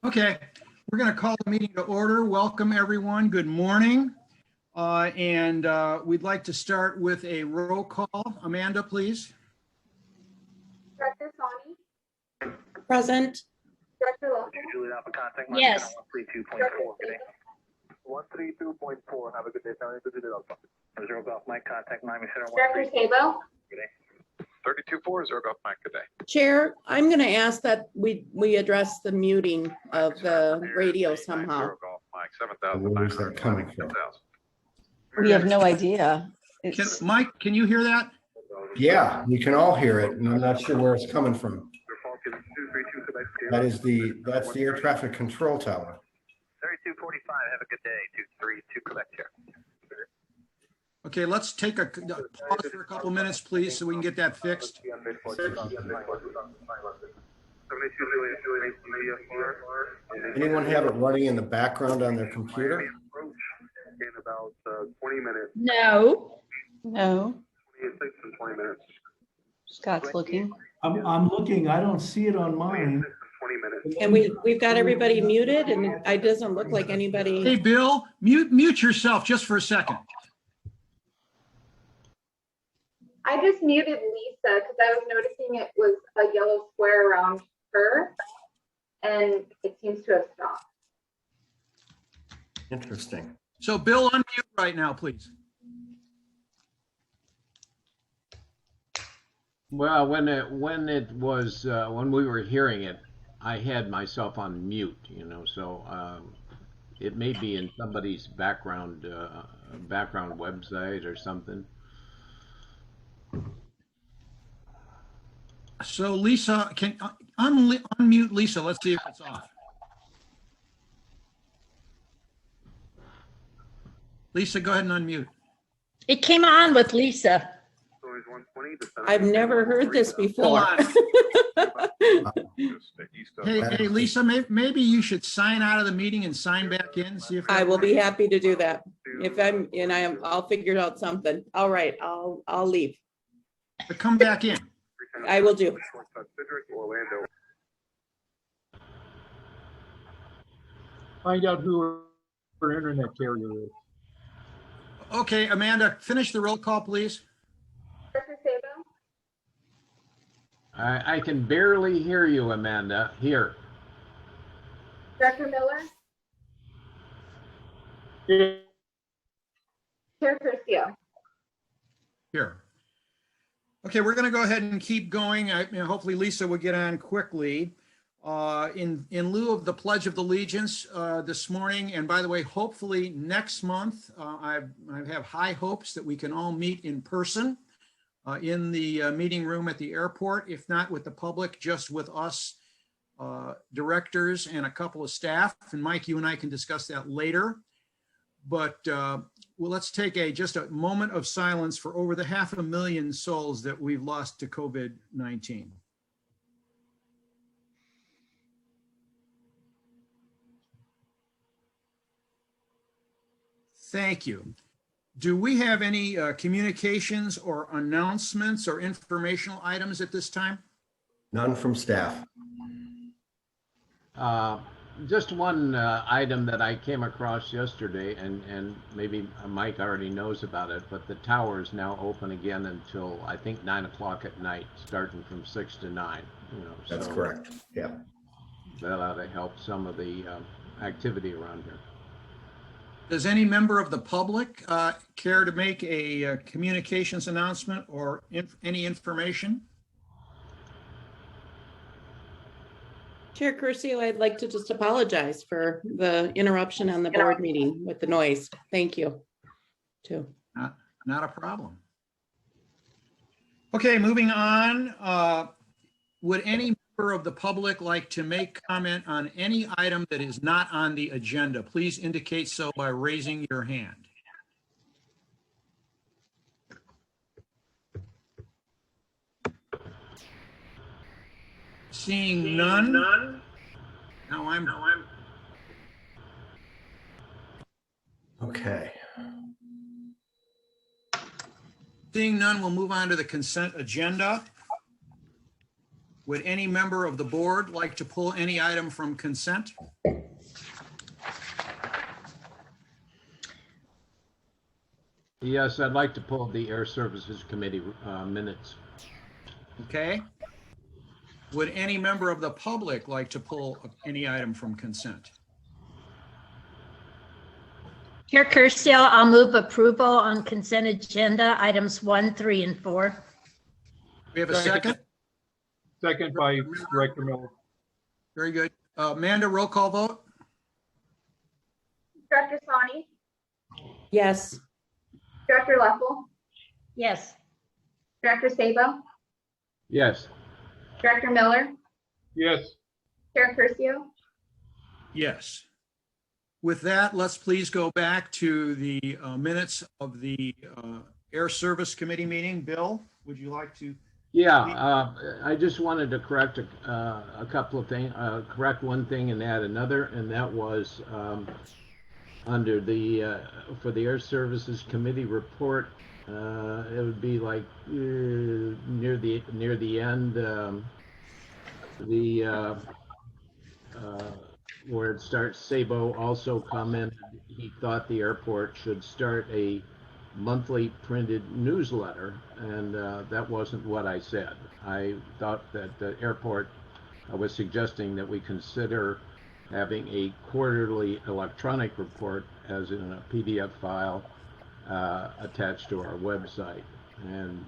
Okay, we're going to call the meeting to order. Welcome, everyone. Good morning. We'd like to start with a roll call. Amanda, please. Director Sani? Present. Director Lopez? Yes. 132.4. Have a good day. Zero Golf Mike, contact Miami Center. Director Sabo? 32.4, Zero Golf Mike, good day. Chair, I'm going to ask that we address the muting of the radio somehow. Zero Golf Mike, Where's that coming from? We have no idea. Mike, can you hear that? Yeah, you can all hear it, and I'm not sure where it's coming from. That's the air traffic control tower. 3245, have a good day. 232 Quebec here. Okay, let's take a pause for a couple minutes, please, so we can get that fixed. Anyone have it running in the background on their computer? In about 20 minutes. No. 20 minutes. Scott's looking. I'm looking. I don't see it on mine. 20 minutes. And we've got everybody muted, and it doesn't look like anybody. Hey, Bill, mute yourself just for a second. I just muted Lisa because I was noticing it was a yellow square around her and it seems to have stopped. Interesting. So Bill, unmute right now, please. Well, when we were hearing it, I had myself on mute, so it may be in somebody's background website or something. So Lisa, can unmute Lisa? Let's see if it's off. Lisa, go ahead and unmute. It came on with Lisa. I've never heard this before. Hey, Lisa, maybe you should sign out of the meeting and sign back in. See if I will be happy to do that. I'll figure out something. All right, I'll leave. But come back in. I will do. Find out who our internet carrier is. Okay, Amanda, finish the roll call, please. Director Sabo? I can barely hear you, Amanda. Here. Director Miller? Yeah. Chair Curcio? Here. Okay, we're going to go ahead and keep going. Hopefully Lisa will get on quickly. In lieu of the Pledge of Allegiance this morning, and by the way, hopefully next month, I have high hopes that we can all meet in person in the meeting room at the airport, if not with the public, just with us directors and a couple of staff. And Mike, you and I can discuss that later. But well, let's take just a moment of silence for over the 500,000 souls that we've lost to COVID-19. Thank you. Do we have any communications or announcements or informational items at this time? None from staff. Just one item that I came across yesterday, and maybe Mike already knows about it, but the tower is now open again until I think 9 o'clock at night, starting from 6 to 9. That's so correct. Yeah. that ought to help some of the activity around here. Does any member of the public care to make a communications announcement or any information? Chair Curcio, I'd like to just apologize for the interruption on the board meeting with the noise. Thank you, too. Not a problem. Okay, moving on. Would any member of the public like to make comment on any item that is not on the agenda? Please indicate so by raising your hand. Seeing none. Now I'm. Okay. Seeing none, we'll move on to the consent agenda. Would any member of the board like to pull any item from consent? Yes, I'd like to pull the Air Services Committee minutes. Okay. Would any member of the public like to pull any item from consent? Chair Curcio, I'll move approval on consent agenda items 1, 3, and 4. We have a second? Second by Director Miller. Very good. Amanda, roll call vote? Director Sani, Yes. Director Leffel, Yes. Director Sabo, Yes. Director Miller, Yes. Chair Curcio. Yes. With that, let's please go back to the minutes of the Air Service Committee meeting. Bill, would you like to? Yeah, I just wanted to correct a couple of things, correct one thing and add another, and that was under the, for the Air Services Committee report, it would be like near the end, where it starts, Sabo also commented he thought the airport should start a monthly printed newsletter, and that wasn't what I said. I thought that the airport, I was suggesting that we consider having a quarterly electronic report as in a PDF file attached to our website, and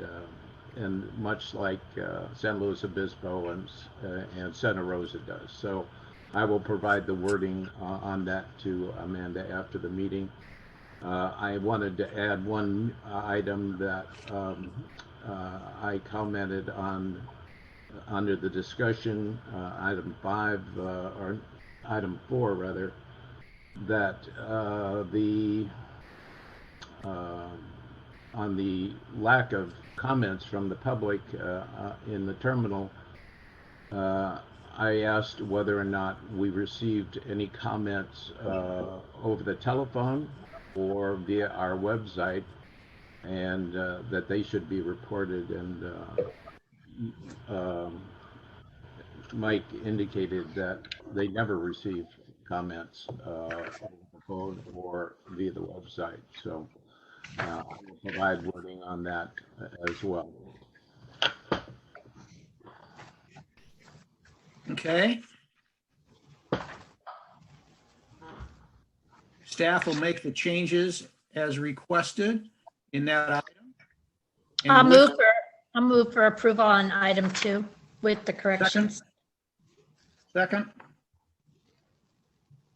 much like San Luis Obispo and Santa Rosa does. So I will provide the wording on that to Amanda after the meeting. I wanted to add one item that I commented on under the discussion, item 5, or item 4 rather, that on the lack of comments from the public in the terminal, I asked whether or not we received any comments over the telephone or via our website, and that they should be reported. And Mike indicated that they never received comments over the phone or via the website. So I will provide wording on that as well. Okay. Staff will make the changes as requested in that item. And I'll move for approval on item 2 with the corrections. Second?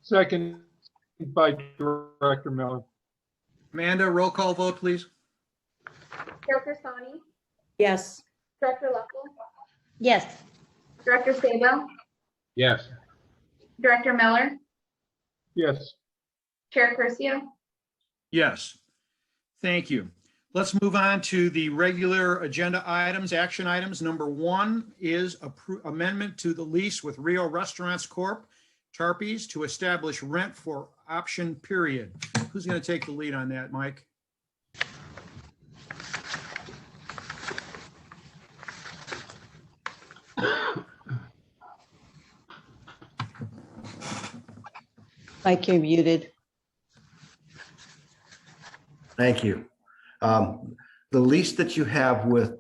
Second by Director Miller. Amanda, roll call vote, please. Director Sani, Yes. Director Leffel, Yes. Director Sabo, Yes. Director Miller, Yes. Chair Curcio. Yes. Thank you. Let's move on to the regular agenda items, action items. Number 1 is amendment to the lease with Rio Restaurants Corp., Tarpies, to establish rent for option period. Who's going to take the lead on that, Mike? Mike, you're muted. Thank you. The lease that you have with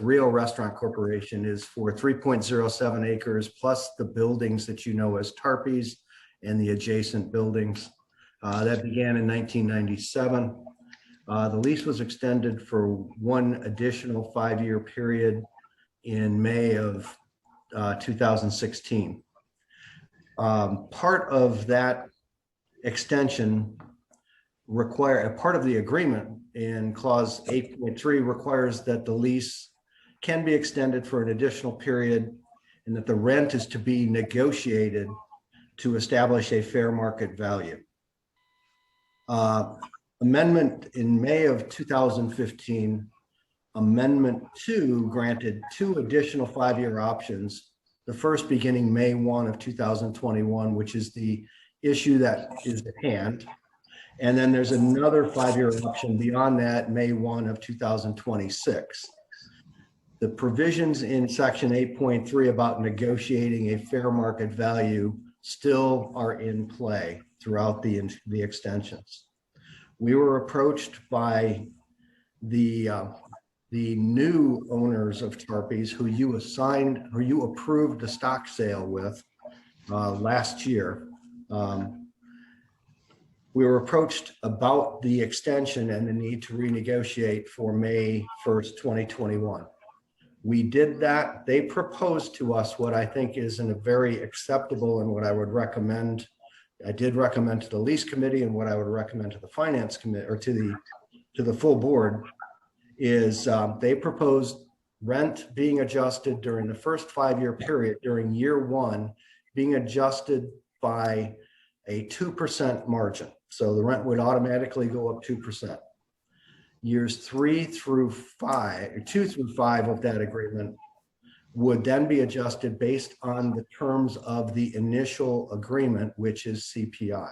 Rio Restaurant Corporation is for 3.07 acres plus the buildings that you know as Tarpies and the adjacent buildings. That began in 1997. The lease was extended for one additional 5-year period in May of 2016. Part of that extension part of the agreement in clause 8.3 requires that the lease can be extended for an additional period and that the rent is to be negotiated to establish a fair market value. Amendment in May of 2015, Amendment 2 granted 2 additional 5-year options, the first beginning May 1 of 2021, which is the issue that is at hand. And then there's another 5-year option beyond that, May 1 of 2026. the provisions in section 8.3 about negotiating a fair market value still are in play throughout the extensions. We were approached by the new owners of Tarpies who you approved the stock sale with last year. We were approached about the extension and the need to renegotiate for May 1st, 2021. We did that. They proposed to us what I think is a very acceptable and what I would recommend. I did recommend to the lease committee, and what I would recommend to the finance committee or to the full board is they proposed rent being adjusted during the first 5-year period during year 1 being adjusted by a 2% margin. So the rent would automatically go up 2%. Years 2 through 5 of that agreement would then be adjusted based on the terms of the initial agreement, which is CPI.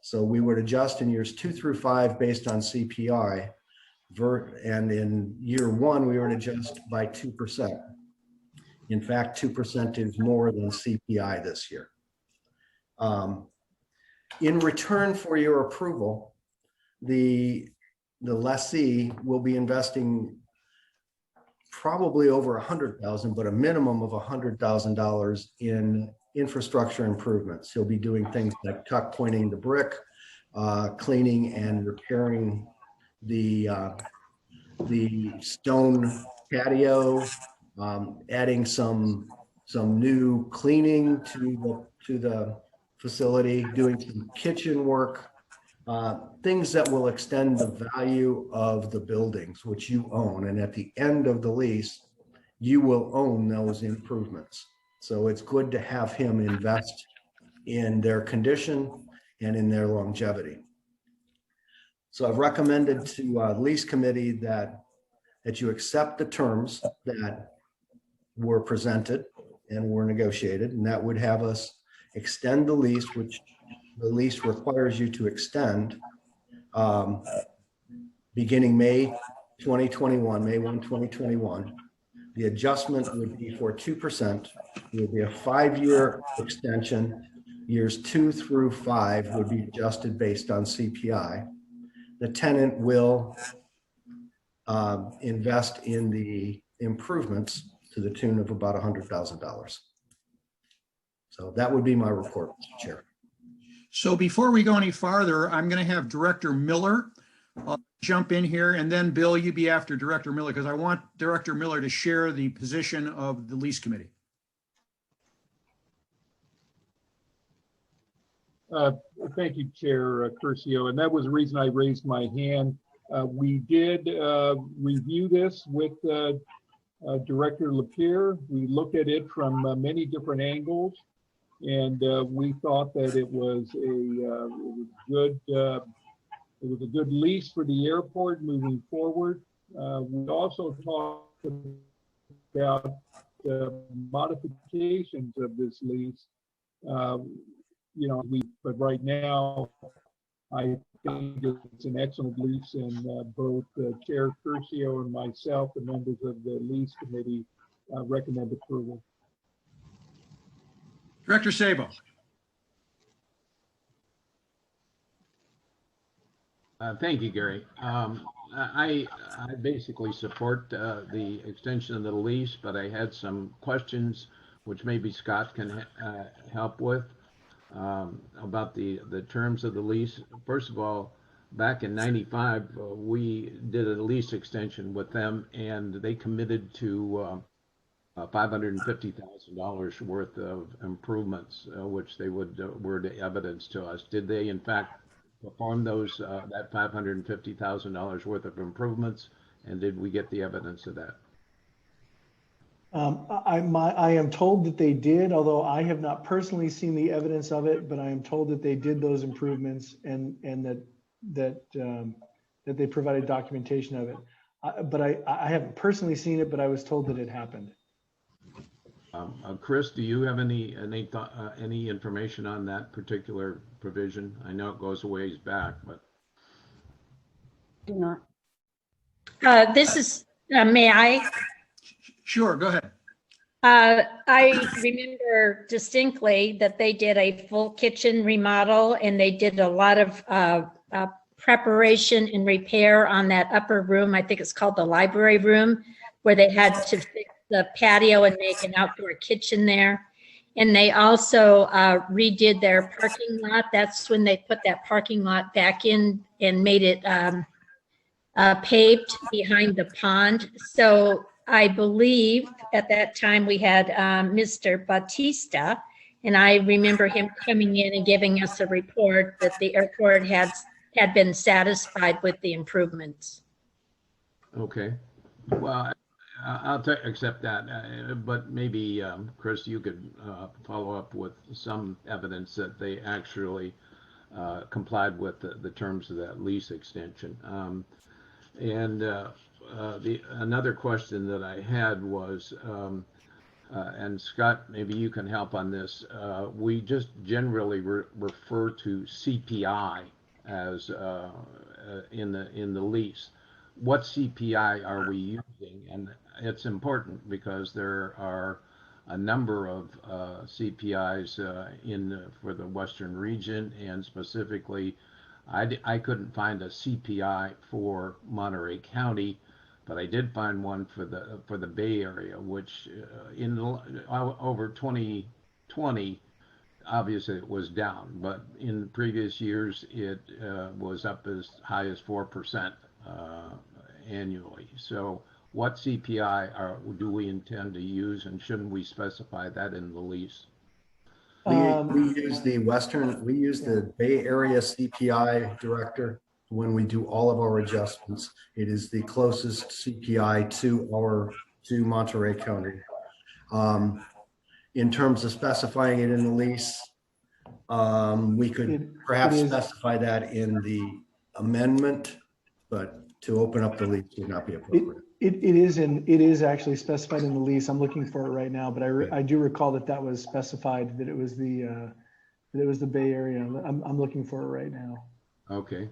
So we would adjust in years 2 through 5 based on CPI, and in year 1, we would adjust by 2%. In fact, 2% is more than CPI this year. In return for your approval, the lessee will be investing probably over $100,000, but a minimum of $100,000 in infrastructure improvements. He'll be doing things like tuck pointing the brick, cleaning and repairing the stone patio, adding some new cleaning to the facility, doing some kitchen work, things that will extend the value of the buildings which you own. And at the end of the lease, you will own those improvements. So it's good to have him invest in their condition and in their longevity. So I've recommended to lease committee that you accept the terms that were presented and were negotiated, and that would have us extend the lease, which the lease requires you to extend beginning May 2021, May 1, 2021. The adjustment would be for 2%. It would be a 5-year extension. Years 2 through 5 would be adjusted based on CPI. The tenant will invest in the improvements to the tune of about $100,000. So that would be my report, Mr. Chair. So before we go any farther, I'm going to have Director Miller jump in here, and then Bill, you be after Director Miller, because I want Director Miller to share the position of the lease committee. Thank you, Chair Curcio, and that was the reason I raised my hand. We did review this with Director Lapierre. We looked at it from many different angles, and we thought that it was a good lease for the airport moving forward. We also talked about modifications of this lease. But right now, I think it's an excellent lease, and both Chair Curcio and myself, the members of the lease committee, recommend approval. Director Sabo. Thank you, Gary. I basically support the extension of the lease, but I had some questions which maybe Scott can help with about the terms of the lease. First of all, back in '95, we did a lease extension with them, and they committed to $550,000 worth of improvements, which they were to evidence to us. Did they, in fact, perform those that $550,000 worth of improvements, and did we get the evidence of that? I am told that they did, although I have not personally seen the evidence of it, but I am told that they did those improvements and that they provided documentation of it. But I haven't personally seen it, but I was told that it happened. Chris, do you have any information on that particular provision? I know it goes a ways back, but. Do not. This is, may I? Sure, go ahead. I remember distinctly that they did a full kitchen remodel and they did a lot of preparation and repair on that upper room. I think it's called the library room, where they had to fix the patio and make an outdoor kitchen there. And they also redid their parking lot. That's when they put that parking lot back in and made it paved behind the pond. So I believe at that time we had Mr. Batista, and I remember him coming in and giving us a report that the airport had been satisfied with the improvements. Okay. Well, I'll accept that, but maybe, Chris, you could follow up with some evidence that they actually complied with the terms of that lease extension. Another question that I had was, and Scott, maybe you can help on this. We just generally refer to CPI as in the lease. What CPI are we using? And it's important because there are a number of CPIs for the Western region, and specifically, I couldn't find a CPI for Monterey County, but I did find one for the Bay Area, which over 2020, obviously it was down, but in previous years it was up as high as 4% annually. So what CPI do we intend to use, and shouldn't we specify that in the lease? We use the Bay Area CPI director when we do all of our adjustments. It is the closest CPI to Monterey County. In terms of specifying it in the lease, we could perhaps specify that in the amendment, but to open up the lease would not be appropriate. It is actually specified in the lease. I'm looking for it right now, but I do recall that was specified, that it was the Bay Area. I'm looking for it right now. Okay.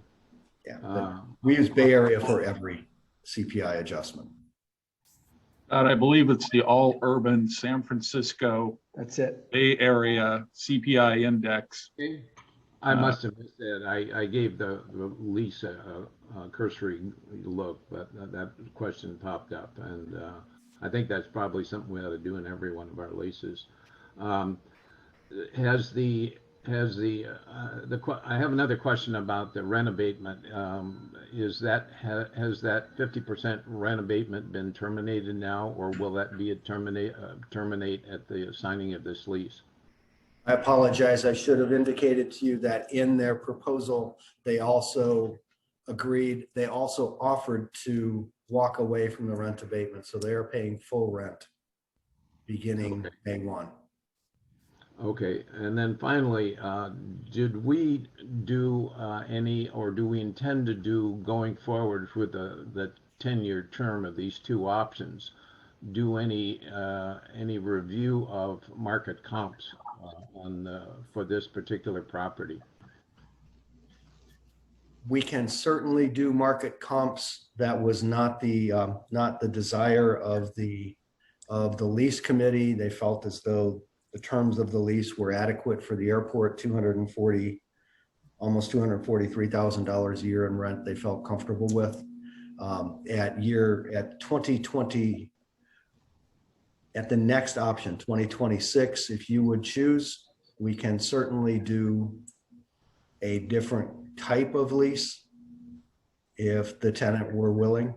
Yeah, we use Bay Area for every CPI adjustment. I believe it's the all urban San Francisco. That's it. Bay Area CPI index. Okay. I must have missed that. I gave the lease a cursory look, but that question popped up, and I think that's probably something we ought to do in every one of our leases. I have another question about the rent abatement. Has that 50% rent abatement been terminated now, or will that be terminate at the signing of this lease? I apologize. I should have indicated to you that in their proposal, they also offered to walk away from the rent abatement. So they are paying full rent beginning May 1. Okay, and then finally, did we do any, or do we intend to do going forward with the 10-year term of these two options, do any review of market comps for this particular property? We can certainly do market comps. That was not the desire of the lease committee. They felt as though the terms of the lease were adequate for the airport. Almost $243,000 a year in rent they felt comfortable with. At 2020, at the next option, 2026, if you would choose, we can certainly do a different type of lease if the tenant were willing.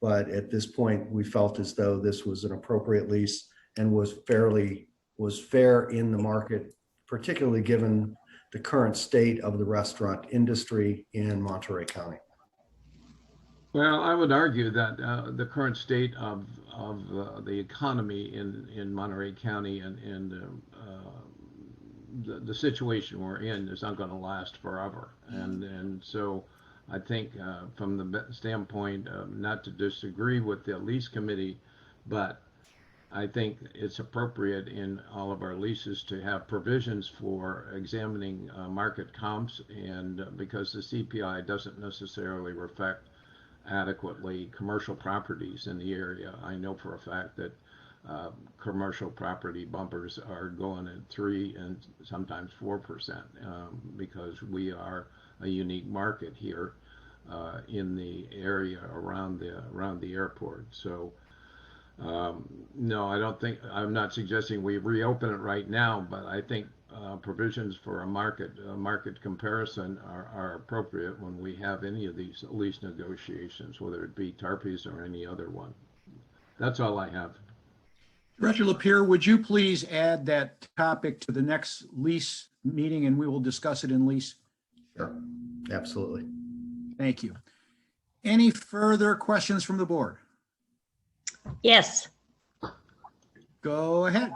But at this point, we felt as though this was an appropriate lease and was fair in the market, particularly given the current state of the restaurant industry in Monterey County. Well, I would argue that the current state of the economy in Monterey County and the situation we're in is not going to last forever, and so I think from the standpoint of, not to disagree with the lease committee, but I think it's appropriate in all of our leases to have provisions for examining market comps, and because the CPI doesn't necessarily reflect adequately commercial properties in the area. I know for a fact that commercial property bumpers are going at 3 and sometimes 4%, because we are a unique market here in the area around the airport. So no, I don't think, I'm not suggesting we reopen it right now, but I think provisions for a market comparison are appropriate when we have any of these lease negotiations, whether it be Tarpey's or any other one. That's all I have. Director Lapierre, would you please add that topic to the next lease meeting and we will discuss it in lease? Sure, absolutely. Thank you. Any further questions from the board? Yes. Go ahead.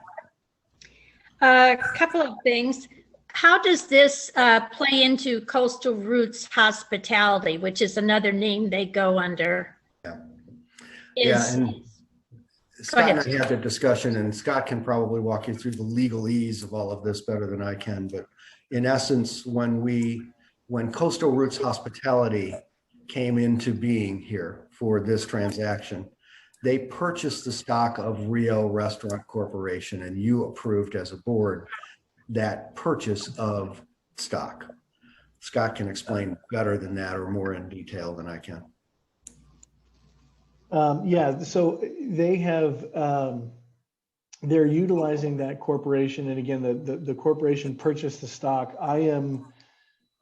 A couple of things. How does this play into Coastal Roots Hospitality, which is another name they go under? Yeah, and Scott and I had the discussion, and Scott can probably walk you through the legalese of all of this better than I can. But in essence, when Coastal Roots Hospitality came into being here for this transaction, they purchased the stock of Rio Restaurant Corporation, and you approved as a board that purchase of stock. Scott can explain better than that or more in detail than I can. Yeah, so they have, they're utilizing that corporation. And again, the corporation purchased the stock. Again,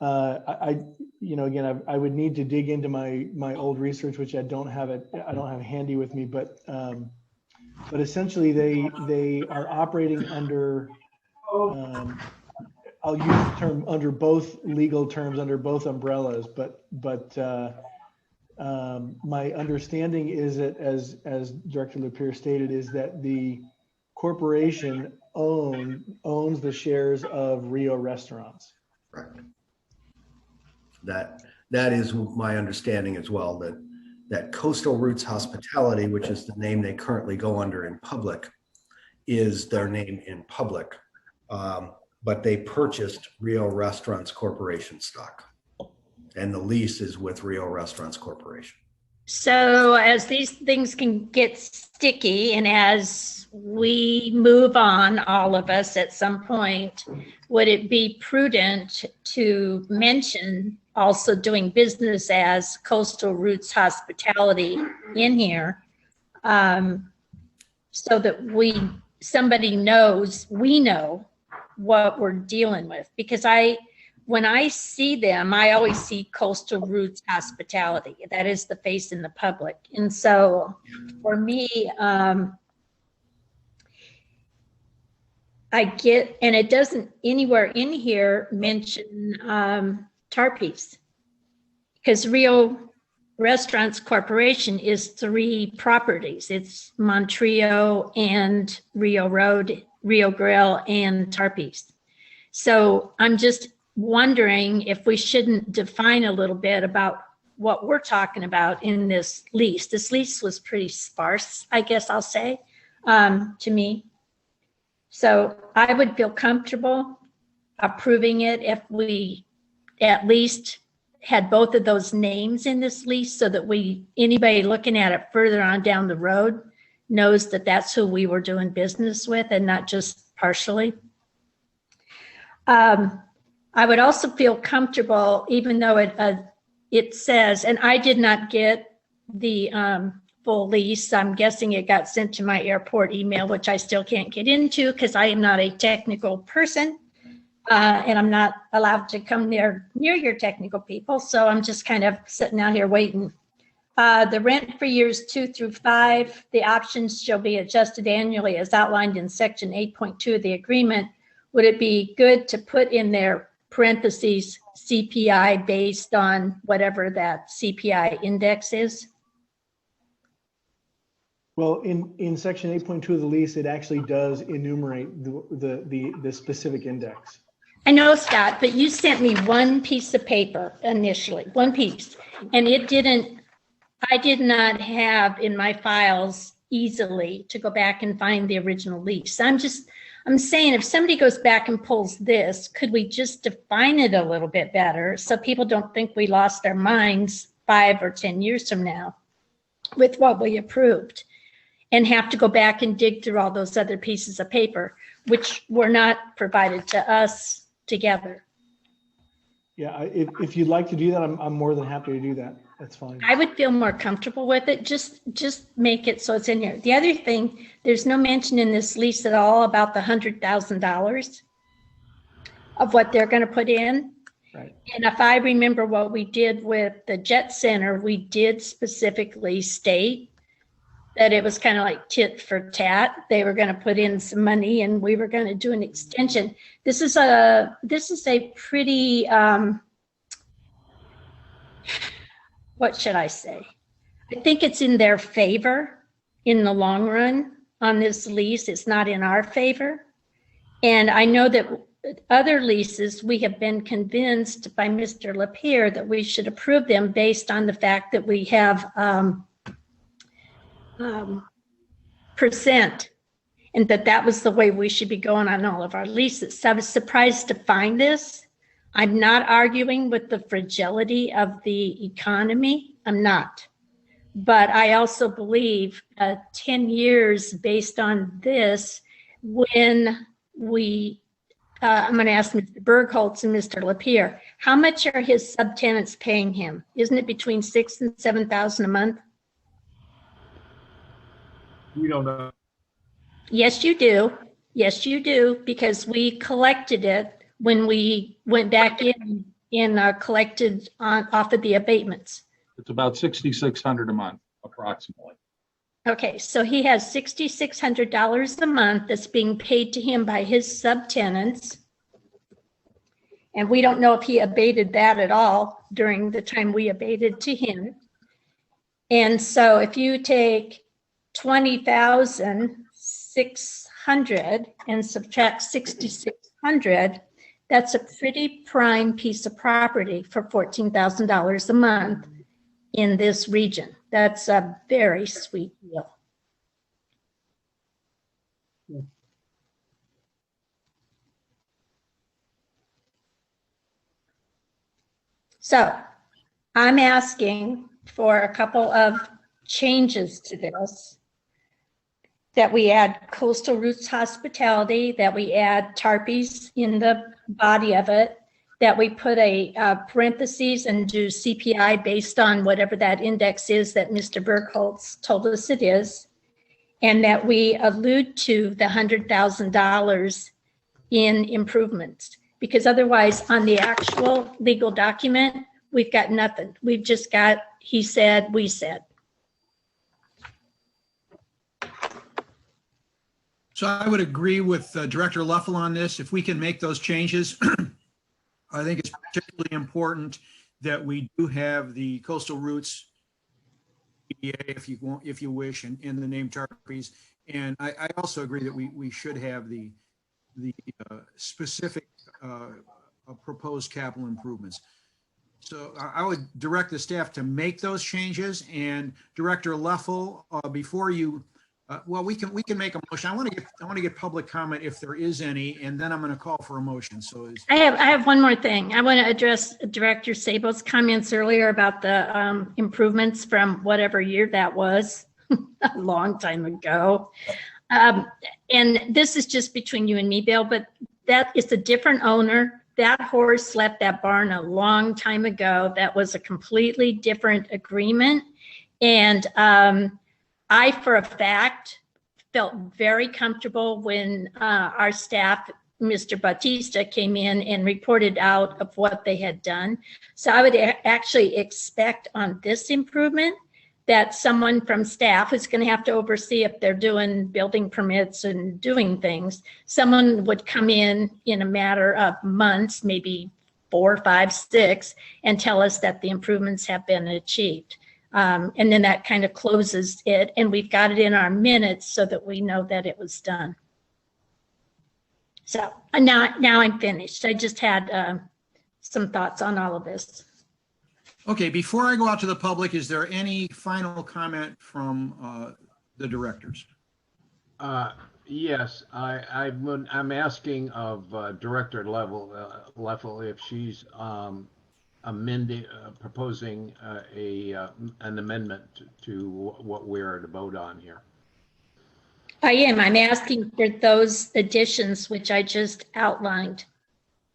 I would need to dig into my old research, which I don't have handy with me, but essentially they are operating under, I'll use the term under both legal terms, under both umbrellas, but my understanding is that, as Director Lapierre stated, is that the corporation owns the shares of Rio Restaurants. Right. That is my understanding as well, that Coastal Roots Hospitality, which is the name they currently go under in public, is their name in public. But they purchased Rio Restaurants Corporation stock, and the lease is with Rio Restaurants Corporation. So as these things can get sticky, and as we move on, all of us at some point, would it be prudent to mention also doing business as Coastal Roots Hospitality in here, so that somebody knows, we know what we're dealing with? Because when I see them, I always see Coastal Roots Hospitality. That is the face in the public. And so for me, I get, and it doesn't anywhere in here mention Tarpey's, because Rio Restaurants Corporation is 3 properties. It's Monterey and Rio Road, Rio Grill, and Tarpey's. So I'm just wondering if we shouldn't define a little bit about what we're talking about in this lease. This lease was pretty sparse, I guess I'll say, to me. So I would feel comfortable approving it if we at least had both of those names in this lease, so that anybody looking at it further on down the road knows that that's who we were doing business with, and not just partially. I would also feel comfortable, even though it says, and I did not get the full lease. I'm guessing it got sent to my airport email, which I still can't get into because I am not a technical person, and I'm not allowed to come near your technical people. So I'm just kind of sitting out here waiting. The rent for years 2 through 5, the options shall be adjusted annually as outlined in section 8.2 of the agreement. Would it be good to put in there parentheses CPI based on whatever that CPI index is? Well, in section 8.2 of the lease, it actually does enumerate the specific index. I know, Scott, but you sent me one piece of paper initially, one piece, and I did not have in my files easily to go back and find the original lease. I'm saying, if somebody goes back and pulls this, could we just define it a little bit better so people don't think we lost our minds 5 or 10 years from now with what we approved? and have to go back and dig through all those other pieces of paper, which were not provided to us together. Yeah, if you'd like to do that, I'm more than happy to do that. That's fine. I would feel more comfortable with it. Just make it so it's in here. The other thing, there's no mention in this lease at all about the $100,000 of what they're going to put in. Right. And if I remember what we did with the Jet Center, we did specifically state that it was kind of like tit for tat. They were going to put in some money and we were going to do an extension. This is a pretty, what should I say? I think it's in their favor in the long run on this lease. It's not in our favor. And I know that other leases, we have been convinced by Mr. Lapierre that we should approve them based on the fact that we have percent, and that was the way we should be going on all of our leases. So I was surprised to find this. I'm not arguing with the fragility of the economy. I'm not. But I also believe 10 years based on this, when we, I'm going to ask Mr. Bergholz and Mr. Lapierre, how much are his subtenants paying him? Isn't it between $6,000 and $7,000 a month? We don't know. Yes, you do. Yes, you do, because we collected it when we went back in and collected off of the abatements. It's about $6,600 a month, approximately. Okay, so he has $6,600 a month that's being paid to him by his subtenants. And we don't know if he abated that at all during the time we abated to him. And so if you take 20,600 and subtract 6,600, that's a pretty prime piece of property for $14,000 a month in this region. That's a very sweet deal. So I'm asking for a couple of changes to this. That we add Coastal Roots Hospitality, that we add Tarpies in the body of it, that we put a parentheses and do CPI based on whatever that index is that Mr. Bergholz told us it is, and that we allude to the $100,000 in improvements. Because otherwise, on the actual legal document, we've got nothing. We've just got, he said, we said. So I would agree with Director Leffel on this. If we can make those changes, I think it's particularly important that we do have the Coastal Roots, if you want, if you wish, and the name Tarpies. And I also agree that we should have the specific proposed capital improvements. So I would direct the staff to make those changes. And Director Leffel, before you. Well, we can make a motion. I want to get public comment if there is any, and then I'm going to call for a motion. So I have one more thing. I want to address Director Sabo's comments earlier about the improvements from whatever year that was, a long time ago. And this is just between you and me, Bill, but that is a different owner. That horse left that barn a long time ago. That was a completely different agreement. And I, for a fact, felt very comfortable when our staff, Mr. Bautista, came in and reported out of what they had done. So I would actually expect on this improvement that someone from staff who's going to have to oversee if they're doing building permits and doing things, someone would come in a matter of months, maybe 4, 5, 6, and tell us that the improvements have been achieved. And then that kind of closes it, and we've got it in our minutes so that we know that it was done. So now I'm finished. I just had some thoughts on all of this. okay, before I go out to the public, is there any final comment from the directors? Yes, I'm asking of Director Leffel if she's proposing an amendment to what we're to vote on here. I am. I'm asking for those additions which I just outlined.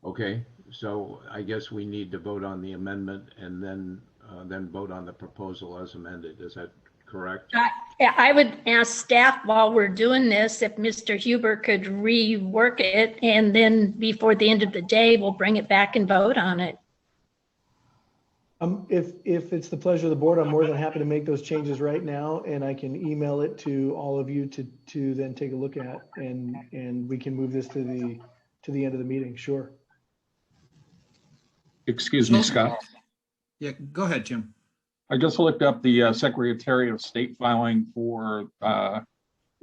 Okay, so I guess we need to vote on the amendment and then vote on the proposal as amended. Is that correct? I would ask staff while we're doing this, if Mr. Huber could rework it, and then before the end of the day, we'll bring it back and vote on it. If it's the pleasure of the board, I'm more than happy to make those changes right now, and I can email it to all of you to then take a look at, and we can move this to the end of the meeting. Sure. Excuse me, Scott. Yeah, go ahead, Jim. I just looked up the Secretary of State filing for the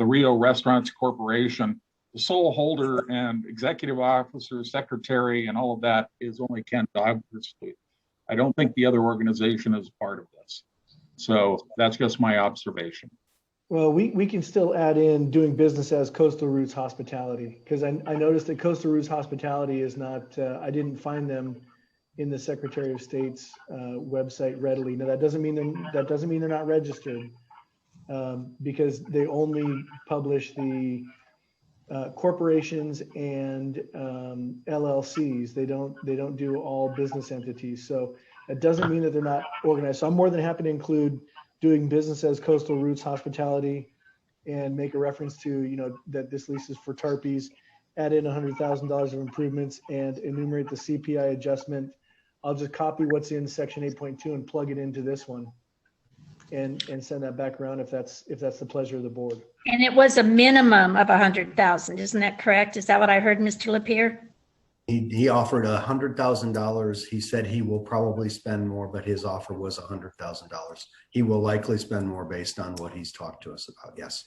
Rio Restaurants Corporation. The sole holder and executive officer, secretary, and all of that is only Ken Douglas. I don't think the other organization is part of this. So that's just my observation. Well, we can still add in doing business as Coastal Roots Hospitality, because I noticed that Coastal Roots Hospitality is not, I didn't find them in the Secretary of State's website readily. Now, that doesn't mean they're not registered, because they only publish the corporations and LLCs. They don't do all business entities. So that doesn't mean that they're not organized. So I'm more than happy to include doing business as Coastal Roots Hospitality and make a reference to, that this lease is for Tarpies, add in $100,000 of improvements and enumerate the CPI adjustment. I'll just copy what's in section 8.2 and plug it into this one and send that back around if that's the pleasure of the board. And it was a minimum of 100,000, isn't that correct? Is that what I heard, Mr. Lapierre? He offered $100,000. He said he will probably spend more, but his offer was $100,000. He will likely spend more based on what he's talked to us about. Yes.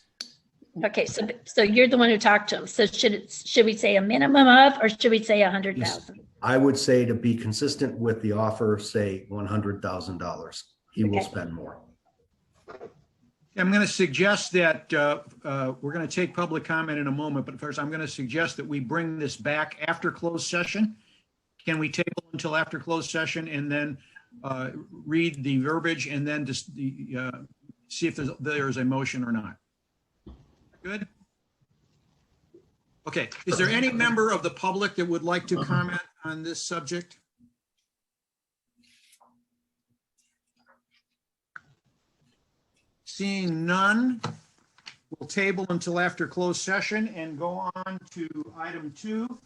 Okay, so you're the one who talked to him. So should we say a minimum of, or should we say 100,000? I would say, to be consistent with the offer, say $100,000. He will spend more. I'm going to suggest that we're going to take public comment in a moment, but first I'm going to suggest that we bring this back after closed session. Can we table until after closed session and then read the verbiage and then just see if there's a motion or not? Good. Okay. Is there any member of the public that would like to comment on this subject? Seeing none, we'll table until after closed session and go on to item 2,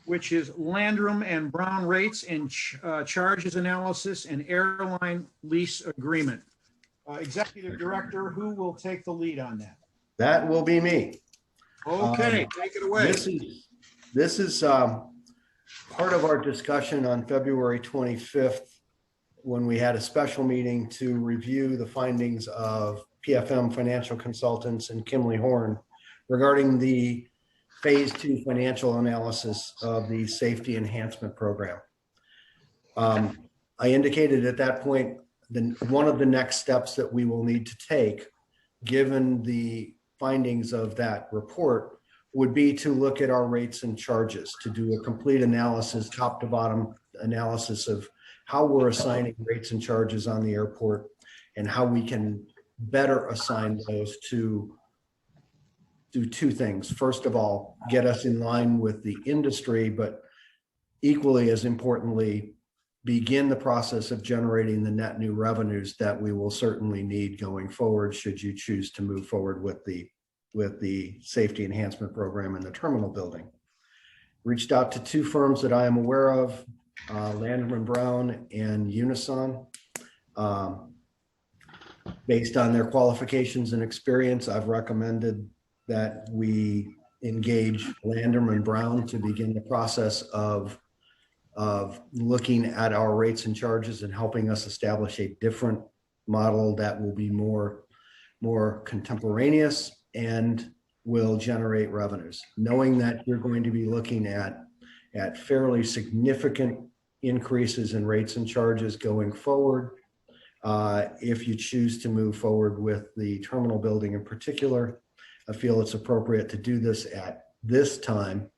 which is Landrum and Brown rates and charges analysis and airline lease agreement. Executive Director, who will take the lead on that? That will be me. Okay, take it away. This is part of our discussion on February 25th, when we had a special meeting to review the findings of PFM Financial Consultants and Kimley Horn regarding the phase 2 financial analysis of the safety enhancement program. I indicated at that point one of the next steps that we will need to take, given the findings of that report, would be to look at our rates and charges, to do a complete analysis, top to bottom analysis of how we're assigning rates and charges on the airport and how we can better assign those to do 2 things. First of all, get us in line with the industry, but equally as importantly, begin the process of generating the net new revenues that we will certainly need going forward, should you choose to move forward with the safety enhancement program in the terminal building. Reached out to 2 firms that I am aware of, Landrum & Brown and Unison. Based on their qualifications and experience, I've recommended that we engage Landrum & Brown to begin the process of looking at our rates and charges and helping us establish a different model that will be more contemporaneous and will generate revenues. Knowing that you're going to be looking at fairly significant increases in rates and charges going forward, if you choose to move forward with the terminal building in particular, I feel it's appropriate to do this at this time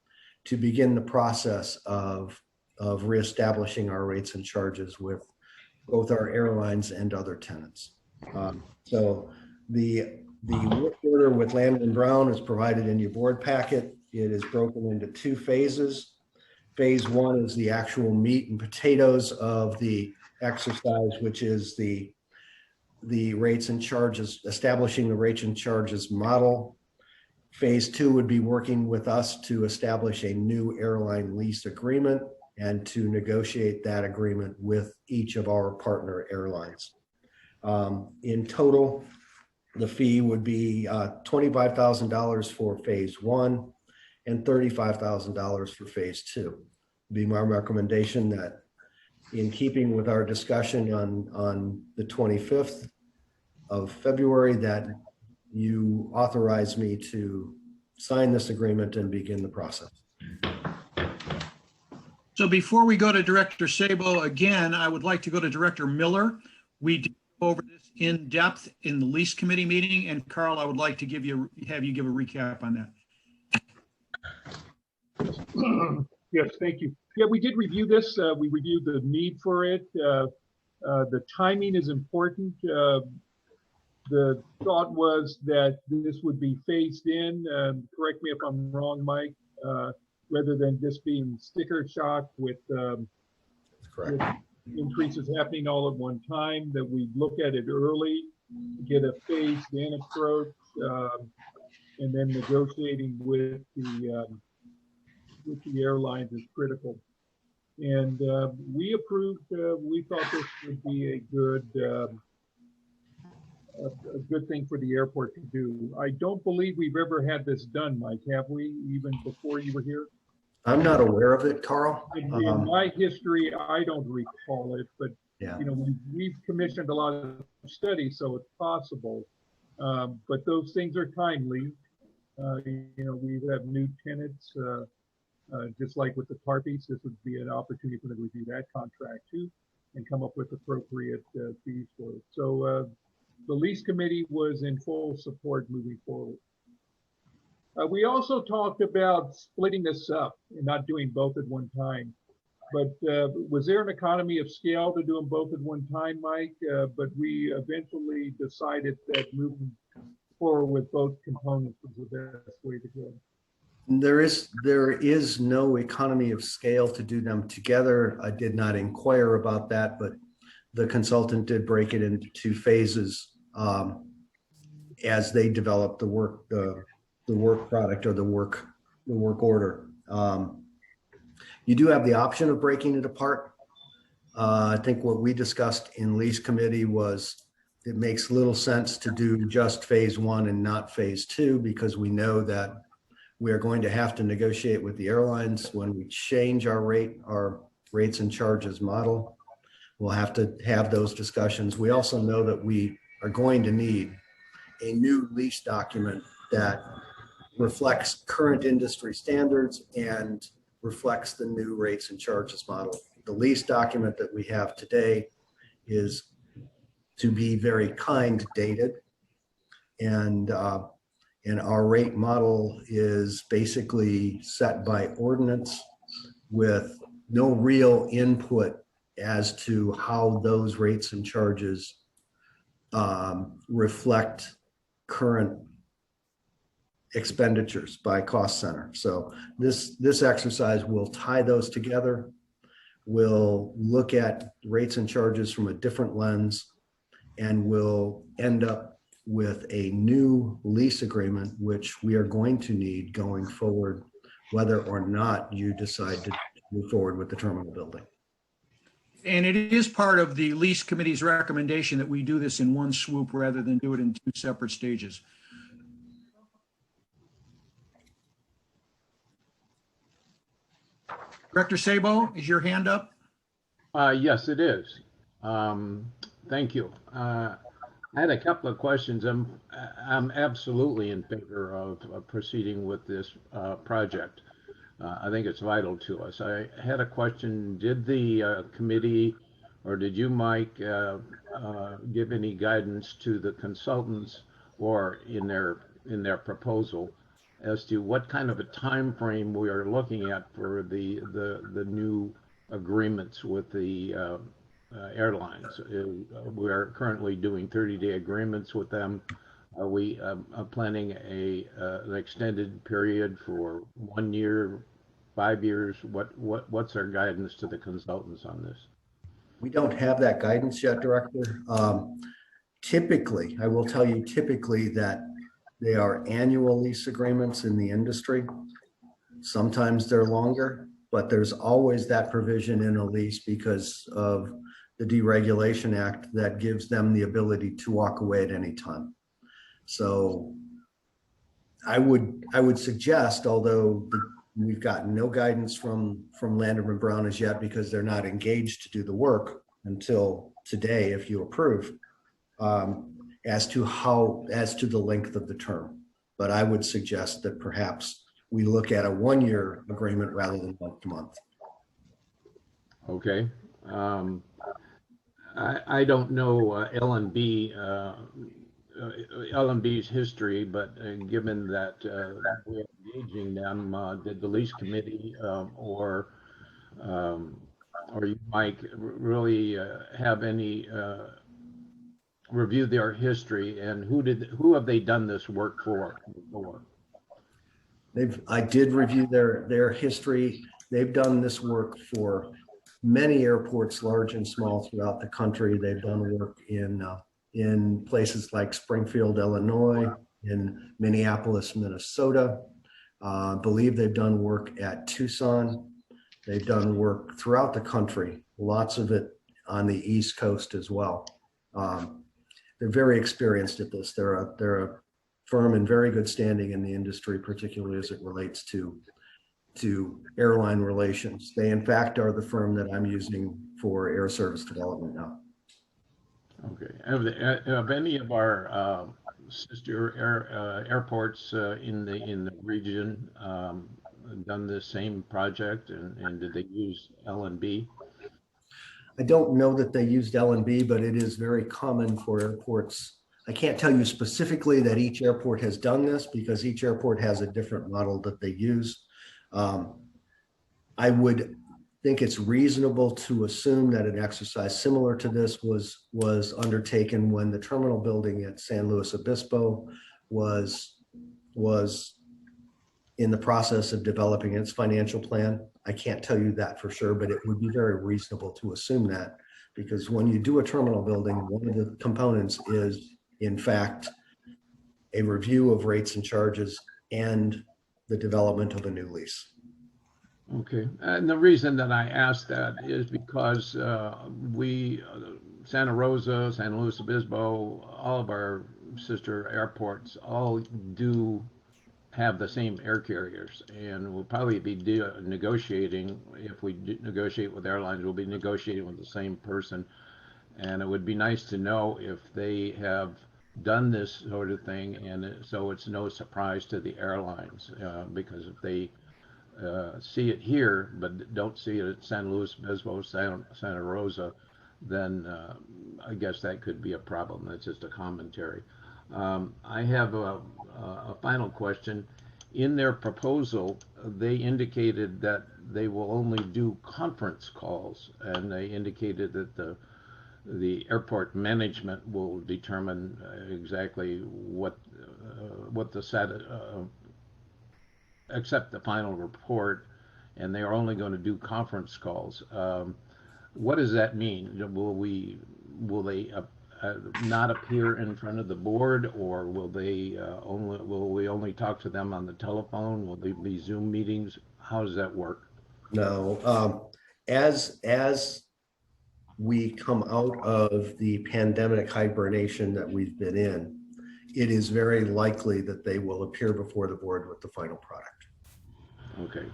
to begin the process of reestablishing our rates and charges with both our airlines and other tenants. So the The work order with Landon Brown is provided in your board packet. It is broken into two phases. Phase one is the actual meat and potatoes of the exercise, which is the rates and charges, establishing the rates and charges model. Phase two would be working with us to establish a new airline lease agreement and to negotiate that agreement with each of our partner airlines. In total, the fee would be $25,000 for phase one and $35,000 for phase two. It'd be my recommendation that, in keeping with our discussion on the 25th of February, that you authorize me to sign this agreement and begin the process. So before we go to Director Sabo again, I would like to go to Director Miller. We did go over this in depth in the lease committee meeting, and Carl, I would like to have you give a recap on that. Yes, thank you. Yeah, we did review this. We reviewed the need for it. The timing is important. The thought was that this would be phased in, correct me if I'm wrong, Mike, rather than just being sticker shock with increases happening all at one time, that we look at it early, get a phased in approach, and then negotiating with the airlines is critical. And we approved, we thought this would be a good thing for the airport to do. I don't believe we've ever had this done, Mike, have we, even before you were here? I'm not aware of it, Carl. In my history, I don't recall it, but Yeah. you know, we've commissioned a lot of studies, so it's possible. But those things are timely. You know, we have new tenants, just like with the Tarpies. This would be an opportunity for them to review that contract too, and come up with appropriate fees for it. So the lease committee was in full support moving forward. We also talked about splitting this up and not doing both at one time. But was there an economy of scale to do them both at one time, Mike? But we eventually decided that moving forward with both components was the best way to go. There is no economy of scale to do them together. I did not inquire about that, but the consultant did break it into two phases as they developed the work product or the work order. You do have the option of breaking it apart. I think what we discussed in lease committee was it makes little sense to do just phase one and not phase two, because we know that we are going to have to negotiate with the airlines when we change our rates and charges model. We'll have to have those discussions. We also know that we are going to need a new lease document that reflects current industry standards and reflects the new rates and charges model. The lease document that we have today is, to be very kind, dated, and our rate model is basically set by ordinance with no real input as to how those rates and charges reflect current expenditures by cost center. So this exercise will tie those together. We'll look at rates and charges from a different lens, and we'll end up with a new lease agreement, which we are going to need going forward, whether or not you decide to move forward with the terminal building. And it is part of the lease committee's recommendation that we do this in one swoop rather than do it in two separate stages. Director Sabo, is your hand up? Yes, it is. Thank you. I had a couple of questions. I'm absolutely in favor of proceeding with this project. I think it's vital to us. I had a question. Did the committee, or did you, Mike, give any guidance to the consultants or in their proposal as to what kind of a time frame we are looking at for the new agreements with the airlines? We are currently doing 30-day agreements with them. Are we planning an extended period for 1 year, 5 years? What's our guidance to the consultants on this? We don't have that guidance yet, Director. Typically, I will tell you typically that they are annual lease agreements in the industry. Sometimes they're longer, but there's always that provision in a lease because of the Deregulation Act that gives them the ability to walk away at any time. So I would suggest, although we've gotten no guidance from Landon & Brown as yet because they're not engaged to do the work until today, if you approve, as to the length of the term. But I would suggest that perhaps we look at a 1 year agreement rather than month to month. Okay. I don't know L&B's history, but given that we're engaging them, did the lease committee or you, Mike, really have any review their history, and who have they done this work for before? I did review their history. They've done this work for many airports, large and small, throughout the country. They've done work in places like Springfield, Illinois, in Minneapolis, Minnesota. I believe they've done work at Tucson. They've done work throughout the country, lots of it on the East Coast as well. They're very experienced at this. They're a firm in very good standing in the industry, particularly as it relates to airline relations. They, in fact, are the firm that I'm using for air service development now. Okay. Have any of our sister airports in the region done the same project, and did they use L&B? I don't know that they used L&B, but it is very common for airports. I can't tell you specifically that each airport has done this because each airport has a different model that they use. I would think it's reasonable to assume that an exercise similar to this was undertaken when the terminal building at San Luis Obispo was in the process of developing its financial plan. I can't tell you that for sure, but it would be very reasonable to assume that, because when you do a terminal building, one of the components is, in fact, a review of rates and charges and the development of a new lease. Okay, and the reason that I asked that is because Santa Rosa, San Luis Obispo, all of our sister airports all do have the same air carriers, and we'll probably be negotiating. If we negotiate with airlines, we'll be negotiating with the same person, and it would be nice to know if they have done this sort of thing, and so it's no surprise to the airlines, because if they see it here but don't see it at San Luis Obispo, Santa Rosa, then I guess that could be a problem. That's just a commentary. I have a final question. In their proposal, they indicated that they will only do conference calls, and they indicated that the airport management will determine exactly what accept the final report, and they are only going to do conference calls. What does that mean? Will they not appear in front of the board, or will we only talk to them on the telephone? Will they be Zoom meetings? How does that work? No, as we come out of the pandemic hibernation that we've been in, it is very likely that they will appear before the board with the final product. Okay.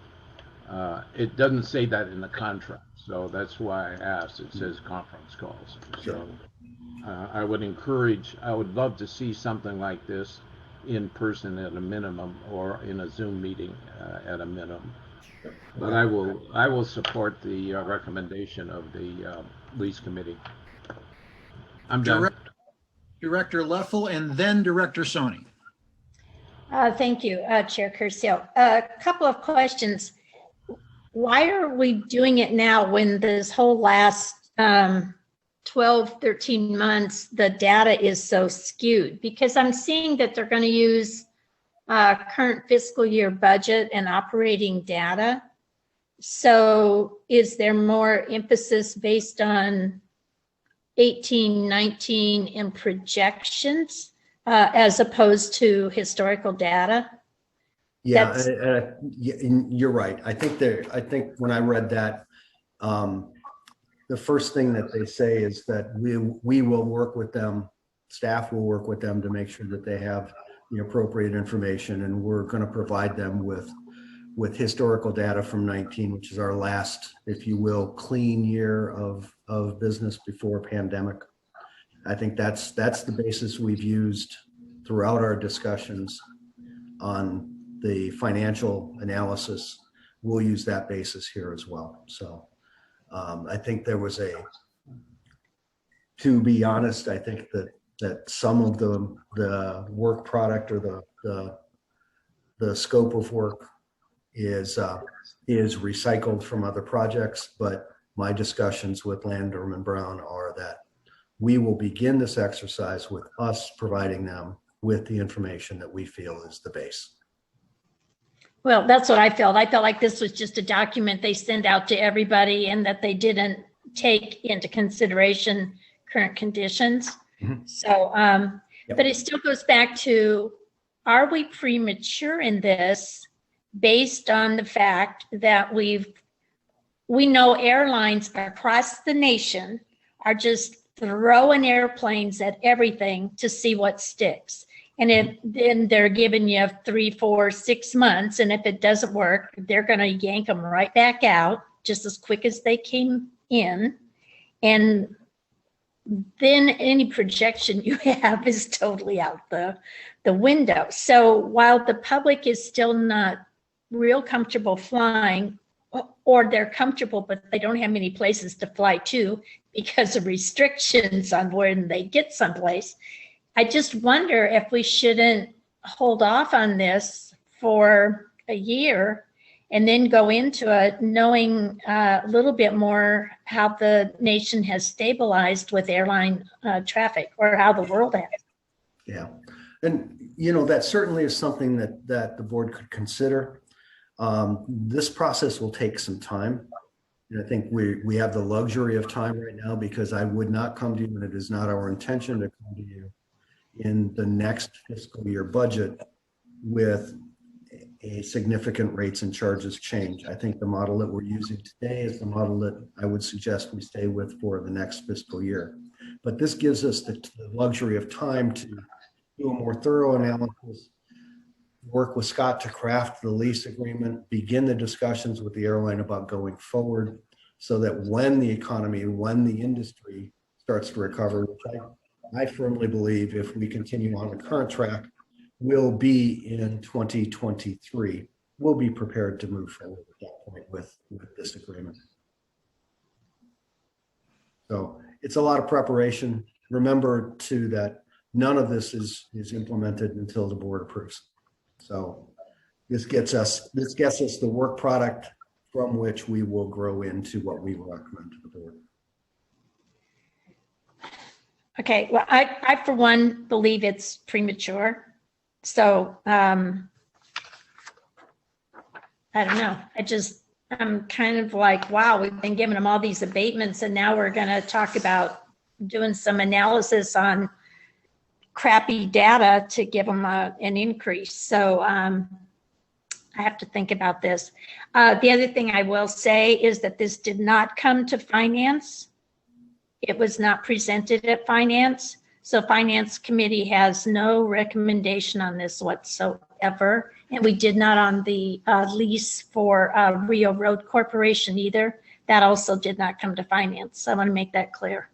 It doesn't say that in the contract, so that's why I asked. It says conference calls. So I would love to see something like this in person at a minimum, or in a Zoom meeting at a minimum. But I will support the recommendation of the lease committee. I'm done. Director Leffel and then Director Sony. Thank you, Chair Curcio. A couple of questions. Why are we doing it now when this whole last 12, 13 months, the data is so skewed? Because I'm seeing that they're going to use current fiscal year budget and operating data. So is there more emphasis based on 18, 19 in projections as opposed to historical data? Yeah, you're right. I think when I read that, the first thing that they say is that we will work with them, staff will work with them to make sure that they have the appropriate information, and we're going to provide them with historical data from 19, which is our last, if you will, clean year of business before pandemic. I think that's the basis we've used throughout our discussions on the financial analysis. We'll use that basis here as well. So I think there was to be honest, I think that some of the work product or the scope of work is recycled from other projects, but my discussions with Landrum & Brown are that we will begin this exercise with us providing them with the information that we feel is the base. Well, that's what I felt. I felt like this was just a document they send out to everybody and that they didn't take into consideration current conditions. Mm-hmm. So, Yep. But it still goes back to, are we premature in this based on the fact that we know airlines across the nation are just throwing airplanes at everything to see what sticks. And then they're giving you 3, 4, 6 months. And if it doesn't work, they're going to yank them right back out just as quick as they came in. And then any projection you have is totally out the window. So while the public is still not real comfortable flying, or they're comfortable, but they don't have many places to fly to because of restrictions on when they get someplace, I just wonder if we shouldn't hold off on this for a year and then go into it knowing a little bit more how the nation has stabilized with airline traffic, or how the world has. Yeah, and that certainly is something that the board could consider. This process will take some time. And I think we have the luxury of time right now, because I would not come to you, and it is not our intention to come to you in the next fiscal year budget with a significant rates and charges change. I think the model that we're using today is the model that I would suggest we stay with for the next fiscal year. But this gives us the luxury of time to do a more thorough analysis, work with Scott to craft the lease agreement, begin the discussions with the airline about going forward, so that when the economy, when the industry starts to recover, which I firmly believe, if we continue on the current track, will be in 2023, we'll be prepared to move forward at that point with this agreement. So it's a lot of preparation. Remember too that none of this is implemented until the board approves. So this gets us the work product from which we will grow into what we will recommend to the board. Okay, well, I for one believe it's premature. So I don't know. I'm kind of like, wow, we've been giving them all these abatements, and now we're going to talk about doing some analysis on crappy data to give them an increase. So I have to think about this. The other thing I will say is that this did not come to finance. It was not presented at finance. So finance committee has no recommendation on this whatsoever. And we did not on the lease for Rio Road Corporation either. That also did not come to finance. So I want to make that clear.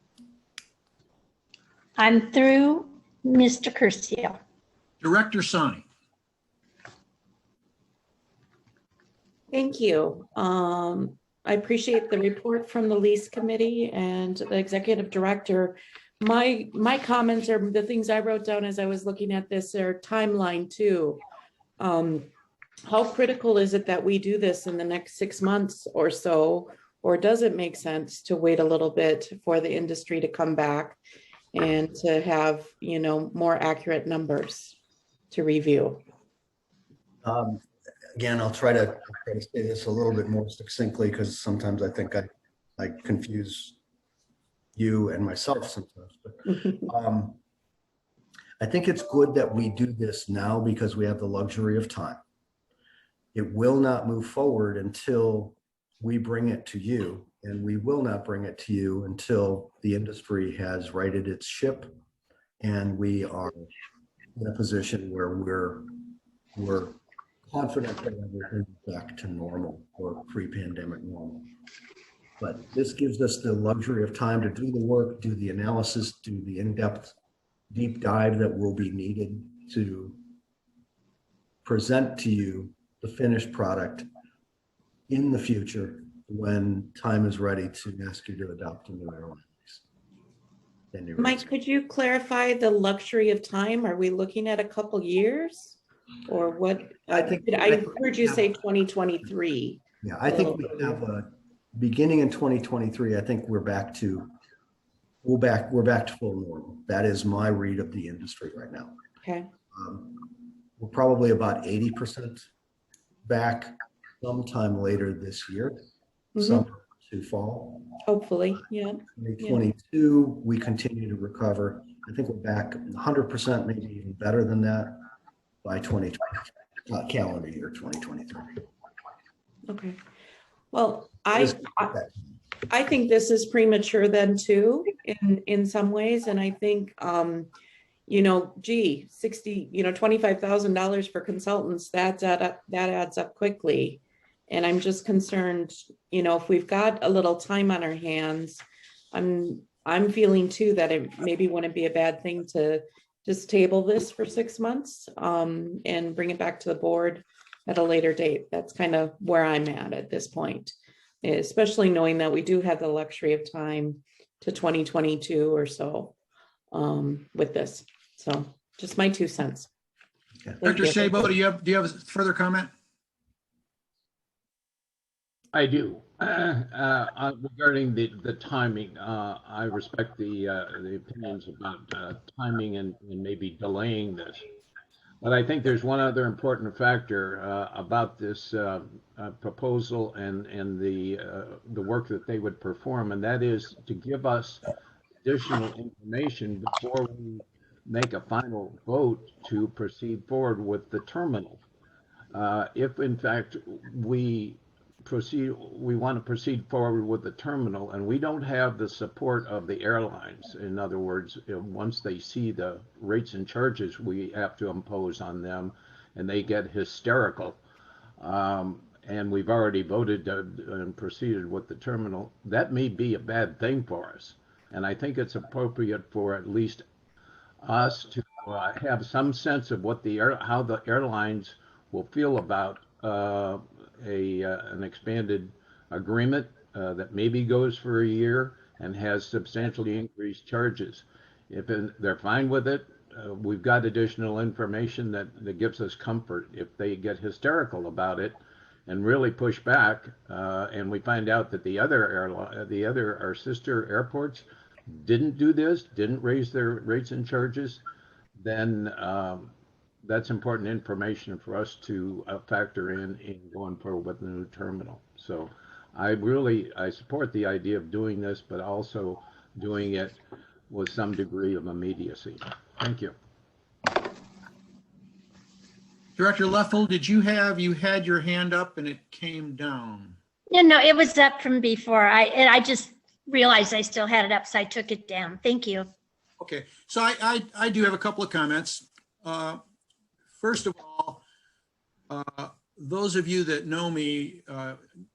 I'm through. Mr. Curcio. Director Sani. Thank you. I appreciate the report from the lease committee and the executive director. My comments are the things I wrote down as I was looking at this, their timeline too. How critical is it that we do this in the next 6 months or so, Or does it make sense to wait a little bit for the industry to come back and to have, more accurate numbers to review? Again, I'll try to say this a little bit more succinctly because sometimes I think I confuse you and myself sometimes. But, I think it's good that we do this now because we have the luxury of time. It will not move forward until we bring it to you, and we will not bring it to you until the industry has righted its ship and we are in a position where we're confident that everything is back to normal or pre-pandemic normal. But this gives us the luxury of time to do the work, do the analysis, do the in-depth deep dive that will be needed to present to you the finished product in the future when time is ready to ask you to adopt a new airline. Mike, could you clarify the luxury of time? Are we looking at a couple years or what? I heard you say 2023. Yeah, I think we have a beginning in 2023. I think we're back to full normal. That is my read of the industry right now. Okay. We're probably about 80% back sometime later this year, summer to fall. Hopefully, yeah. 2022, we continue to recover. I think we're back 100%, maybe even better than that by 2020, calendar year 2023. Okay. Well, I think this is premature then too, in some ways. And I think, $25,000 for consultants, that adds up quickly. And I'm just concerned, if we've got a little time on our hands, I'm feeling too that it maybe wouldn't be a bad thing to just table this for 6 months and bring it back to the board at a later date. That's kind of where I'm at this point, especially knowing that we do have the luxury of time to 2022 or so with this. So just my 2 cents. Okay. Dr. Sabo, do you have a further comment? I do. Regarding the timing, I respect the opinions about timing and maybe delaying this. But I think there's one other important factor about this proposal and the work that they would perform, and that is to give us additional information before we make a final vote to proceed forward with the terminal. If in fact we want to proceed forward with the terminal and we don't have the support of the airlines, in other words, once they see the rates and charges we have to impose on them and they get hysterical, and we've already voted and proceeded with the terminal, that may be a bad thing for us. And I think it's appropriate for at least us to have some sense of what how the airlines will feel about an expanded agreement that maybe goes for a year and has substantially increased charges. If they're fine with it, we've got additional information that gives us comfort. If they get hysterical about it and really push back, and we find out that our sister airports didn't do this, didn't raise their rates and charges, then that's important information for us to factor in going forward with the new terminal. So I support the idea of doing this, but also doing it with some degree of immediacy. Thank you. Director Leffel, you had your hand up and it came down? No, it was up from before. I just realized I still had it up, so I took it down. Thank you. Okay, so I do have a couple of comments. First of all, those of you that know me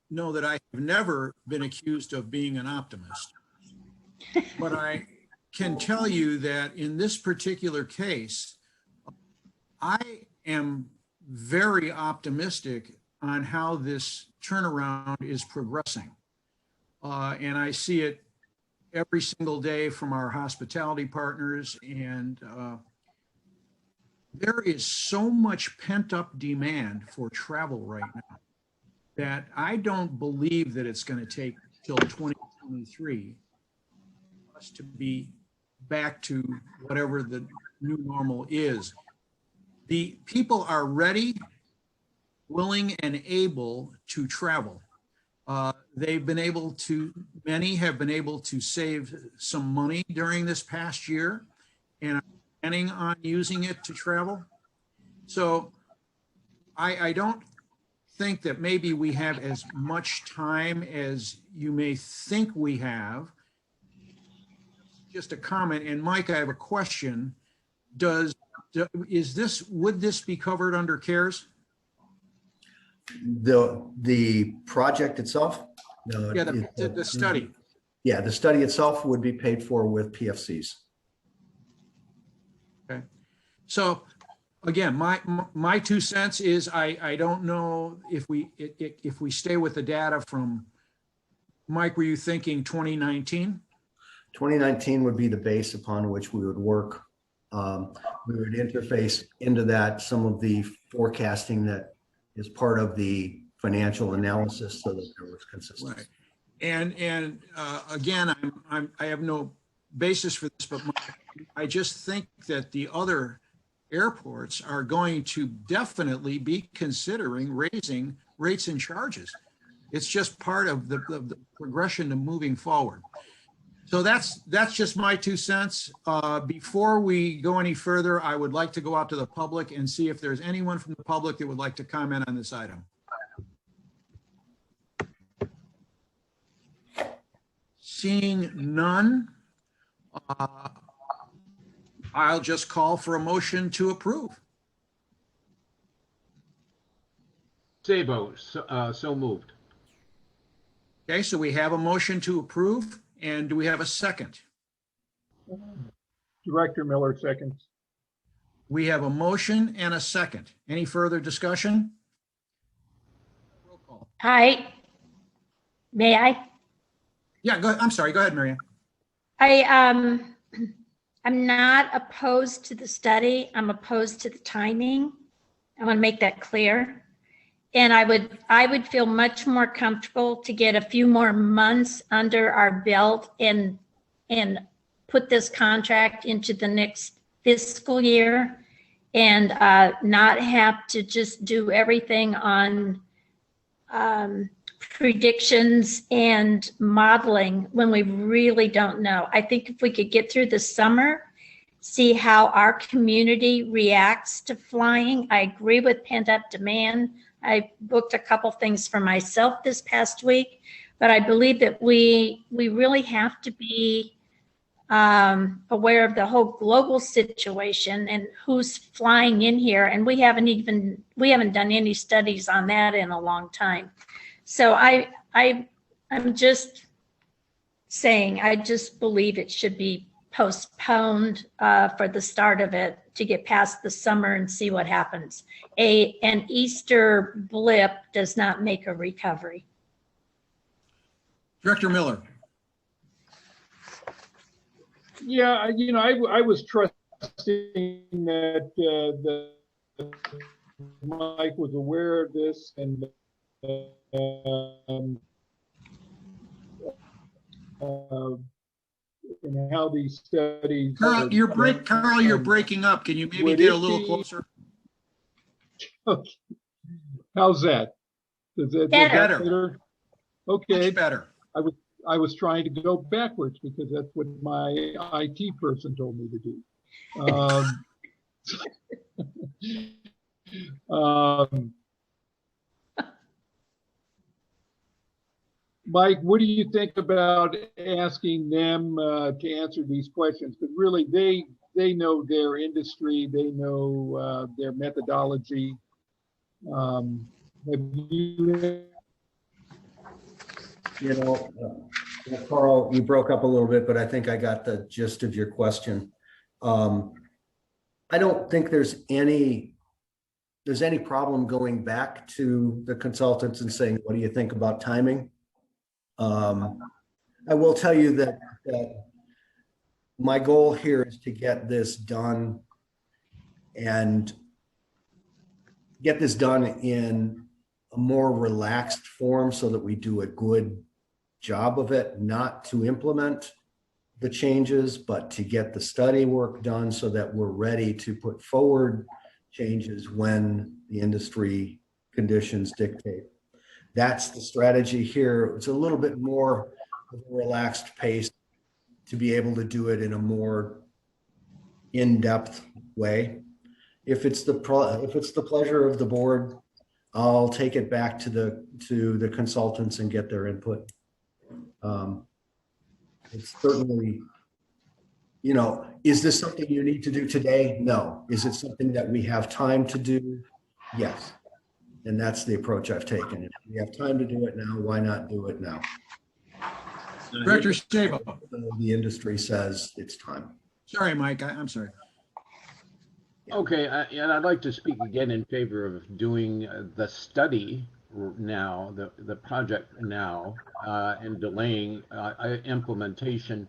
know that I have never been accused of being an optimist. But I can tell you that in this particular case, I am very optimistic on how this turnaround is progressing. And I see it every single day from our hospitality partners, and there is so much pent-up demand for travel right now that I don't believe that it's going to take till 2023 for us to be back to whatever the new normal is. The people are ready, willing, and able to travel. They've been able to, many have been able to save some money during this past year and are planning on using it to travel. So I don't think that maybe we have as much time as you may think we have. Just a comment, and Mike, I have a question. Would this be covered under CARES? The project itself? Yeah, the study. Yeah, the study itself would be paid for with PFCs. Okay. So again, my 2 cents is I don't know if we stay with the data from, Mike, were you thinking 2019? 2019 would be the base upon which we would work. We would interface into that some of the forecasting that is part of the financial analysis so that there was consistency. Right. And again, I have no basis for this, but I just think that the other airports are going to definitely be considering raising rates and charges. It's just part of the progression to moving forward. So that's just my 2 cents. Before we go any further, I would like to go out to the public and see if there's anyone from the public that would like to comment on this item. Seeing none, I'll just call for a motion to approve. Sabo, so moved. Okay, so we have a motion to approve, and do we have a second? Director Miller seconds. We have a motion and a second. Any further discussion? Roll call. Hi. May I? Yeah, go ahead. I'm sorry. Go ahead, Marianne. I'm not opposed to the study. I'm opposed to the timing. I want to make that clear. And I would feel much more comfortable to get a few more months under our belt and put this contract into the next fiscal year and not have to just do everything on predictions and modeling when we really don't know. I think if we could get through the summer, see how our community reacts to flying. I agree with pent-up demand. I booked a couple things for myself this past week, but I believe that we really have to be aware of the whole global situation and who's flying in here. And we haven't done any studies on that in a long time. So I'm just saying, I just believe it should be postponed for the start of it to get past the summer and see what happens. An Easter blip does not make a recovery. Director Miller. Yeah, I was trusting that Mike was aware of this and and how these studies. Carl, you're breaking up. Can you maybe get a little closer? Okay. How's that? Is that better? Okay. Much better. I was trying to go backwards because that's what my IT person told me to do. Mike, what do you think about asking them to answer these questions? Because really, they know their industry, they know their methodology. Carl, you broke up a little bit, but I think I got the gist of your question. I don't think there's any problem going back to the consultants and saying, what do you think about timing? I will tell you that my goal here is to get this done and get this done in a more relaxed form so that we do a good job of it, not to implement the changes, but to get the study work done so that we're ready to put forward changes when the industry conditions dictate. That's the strategy here. It's a little bit more of a relaxed pace to be able to do it in a more in-depth way. If it's the pleasure of the board, I'll take it back to the consultants and get their input. It's certainly, you know, is this something you need to do today? No. Is it something that we have time to do? Yes. And that's the approach I've taken. If we have time to do it now, why not do it now? Director Sabo. The industry says it's time. Sorry, Mike, I'm sorry. Okay, and I'd like to speak again in favor of doing the study now, the project now, and delaying implementation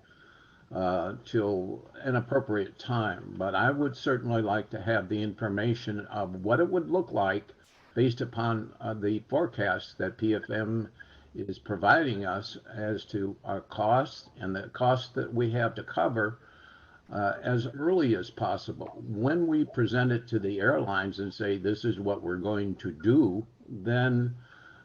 till an appropriate time. But I would certainly like to have the information of what it would look like based upon the forecast that PFM is providing us as to our costs and the costs that we have to cover as early as possible. When we present it to the airlines and say, this is what we're going to do, then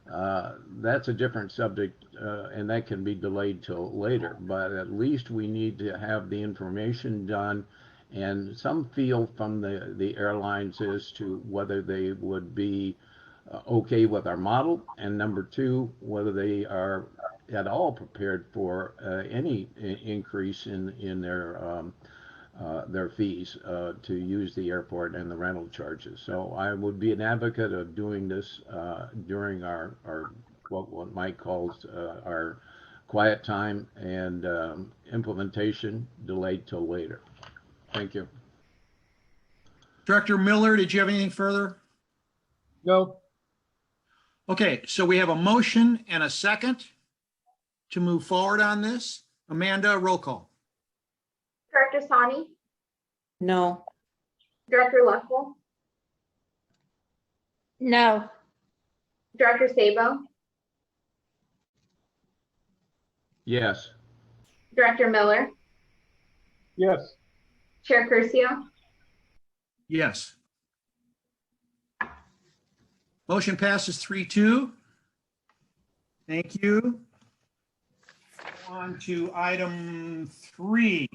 that's a different subject, and that can be delayed till later. But at least we need to have the information done and some feel from the airlines as to whether they would be okay with our model, and number two, whether they are at all prepared for any increase in their fees to use the airport and the rental charges. So I would be an advocate of doing this during our what Mike calls our quiet time, and implementation delayed till later. Thank you. Director Miller, did you have anything further? No. Okay, so we have a motion and a second to move forward on this. Amanda, roll call. Director Sani, No. Director Leffel, No. Director Sabo, Yes. Director Miller, Yes. Chair Curcio. Yes. Motion passes 3-2. Thank you. On to item 3.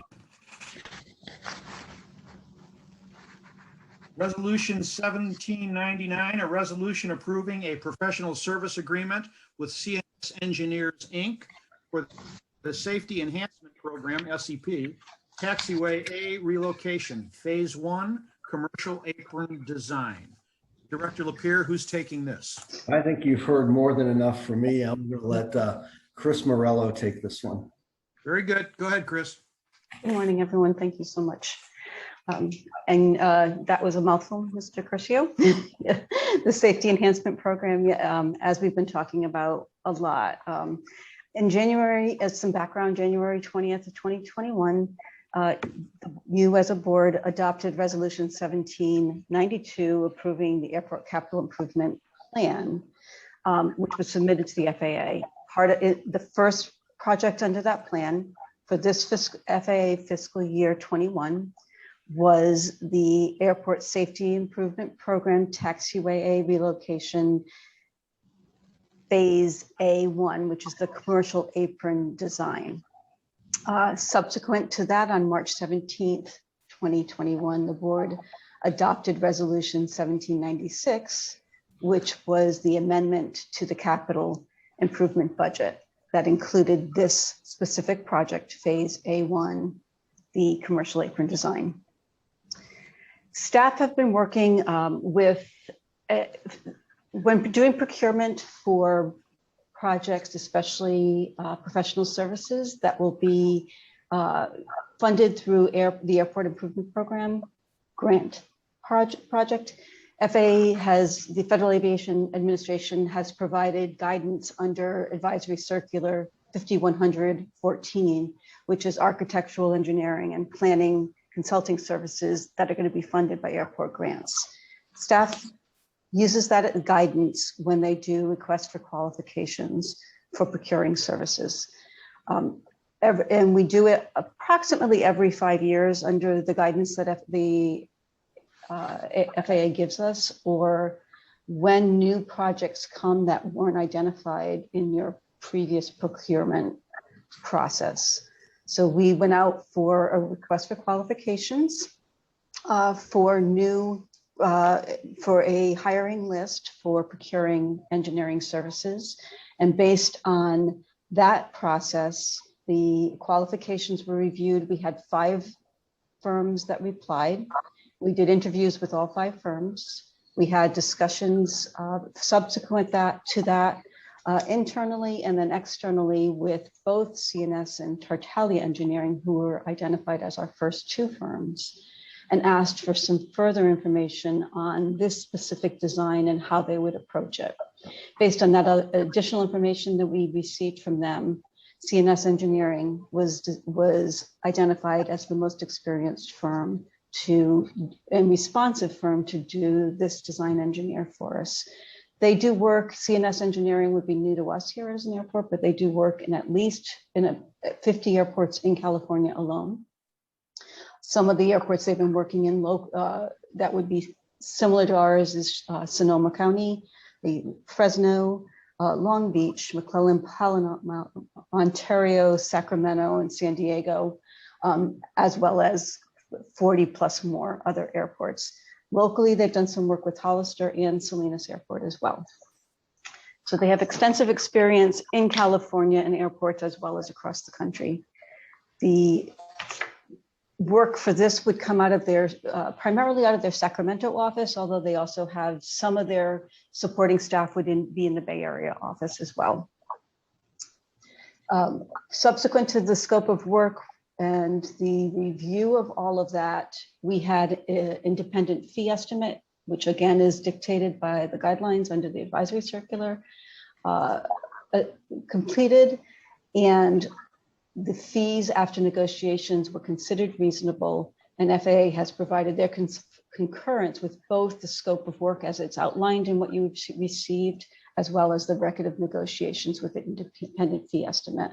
Resolution 1799, a resolution approving a professional service agreement with CNS Engineers, Inc. for the Safety Enhancement Program, SEP, Taxiway A relocation, Phase 1, Commercial Apron Design. Director Lapierre, who's taking this? I think you've heard more than enough from me. I'm going to let Chris Morello take this one. Very good. Go ahead, Chris. Good morning, everyone. Thank you so much. That was a mouthful, Mr. Curcio. The Safety Enhancement Program, as we've been talking about a lot. In January, as some background, January 20th of 2021, you as a board adopted Resolution 1792 approving the Airport Capital Improvement Plan, which was submitted to the FAA. Part of it, the first project under that plan for this FAA fiscal year 21 was the Airport Safety Improvement Program Taxiway A relocation Phase A1, which is the commercial apron design. Subsequent to that, on March 17th, 2021, the board adopted Resolution 1796, which was the amendment to the capital improvement budget that included this specific project, Phase A1, the commercial apron design. Staff have been working when doing procurement for projects, especially professional services that will be funded through the Airport Improvement Program grant project. The Federal Aviation Administration has provided guidance under Advisory Circular 5114, which is architectural engineering and planning consulting services that are going to be funded by airport grants. Staff uses that guidance when they do requests for qualifications for procuring services. And we do it approximately every 5 years under the guidance that the FAA gives us, or when new projects come that weren't identified in your previous procurement process. So we went out for a request for qualifications for a hiring list for procuring engineering services. And based on that process, the qualifications were reviewed. We had 5 firms that replied. We did interviews with all 5 firms. We had discussions subsequent to that internally and then externally with both CNS and Tartaglia Engineering, who were identified as our first 2 firms, and asked for some further information on this specific design and how they would approach it. Based on that additional information that we received from them, CNS Engineering was identified as the most experienced firm and responsive firm to do this design engineer for us. They do work, CNS Engineering would be new to us here as an airport, but they do work in at least 50 airports in California alone. Some of the airports they've been working in that would be similar to ours is Sonoma County, Fresno, Long Beach, McClellan, Ontario, Sacramento, and San Diego, as well as 40 plus more other airports. Locally, they've done some work with Hollister and Salinas Airport as well. So they have extensive experience in California and airports as well as across the country. The work for this would come out of their, primarily out of their Sacramento office, although they also have some of their supporting staff would be in the Bay Area office as well. Subsequent to the scope of work and the review of all of that, we had an independent fee estimate, which again is dictated by the guidelines under the advisory circular, completed, and the fees after negotiations were considered reasonable, and FAA has provided their concurrence with both the scope of work as it's outlined in what you received, as well as the record of negotiations with the independent fee estimate,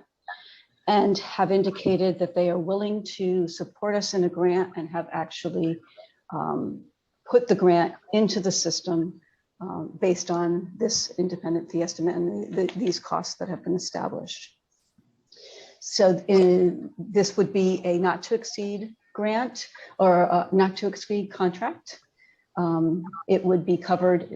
and have indicated that they are willing to support us in a grant and have actually put the grant into the system based on this independent fee estimate and these costs that have been established. So this would be a not to exceed grant or a not to exceed contract. It would be covered.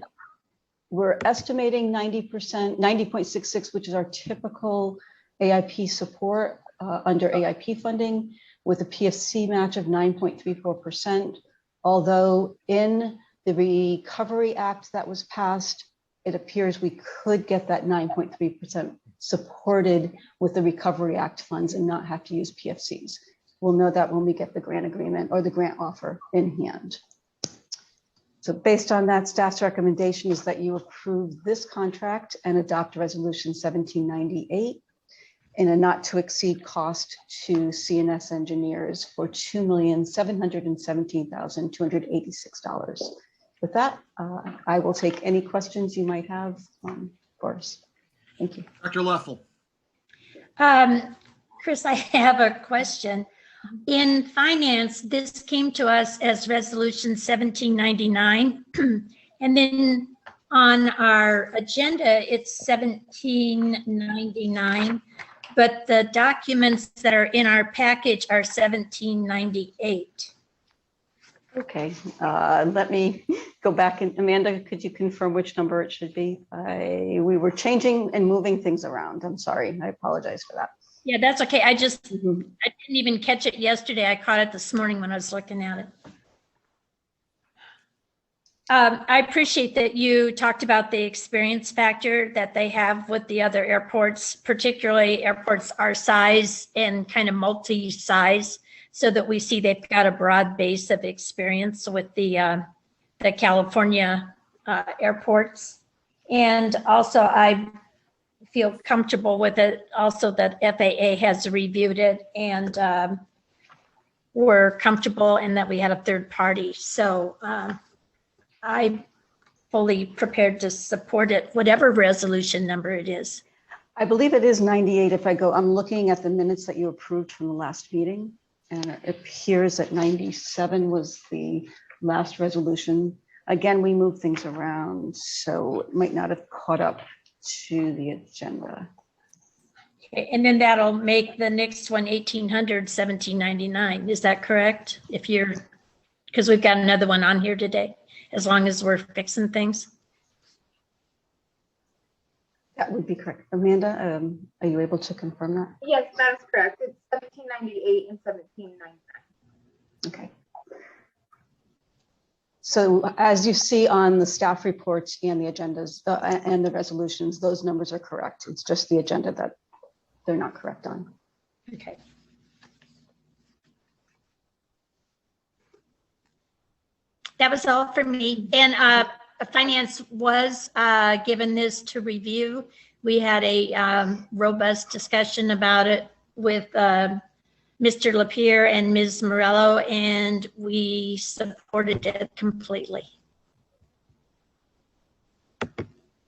We're estimating 90%, 90.66, which is our typical AIP support under AIP funding, with a PFC match of 9.34%. Although in the Recovery Act that was passed, it appears we could get that 9.3% supported with the Recovery Act funds and not have to use PFCs. We'll know that when we get the grant agreement or the grant offer in hand. So based on that, staff's recommendation is that you approve this contract and adopt resolution 1798 in a not to exceed cost to CNS engineers for $2,717,286. With that, I will take any questions you might have for us. Thank you. Dr. Leffel. Chris, I have a question. In finance, this came to us as resolution 1799. And then on our agenda, it's 1799. But the documents that are in our package are 1798. Okay, let me go back. And Amanda, could you confirm which number it should be? We were changing and moving things around. I'm sorry. I apologize for that. Yeah, that's okay. I didn't even catch it yesterday. I caught it this morning when I was looking at it. I appreciate that you talked about the experience factor that they have with the other airports, particularly airports our size and kind of multi-size, so that we see they've got a broad base of experience with the California airports. And also I feel comfortable with it also that FAA has reviewed it and we're comfortable and that we had a third party. So I'm fully prepared to support it, whatever resolution number it is. I believe it is 98 if I go, I'm looking at the minutes that you approved from the last meeting, and it appears that 97 was the last resolution. Again, we moved things around, so it might not have caught up to the agenda. Okay, and then that'll make the next one 1800, 1799. Is that correct? If you're, because we've got another one on here today, as long as we're fixing things. That would be correct. Amanda, are you able to confirm that? Yes, that is correct. It's 1798 and 1799. Okay. So as you see on the staff reports and the agendas and the resolutions, those numbers are correct. It's just the agenda that they're not correct on. Okay. That was all for me. And finance was given this to review. We had a robust discussion about it with Mr. Lapierre and Ms. Morello, and we supported it completely.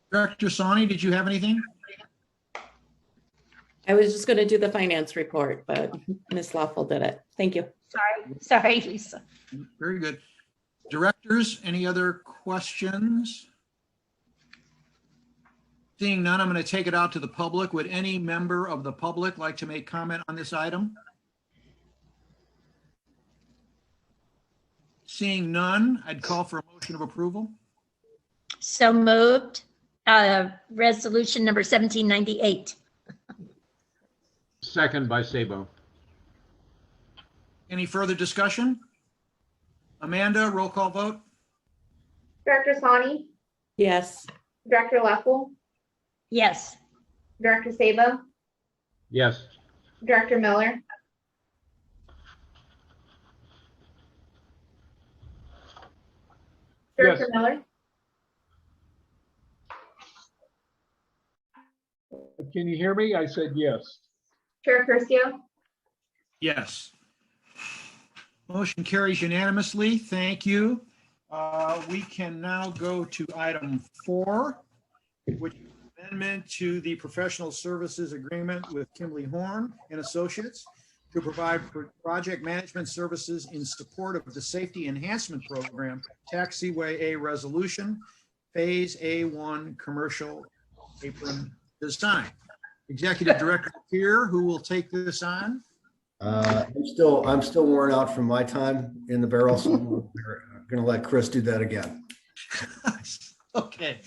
Director Sani, did you have anything? I was just going to do the finance report, but Ms. Lawful did it. Thank you. Sorry, Lisa. Very good. Directors, any other questions? Seeing none, I'm going to take it out to the public. Would any member of the public like to make comment on this item? Seeing none, I'd call for a motion of approval. So moved. Resolution number 1798. Second by Sabo. Any further discussion? Amanda, roll call vote. Director Sani, Yes. Director Leffel, Yes. Director Sabo, Yes. Director Miller, Director Miller, Can you hear me? I said yes. Chair Curcio, Yes. Motion carries unanimously. Thank you. We can now go to item 4, which is amendment to the professional services agreement with Kimley Horn and Associates to provide project management services in support of the Safety Enhancement Program, Taxiway A Resolution, Phase A1 Commercial Apron Design. Executive Director here, who will take this on? I'm still worn out from my time in the barrel, so I'm going to let Chris do that again. Okay.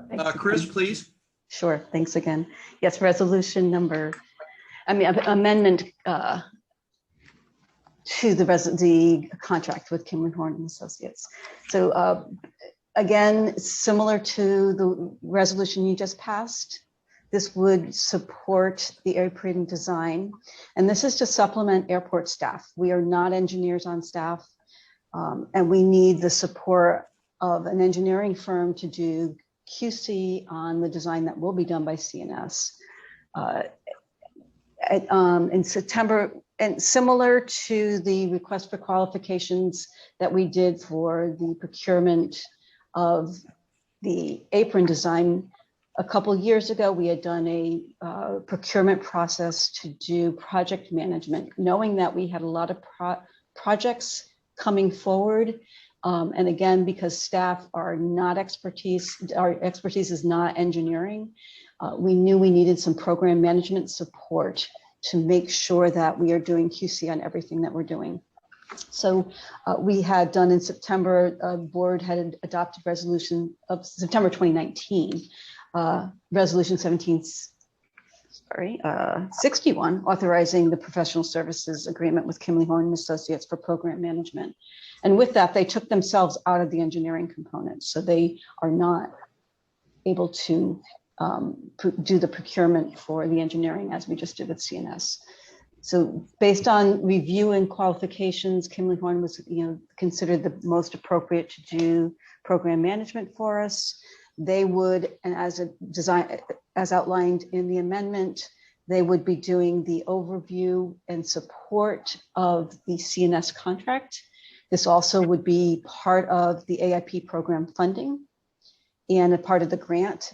Thanks Chris, again. please. Sure, thanks again. Yes, amendment to the contract with Kimley Horn and Associates. So again, similar to the resolution you just passed, this would support the apron design. And this is to supplement airport staff. We are not engineers on staff, and we need the support of an engineering firm to do QC on the design that will be done by CNS. In September, and similar to the request for qualifications that we did for the procurement of the apron design, a couple years ago, we had done a procurement process to do project management, knowing that we had a lot of projects coming forward. And again, because staff are not our expertise is not engineering, we knew we needed some program management support to make sure that we are doing QC on everything that we're doing. So we had done in September, board had adopted resolution of September 2019, resolution 61, authorizing the professional services agreement with Kimley Horn and Associates for program management. And with that, they took themselves out of the engineering component. So they are not able to do the procurement for the engineering as we just did with CNS. So based on review and qualifications, Kimley Horn was considered the most appropriate to do program management for us. They would, and as outlined in the amendment, they would be doing the overview and support of the CNS contract. This also would be part of the AIP program funding and a part of the grant.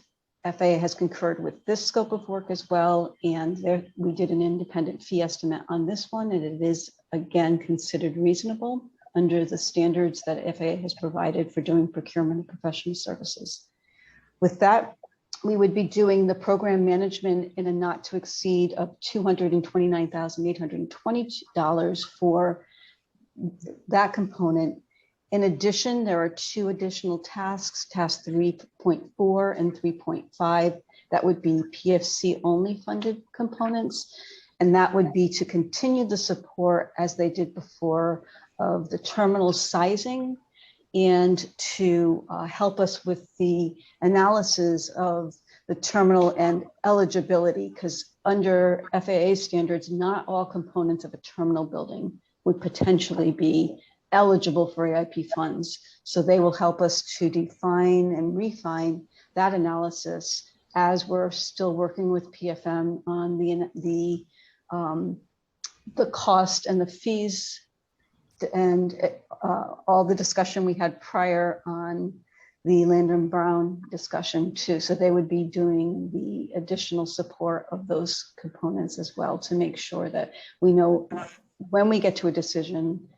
FAA has concurred with this scope of work as well, and we did an independent fee estimate on this one, and it is again considered reasonable under the standards that FAA has provided for doing procurement of professional services. With that, we would be doing the program management in a not to exceed of $229,820 for that component. In addition, there are 2 additional tasks, task 3.4 and 3.5, that would be PFC only funded components. And that would be to continue the support as they did before of the terminal sizing and to help us with the analysis of the terminal and eligibility, because under FAA standards, not all components of a terminal building would potentially be eligible for AIP funds. So they will help us to define and refine that analysis as we're still working with PFM on the cost and the fees and all the discussion we had prior on the Landon Brown discussion too. So they would be doing the additional support of those components as well to make sure that we know when we get to a decision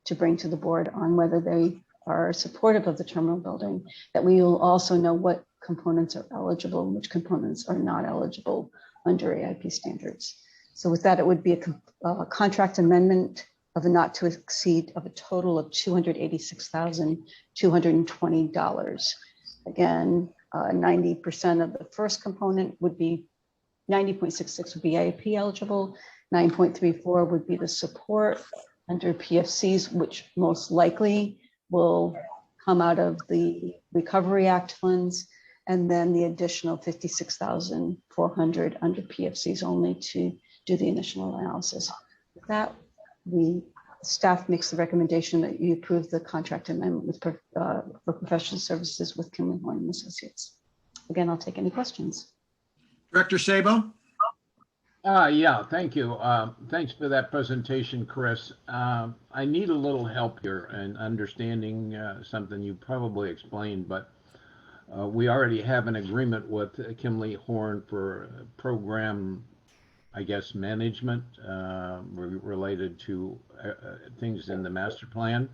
to bring to the board on whether they are supportive of the terminal building, that we will also know what components are eligible and which components are not eligible under AIP standards. So with that, it would be a contract amendment of a not to exceed of a total of $286,220. Again, 90% of the first component would be 90.66 would be AIP eligible, 9.34 would be the support under PFCs, which most likely will come out of the Recovery Act funds, and then the additional $56,400 under PFCs only to do the initial analysis. With that, staff makes the recommendation that you approve the contract amendment for professional services with Kimley Horn and Associates. Again, I'll take any questions. Director Sabo? Yeah, thank you. Thanks for that presentation, Chris. I need a little help here in understanding something you probably explained, but we already have an agreement with Kimley Horn for program, I guess, management related to things in the master plan.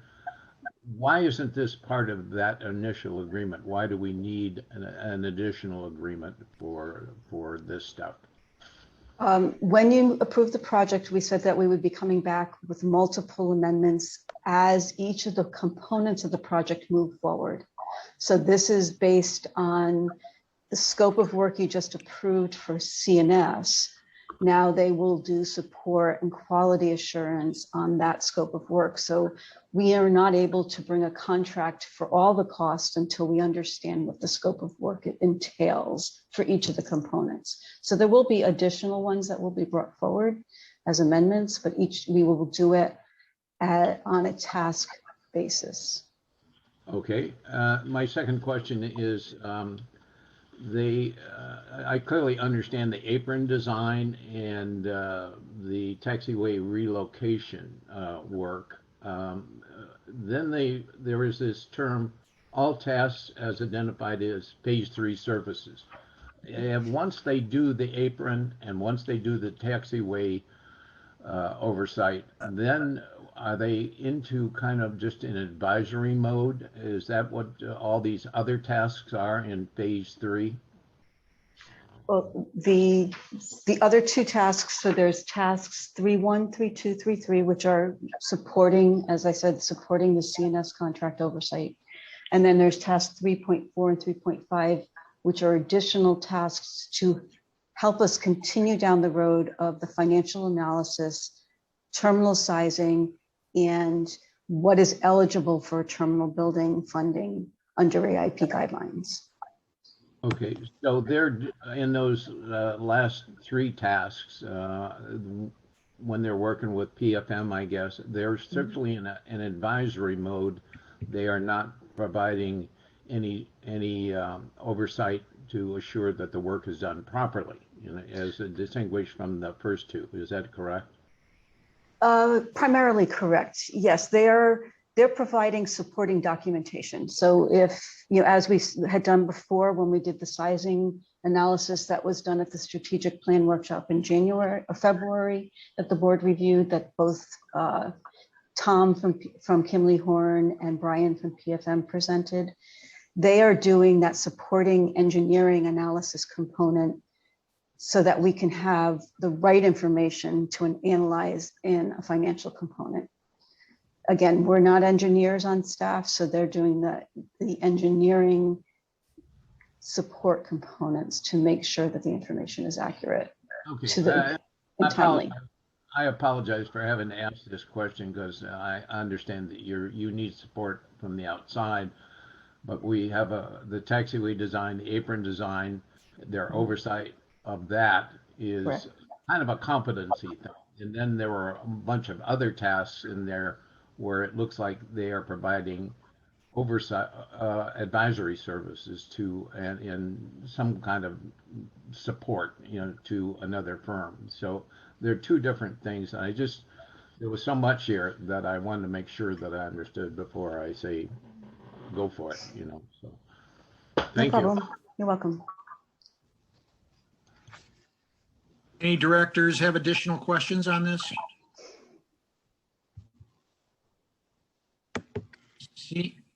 Why isn't this part of that initial agreement? Why do we need an additional agreement for this stuff? When you approved the project, we said that we would be coming back with multiple amendments as each of the components of the project move forward. So this is based on the scope of work you just approved for CNS. Now they will do support and quality assurance on that scope of work. So we are not able to bring a contract for all the costs until we understand what the scope of work it entails for each of the components. So there will be additional ones that will be brought forward as amendments, but we will do it on a task basis. Okay. My second question is, I clearly understand the apron design and the taxiway relocation work. Then there is this term, all tasks as identified as phase 3 services. And once they do the apron and once they do the taxiway oversight, then are they into kind of just an advisory mode? Is that what all these other tasks are in phase 3? Well, the other 2 tasks, so there's tasks 3.1, 3.2, 3.3, which are supporting, as I said, supporting the CNS contract oversight. And then there's tasks 3.4 and 3.5, which are additional tasks to help us continue down the road of the financial analysis, terminal sizing, and what is eligible for terminal building funding under AIP guidelines. Okay, so they're in those last 3 tasks, when they're working with PFM, I guess, they're certainly in an advisory mode. They are not providing any oversight to assure that the work is done properly, as distinguished from the first 2. Is that correct? Primarily correct. Yes, they're providing supporting documentation. So if, as we had done before when we did the sizing analysis that was done at the strategic plan workshop in January or February that the board reviewed, that both Tom from Kimley Horn and Brian from PFM presented. They are doing that supporting engineering analysis component so that we can have the right information to analyze in a financial component. Again, we're not engineers on staff, so they're doing the engineering support components to make sure that the information is accurate Okay. to the and timely. I apologize for having asked this question because I understand that you need support from the outside, but we have the taxiway design, the apron design, their oversight of that is Correct. kind of a competency thing. And then there were a bunch of other tasks in there where it looks like they are providing oversight, advisory services to, and some kind of support, to another firm. So they're two different things. There was so much here that I wanted to make sure that I understood before I say, go for it, so. Thank No you. problem. You're welcome. Any directors have additional questions on this?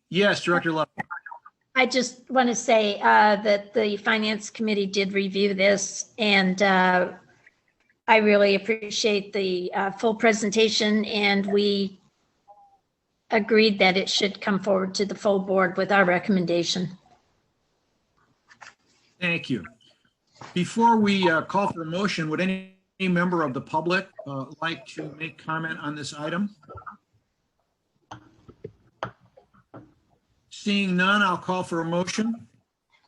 Yes, Director Love. I just want to say that the Finance Committee did review this, and I really appreciate the full presentation, and we agreed that it should come forward to the full board with our recommendation. Thank you. Before we call for a motion, would any member of the public like to make comment on this item? Seeing none, I'll call for a motion.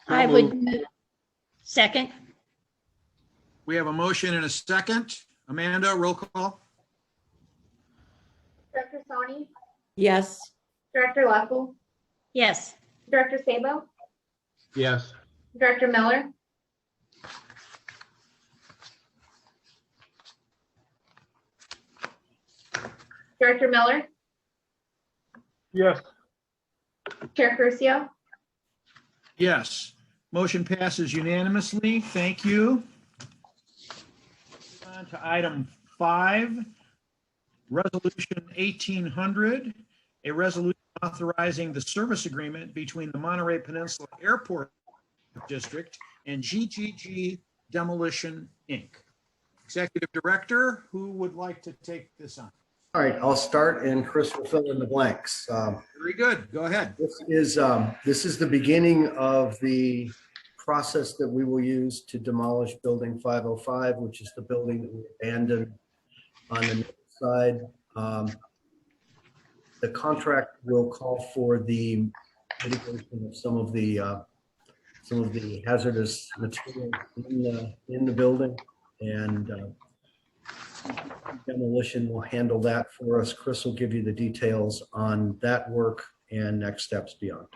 I would second. We have a motion and a second. Amanda, roll call. Director Soni, Yes. Director Leffel, Yes. Director Sabo, Yes. Director Miller, Director Miller, Yes. Chair Curcio. Yes. Motion passes unanimously. Thank you. On to item 5, Resolution 1800, a resolution authorizing the service agreement between the Monterey Peninsula Airport District and GGG Demolition, Inc. Executive Director, who would like to take this on? All right, I'll start and Chris will fill in the blanks. Very good. Go ahead. This is the beginning of the process that we will use to demolish building 505, which is the building that we abandoned on the north side. The contract will call for the mitigation of some of the hazardous materials in the building, and Demolition will handle that for us. Chris will give you the details on that work and next steps beyond.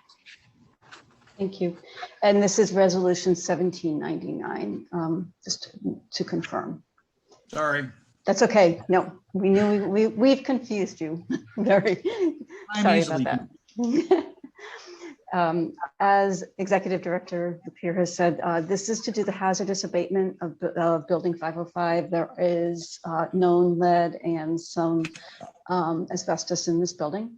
Thank you. And this is resolution 1799, just to confirm. Sorry. That's okay. No, we knew we've confused you. Very sorry about that. As Executive Director Lapierre has said, this is to do the hazardous abatement of building 505. There is known lead and some asbestos in this building.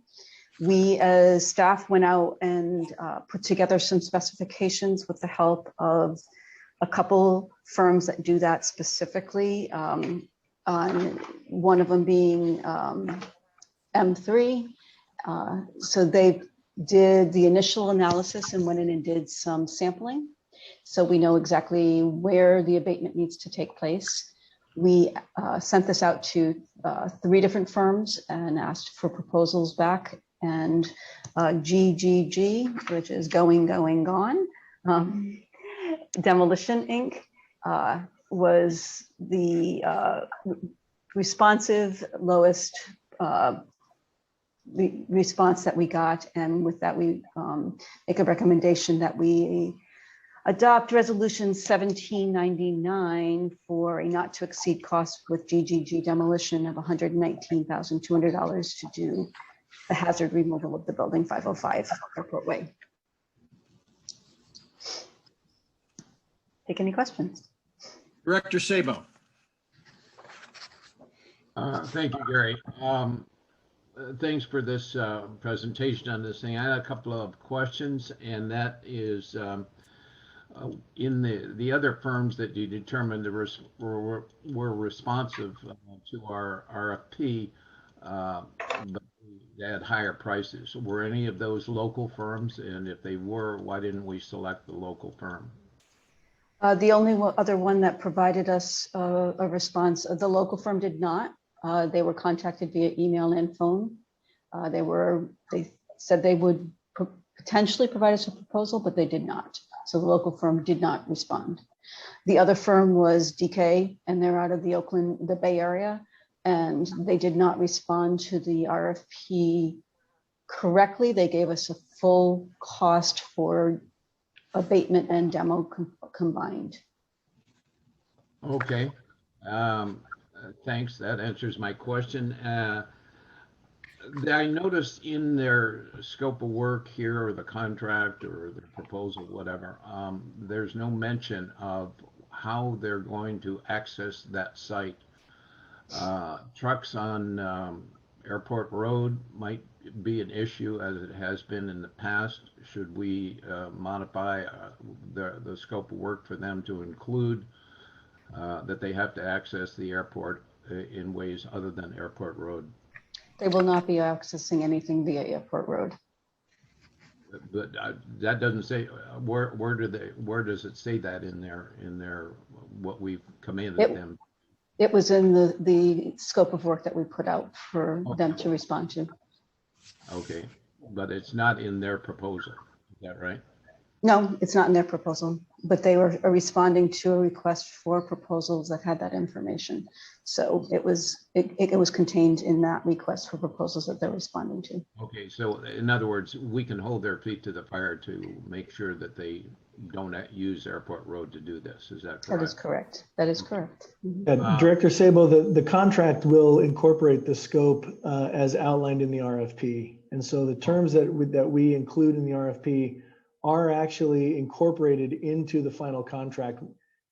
We as staff went out and put together some specifications with the help of a couple firms that do that specifically. On one of them being M3. So they did the initial analysis and went in and did some sampling. So we know exactly where the abatement needs to take place. We sent this out to 3 different firms and asked for proposals back. And GGG, which is Going, Gone, Demolition, Inc., was the responsive lowest response that we got. And with that, we make a recommendation that we adopt resolution 1799 for a not to exceed cost with GGG Demolition of $119,200 to do the hazard removal of the building 505 Airport Way. take any questions. Director Sabo. Thank you, Gary. Thanks for this presentation on this thing. I had a couple of questions, and that is in the other firms that you determined were responsive to our RFP, but they had higher prices. Were any of those local firms? And if they were, why didn't we select the local firm? The only other one that provided us a response, the local firm did not. They were contacted via email and phone. They said they would potentially provide us a proposal, but they did not. So the local firm did not respond. The other firm was DK, and they're out of the Bay Area, and they did not respond to the RFP correctly. They gave us a full cost for abatement and demo combined. Okay. Thanks. That answers my question. I noticed in their scope of work here, or the contract, or the proposal, whatever, there's no mention of how they're going to access that site. Trucks on Airport Road might be an issue, as it has been in the past. Should we modify the scope of work for them to include that they have to access the airport in ways other than Airport Road? They will not be accessing anything via Airport Road. But that doesn't say where does it say that in their what we've commanded them? It was in the scope of work that we put out for them to respond to. Okay, but it's not in their proposal. Is that right? No, it's not in their proposal, but they were responding to a request for proposals that had that information. So it was contained in that request for proposals that they're responding to. Okay, so in other words, we can hold their feet to the fire to make sure that they don't use Airport Road to do this. Is that correct? That is correct. That is correct. Yeah, Director Sabo, the contract will incorporate the scope as outlined in the RFP. And so the terms that we include in the RFP are actually incorporated into the final contract.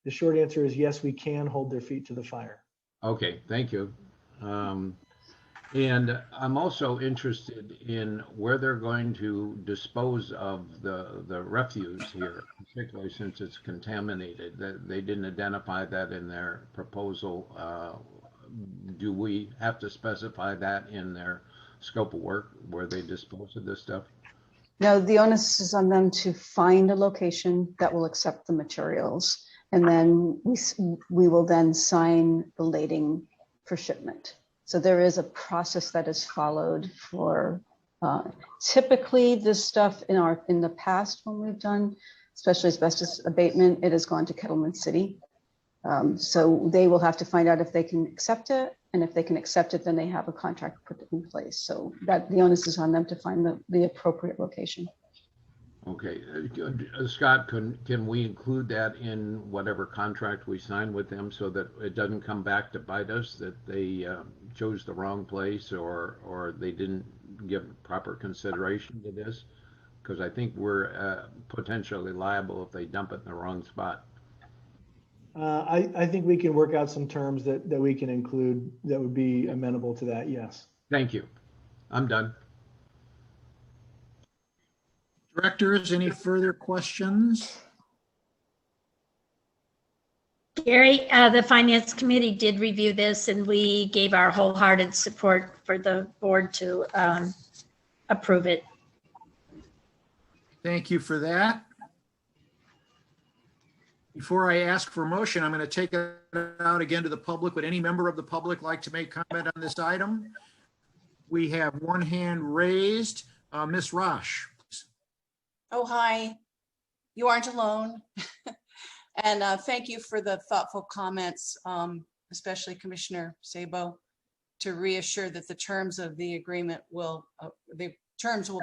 The short answer is yes, we can hold their feet to the fire. Okay, thank you. And I'm also interested in where they're going to dispose of the refuse here, particularly since it's contaminated. They didn't identify that in their proposal. Do we have to specify that in their scope of work where they dispose of this stuff? No, the onus is on them to find a location that will accept the materials. And then we will then sign the lading for shipment. So there is a process that is followed for typically this stuff in the past when we've done, especially asbestos abatement, it has gone to Kettleman City. So they will have to find out if they can accept it. And if they can accept it, then they have a contract put in place. So that the onus is on them to find the appropriate location. Okay, Scott, can we include that in whatever contract we sign with them so that it doesn't come back to bite us, that they chose the wrong place or they didn't give proper consideration to this? Because I think we're potentially liable if they dump it in the wrong spot. I think we can work out some terms that we can include that would be amenable to that, yes. Thank you. I'm done. Directors, any further questions? Gary, the Finance Committee did review this, and we gave our wholehearted support for the board to approve it. Thank you for that. Before I ask for a motion, I'm going to take it out again to the public. Would any member of the public like to make comment on this item? We have one hand raised. Ms. Rosh. Oh, hi. You aren't alone. And thank you for the thoughtful comments, especially Commissioner Sabo, to reassure that the terms of the agreement will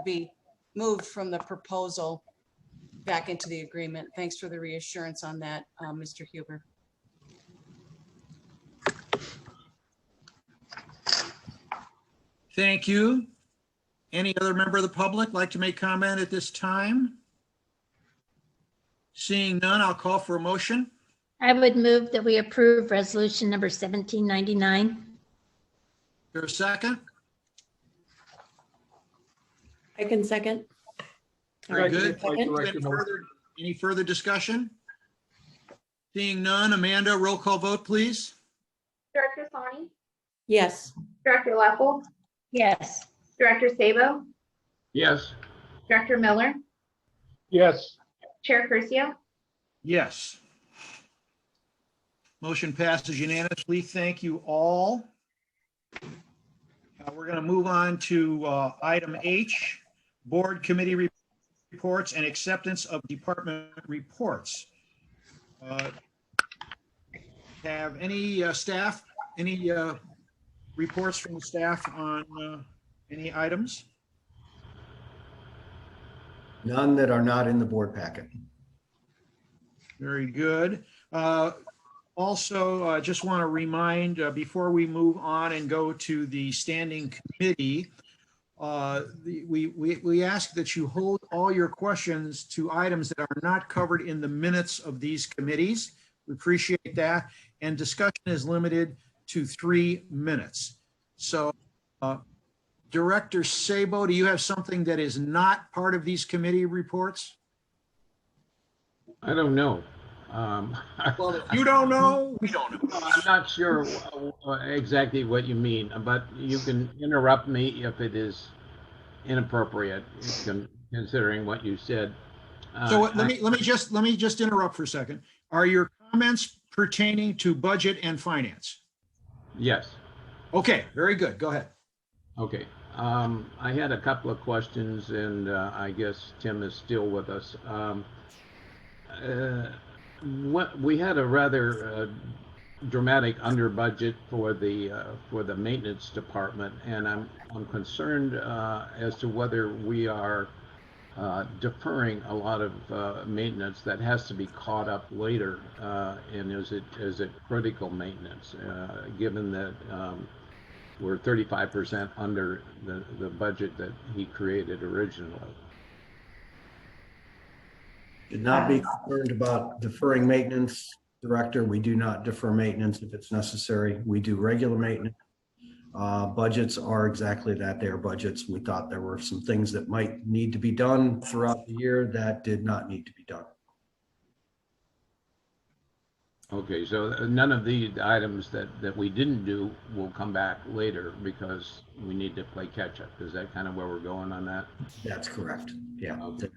be moved from the proposal back into the agreement. Thanks for the reassurance on that, Mr. Huber. Thank you. Any other member of the public like to make comment at this time? Seeing none, I'll call for a motion. I would move that we approve resolution number 1799. There a second? I can second. Very good. Second. Any further discussion? Seeing none, Amanda, roll call vote, please. Director Sani, Yes. Director Leppel, Yes. Director Sabo, Yes. Director Miller, Yes. Chair Curcio. Yes. Motion passes unanimously. Thank you all. We're going to move on to item H, Board Committee Reports and Acceptance of Department Reports. Have any staff, any reports from the staff on any items? None that are not in the board packet. Very good. Also, just want to remind, before we move on and go to the standing committee, we ask that you hold all your questions to items that are not covered in the minutes of these committees. We appreciate that. And discussion is limited to 3 minutes. So, Director Sabo, do you have something that is not part of these committee reports? I don't know. Well, if you don't know, we don't know. I'm not sure exactly what you mean, but you can interrupt me if it is inappropriate, considering what you said. So let me just interrupt for a second. Are your comments pertaining to budget and finance? Yes. Okay, very good. Go ahead. Okay. I had a couple of questions, and I guess Tim is still with us. We had a rather dramatic under budget for the maintenance department, and I'm concerned as to whether we are deferring a lot of maintenance that has to be caught up later, and is it critical maintenance, given that we're 35% under the budget that he created originally. Should not be concerned about deferring maintenance, Director. We do not defer maintenance if it's necessary. We do regular maintenance. Budgets are exactly that. They are budgets. We thought there were some things that might need to be done throughout the year that did not need to be done. Okay, so none of the items that we didn't do will come back later because we need to play catch up. Is that kind of where we're going on that? That's correct. Yeah. Okay.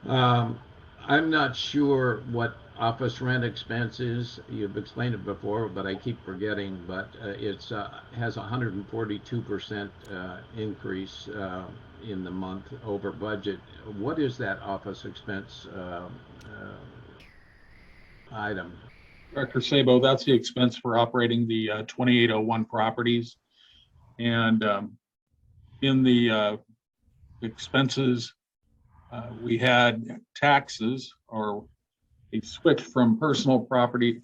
I'm not sure what office rent expense is. You've explained it before, but I keep forgetting. But it's has 142% increase in the month over budget. What is that office expense item? Director Sabo, that's the expense for operating the 2801 properties. And in the expenses, we had taxes, or a switch from property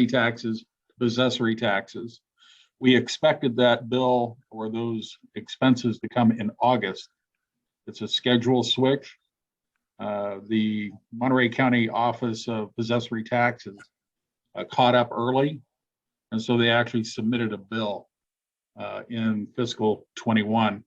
taxes to possessory taxes. We expected that bill or those expenses to come in August. It's a schedule switch. The Monterey County Office of Possessory Taxes caught up early, and so they actually submitted a bill in fiscal 21.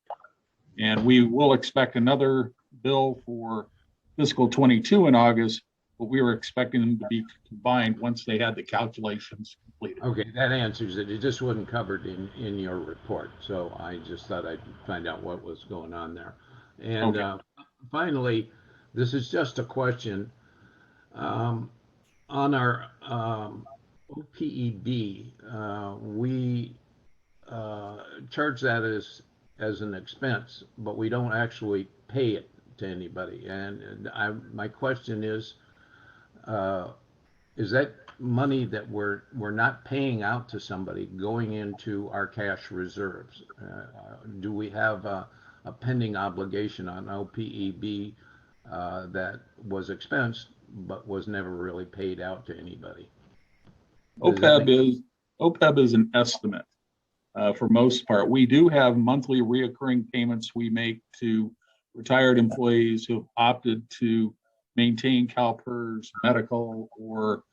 And we will expect another bill for fiscal 22 in August, but we were expecting them to be combined once they had the calculations completed. Okay, that answers it. It just wasn't covered in your report. So I just thought I'd find out what was going on there. And okay. Finally, this is just a question. On our OPEB, we charge that as an expense, but we don't actually pay it to anybody. And my question is that money that we're not paying out to somebody going into our cash reserves? Do we have a pending obligation on OPEB that was expensed but was never really paid out to anybody? OPEB is an estimate. For most part, we do have monthly reoccurring payments we make to retired employees who have opted to maintain CalPERS medical, or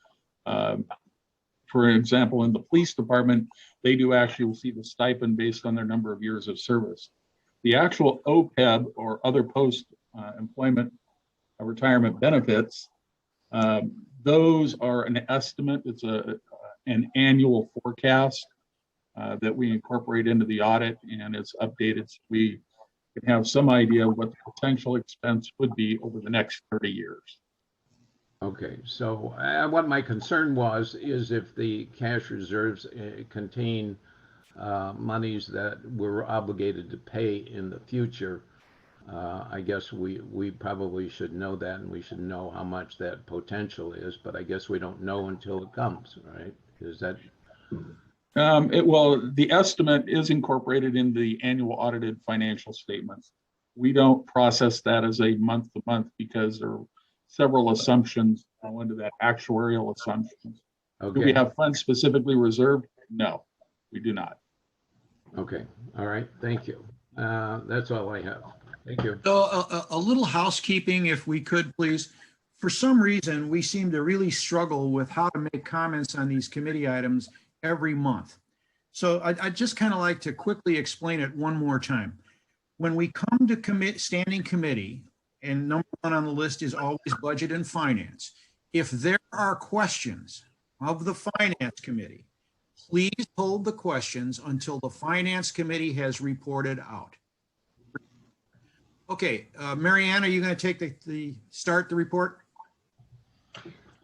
for example, in the police department, they do actually receive a stipend based on their number of years of service. The actual OPEB, or other post-employment retirement benefits, those are an estimate. It's an annual forecast that we incorporate into the audit, and it's updated so we can have some idea of what the potential expense would be over the next 30 years. Okay, so what my concern was is if the cash reserves contain monies that we're obligated to pay in the future, I guess we probably should know that, and we should know how much that potential is, but I guess we don't know until it comes, right? Is that? The estimate is incorporated in the annual audited financial statements. We don't process that as a month-to-month because there are several assumptions that go into that actuarial assumptions. Okay. Do we have funds specifically reserved? No, we do not. Okay, all right, thank you. That's all I have. Thank you. So a little housekeeping, if we could, please. For some reason, we seem to really struggle with how to make comments on these committee items every month. So I'd just kind of like to quickly explain it one more time. When we come to standing committee, and number one on the list is always budget and finance, if there are questions of the finance committee, please hold the questions until the finance committee has reported out. Okay, Mary Ann, are you going to take start the report?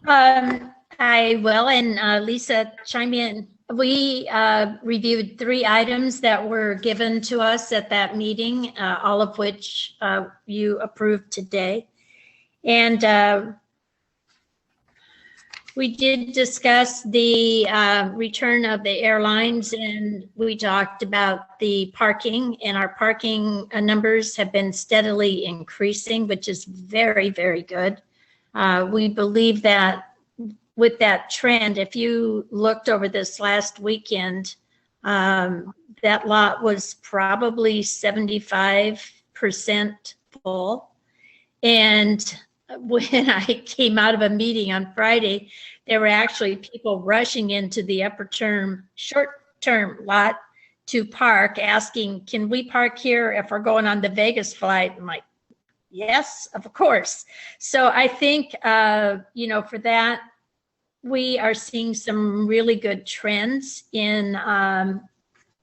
I will, and Lisa, chime in. We reviewed 3 items that were given to us at that meeting, all of which you approved today. And we did discuss the return of the airlines, and we talked about the parking, and our parking numbers have been steadily increasing, which is very, very good. We believe that with that trend, if you looked over this last weekend, that lot was probably 75% full. And when I came out of a meeting on Friday, there were actually people rushing into the short-term lot to park, asking, can we park here if we're going on the Vegas flight? I'm like, yes, of course. So I think, for that, we are seeing some really good trends in,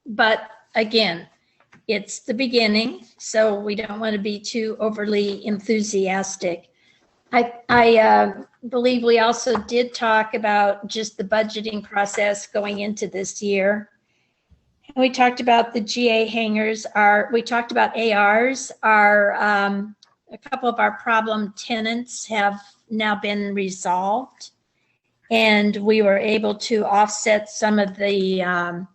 but again, it's the beginning, so we don't want to be too overly enthusiastic. I believe we also did talk about just the budgeting process going into this year. And we talked about the GA hangars. We talked about ARs. A couple of our problem tenants have now been resolved, and we were able to offset some of the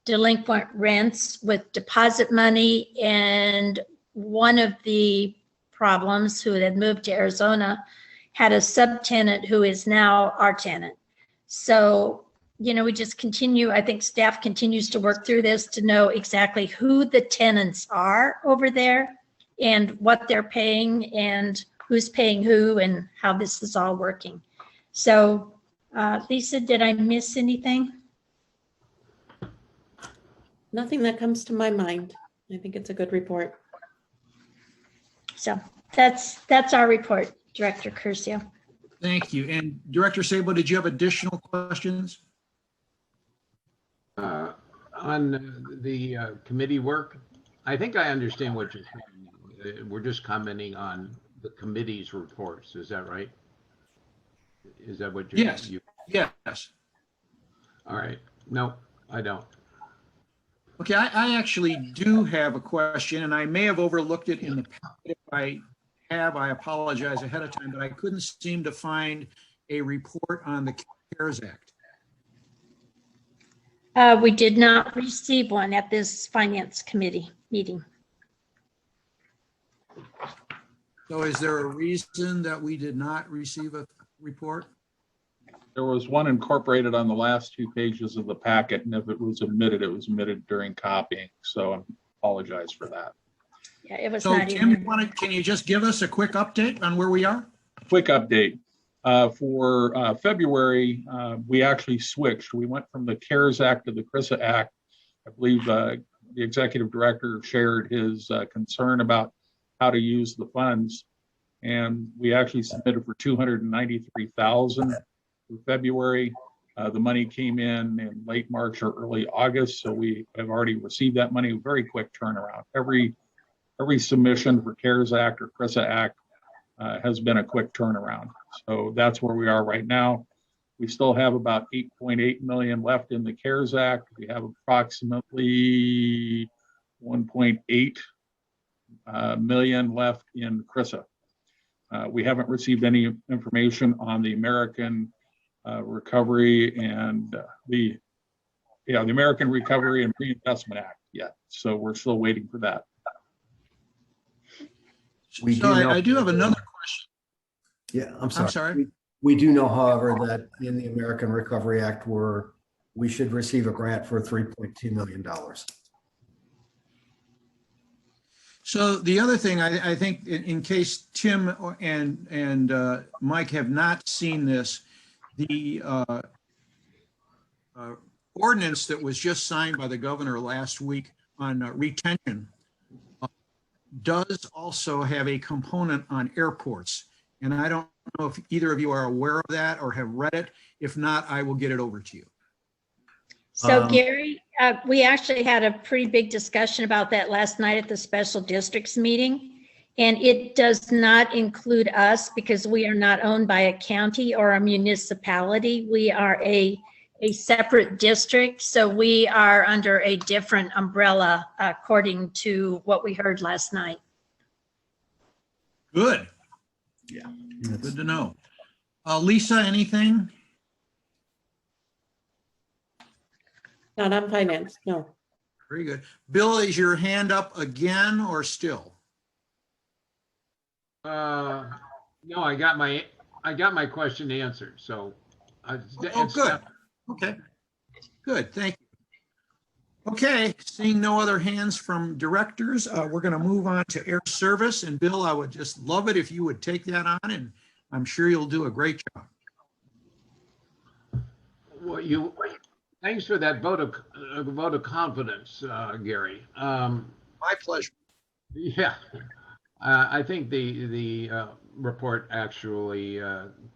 delinquent rents with deposit money. And one of the problems, who had moved to Arizona, had a subtenant who is now our tenant. So, we just continue, I think staff continues to work through this to know exactly who the tenants are over there and what they're paying and who's paying who and how this is all working. So, Lisa, did I miss anything? Nothing that comes to my mind. I think it's a good report. So that's our report, Director Curcio. Thank you. And Director Sabo, did you have additional questions? On the committee work, I think I understand what you're saying. We're just commenting on the committee's reports. Is that right? Is that what you're? Yes. Yes. All right. No, I don't. Okay, I actually do have a question, and I may have overlooked it in the past. If I have, I apologize ahead of time, but I couldn't seem to find a report on the CARES Act. We did not receive one at this finance committee meeting. So is there a reason that we did not receive a report? There was one incorporated on the last 2 pages of the packet, and if it was omitted, it was omitted during copying. So I apologize for that. Yeah, it was So not Tim, even. can you just give us a quick update on where we are? Quick update. For February, we actually switched. We went from the CARES Act to the CRISA Act. I believe the executive director shared his concern about how to use the funds. And we actually submitted for $293,000 for February. The money came in late March or early August, so we have already received that money. Very quick turnaround. Every submission for CARES Act or CRISA Act has been a quick turnaround. So that's where we are right now. We still have about 8.8 million left in the CARES Act. We have approximately 1.8 million left in CRISA. We haven't received any information on the American Recovery and the American Recovery and Reinvestment Act yet. So we're still waiting for that. I do have another question. Yeah, I'm sorry. I'm sorry. We do know, however, that in the American Recovery Act, we should receive a grant for $3.2 million. So the other thing, I think, in case Tim and Mike have not seen this, the ordinance that was just signed by the governor last week on retention does also have a component on airports. And I don't know if either of you are aware of that or have read it. If not, I will get it over to you. So Gary, we actually had a pretty big discussion about that last night at the special districts meeting. And it does not include us because we are not owned by a county or a municipality. We are a separate district. So we are under a different umbrella according to what we heard last night. Good. Yeah. Good to know. Lisa, anything? Not on finance, no. Very good. Bill, is your hand up again or still? No, I got my question answered. So, good. Okay. Good. Thank you. Okay. Seeing no other hands from directors, we're going to move on to air service. And Bill, I would just love it if you would take that on, and I'm sure you'll do a great job. Well, thanks for that vote of confidence, Gary. My pleasure. Yeah, I think the report actually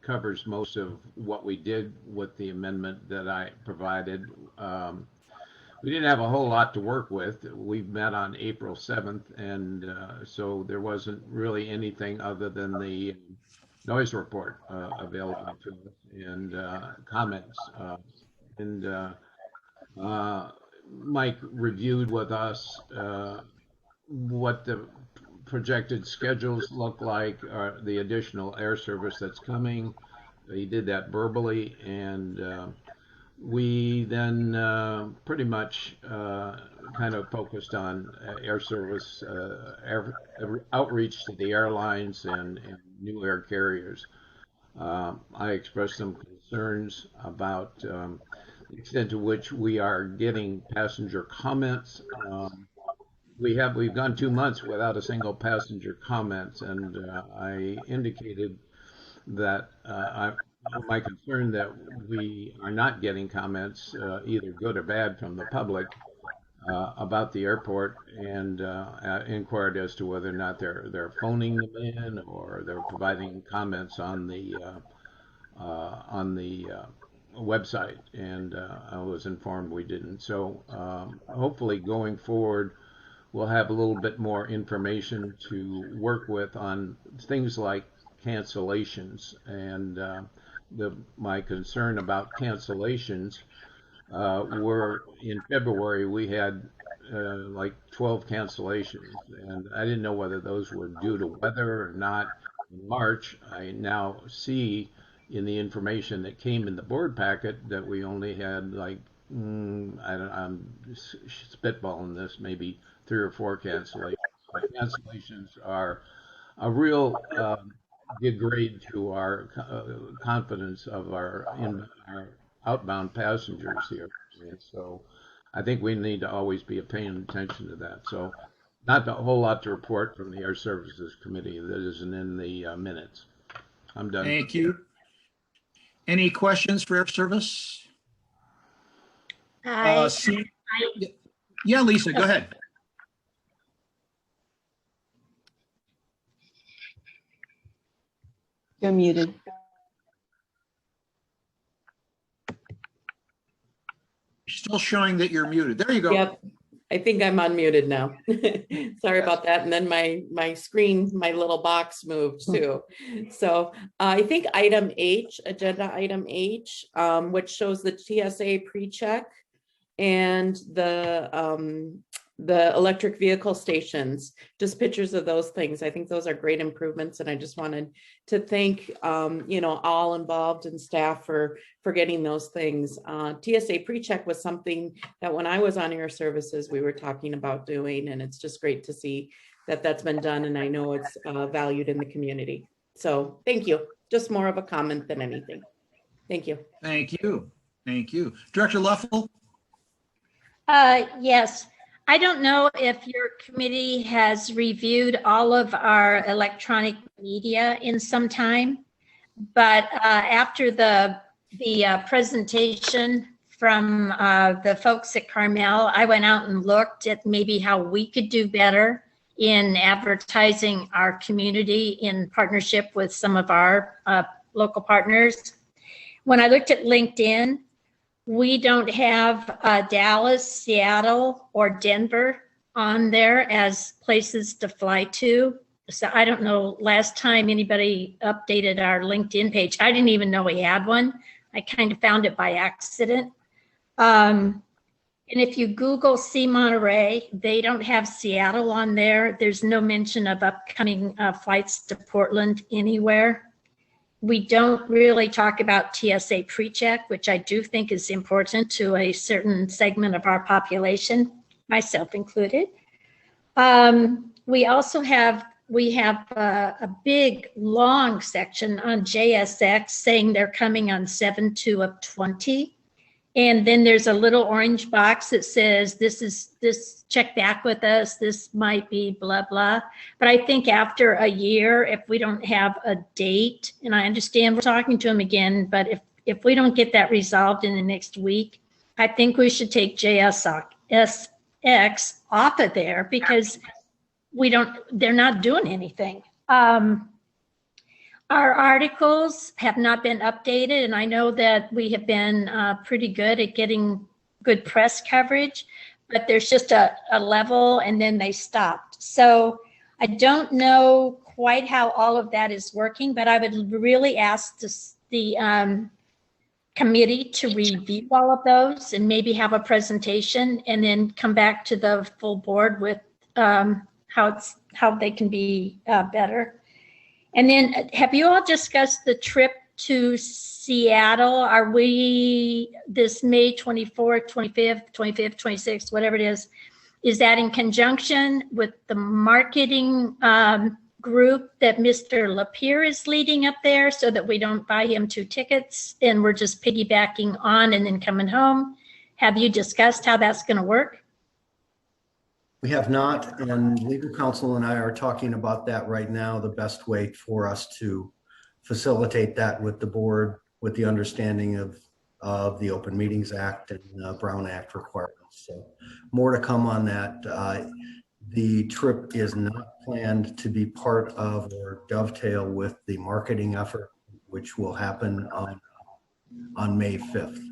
covers most of what we did with the amendment that I provided. We didn't have a whole lot to work with. We met on April 7th, and so there wasn't really anything other than the noise report available to us and comments. Mike reviewed with us what the projected schedules look like, the additional air service that's coming. He did that verbally, and we then pretty much kind of focused on air service, outreach to the airlines and new air carriers. I expressed some concerns about the extent to which we are getting passenger comments. We've gone 2 months without a single passenger comment, and I indicated that my concern that we are not getting comments, either good or bad, from the public about the airport, and inquired as to whether or not they're phoning them in or they're providing comments on the website, and I was informed we didn't. So hopefully going forward, we'll have a little bit more information to work with on things like cancellations. And my concern about cancellations were in February, we had like 12 cancellations, and I didn't know whether those were due to weather or not. In March, I now see in the information that came in the board packet that we only had like, I'm spitballing this, maybe 3 or 4 cancellations. Cancellations are a real degrade to our confidence of our outbound passengers here. And so I think we need to always be paying attention to that. So Not a whole lot to report from the Air Services Committee that isn't in the minutes. I'm done. Thank you. Any questions for Air Service? I, Yeah, Lisa, go ahead. You're muted. Still showing that you're muted. There you go. Yep, I think I'm unmuted now. Sorry about that. And then my screen, my little box moved too. So I think item H, agenda item H, which shows the TSA pre-check and the electric vehicle stations, just pictures of those things. I think those are great improvements. And I just wanted to thank, all involved and staff for getting those things. TSA pre-check was something that when I was on Air Services, we were talking about doing, and it's just great to see that that's been done. And I know it's valued in the community. So thank you. Just more of a comment than anything. Thank you. Thank you. Thank you. Director Leffel? yes. I don't know if your committee has reviewed all of our electronic media in some time, but after the presentation from the folks at Carmel, I went out and looked at maybe how we could do better in advertising our community in partnership with some of our local partners. When I looked at LinkedIn, we don't have Dallas, Seattle, or Denver on there as places to fly to. So I don't know, last time anybody updated our LinkedIn page, I didn't even know we had one. I kind of found it by accident. And if you Google See Monterey, they don't have Seattle on there. There's no mention of upcoming flights to Portland anywhere. We don't really talk about TSA pre-check, which I do think is important to a certain segment of our population, myself included. We also have a big, long section on JSX saying they're coming on 7/2 of 20. And then there's a little orange box that says, this check back with us, this might be blah, blah. But I think after a year, if we don't have a date, and I understand we're talking to them again, but if we don't get that resolved in the next week, I think we should take JSX off of there because they're not doing anything. Our articles have not been updated, and I know that we have been pretty good at getting good press coverage, but there's just a level and then they stopped. So I don't know quite how all of that is working, but I would really ask the committee to review all of those and maybe have a presentation and then come back to the full board with how they can be better. And then have you all discussed the trip to Seattle? Are we this May 24th, 25th, 26th, whatever it is that in conjunction with the marketing group that Mr. Lapierre is leading up there so that we don't buy him 2 tickets and we're just piggybacking on and then coming home? Have you discussed how that's going to work? We have not, and legal counsel and I are talking about that right now, the best way for us to facilitate that with the board, with the understanding of the Open Meetings Act and Brown Act requirements. So more to come on that. The trip is not planned to be part of or dovetail with the marketing effort, which will happen on May 5th.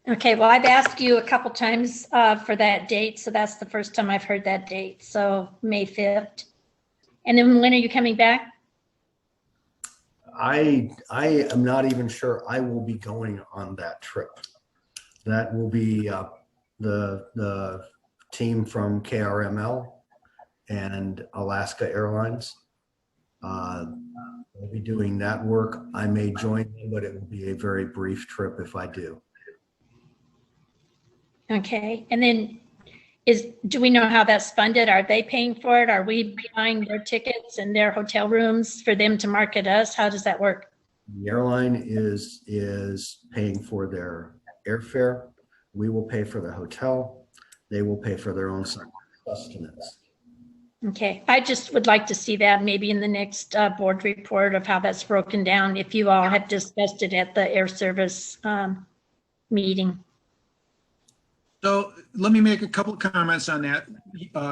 Okay, well, I've asked you a couple times for that date, so that's the first time I've heard that date, so May 5th. And then when are you coming back? I am not even sure I will be going on that trip. That will be the team from KRML and Alaska Airlines. We'll be doing that work. I may join them, but it will be a very brief trip if I do. Okay, and then do we know how that's funded? Are they paying for it? Are we buying their tickets and their hotel rooms for them to market us? How does that work? The airline is paying for their airfare. We will pay for the hotel. They will pay for their own sustenance. Okay, I just would like to see that maybe in the next board report of how that's broken down, if you all have discussed it at the air service meeting. So let me make a couple of comments on that.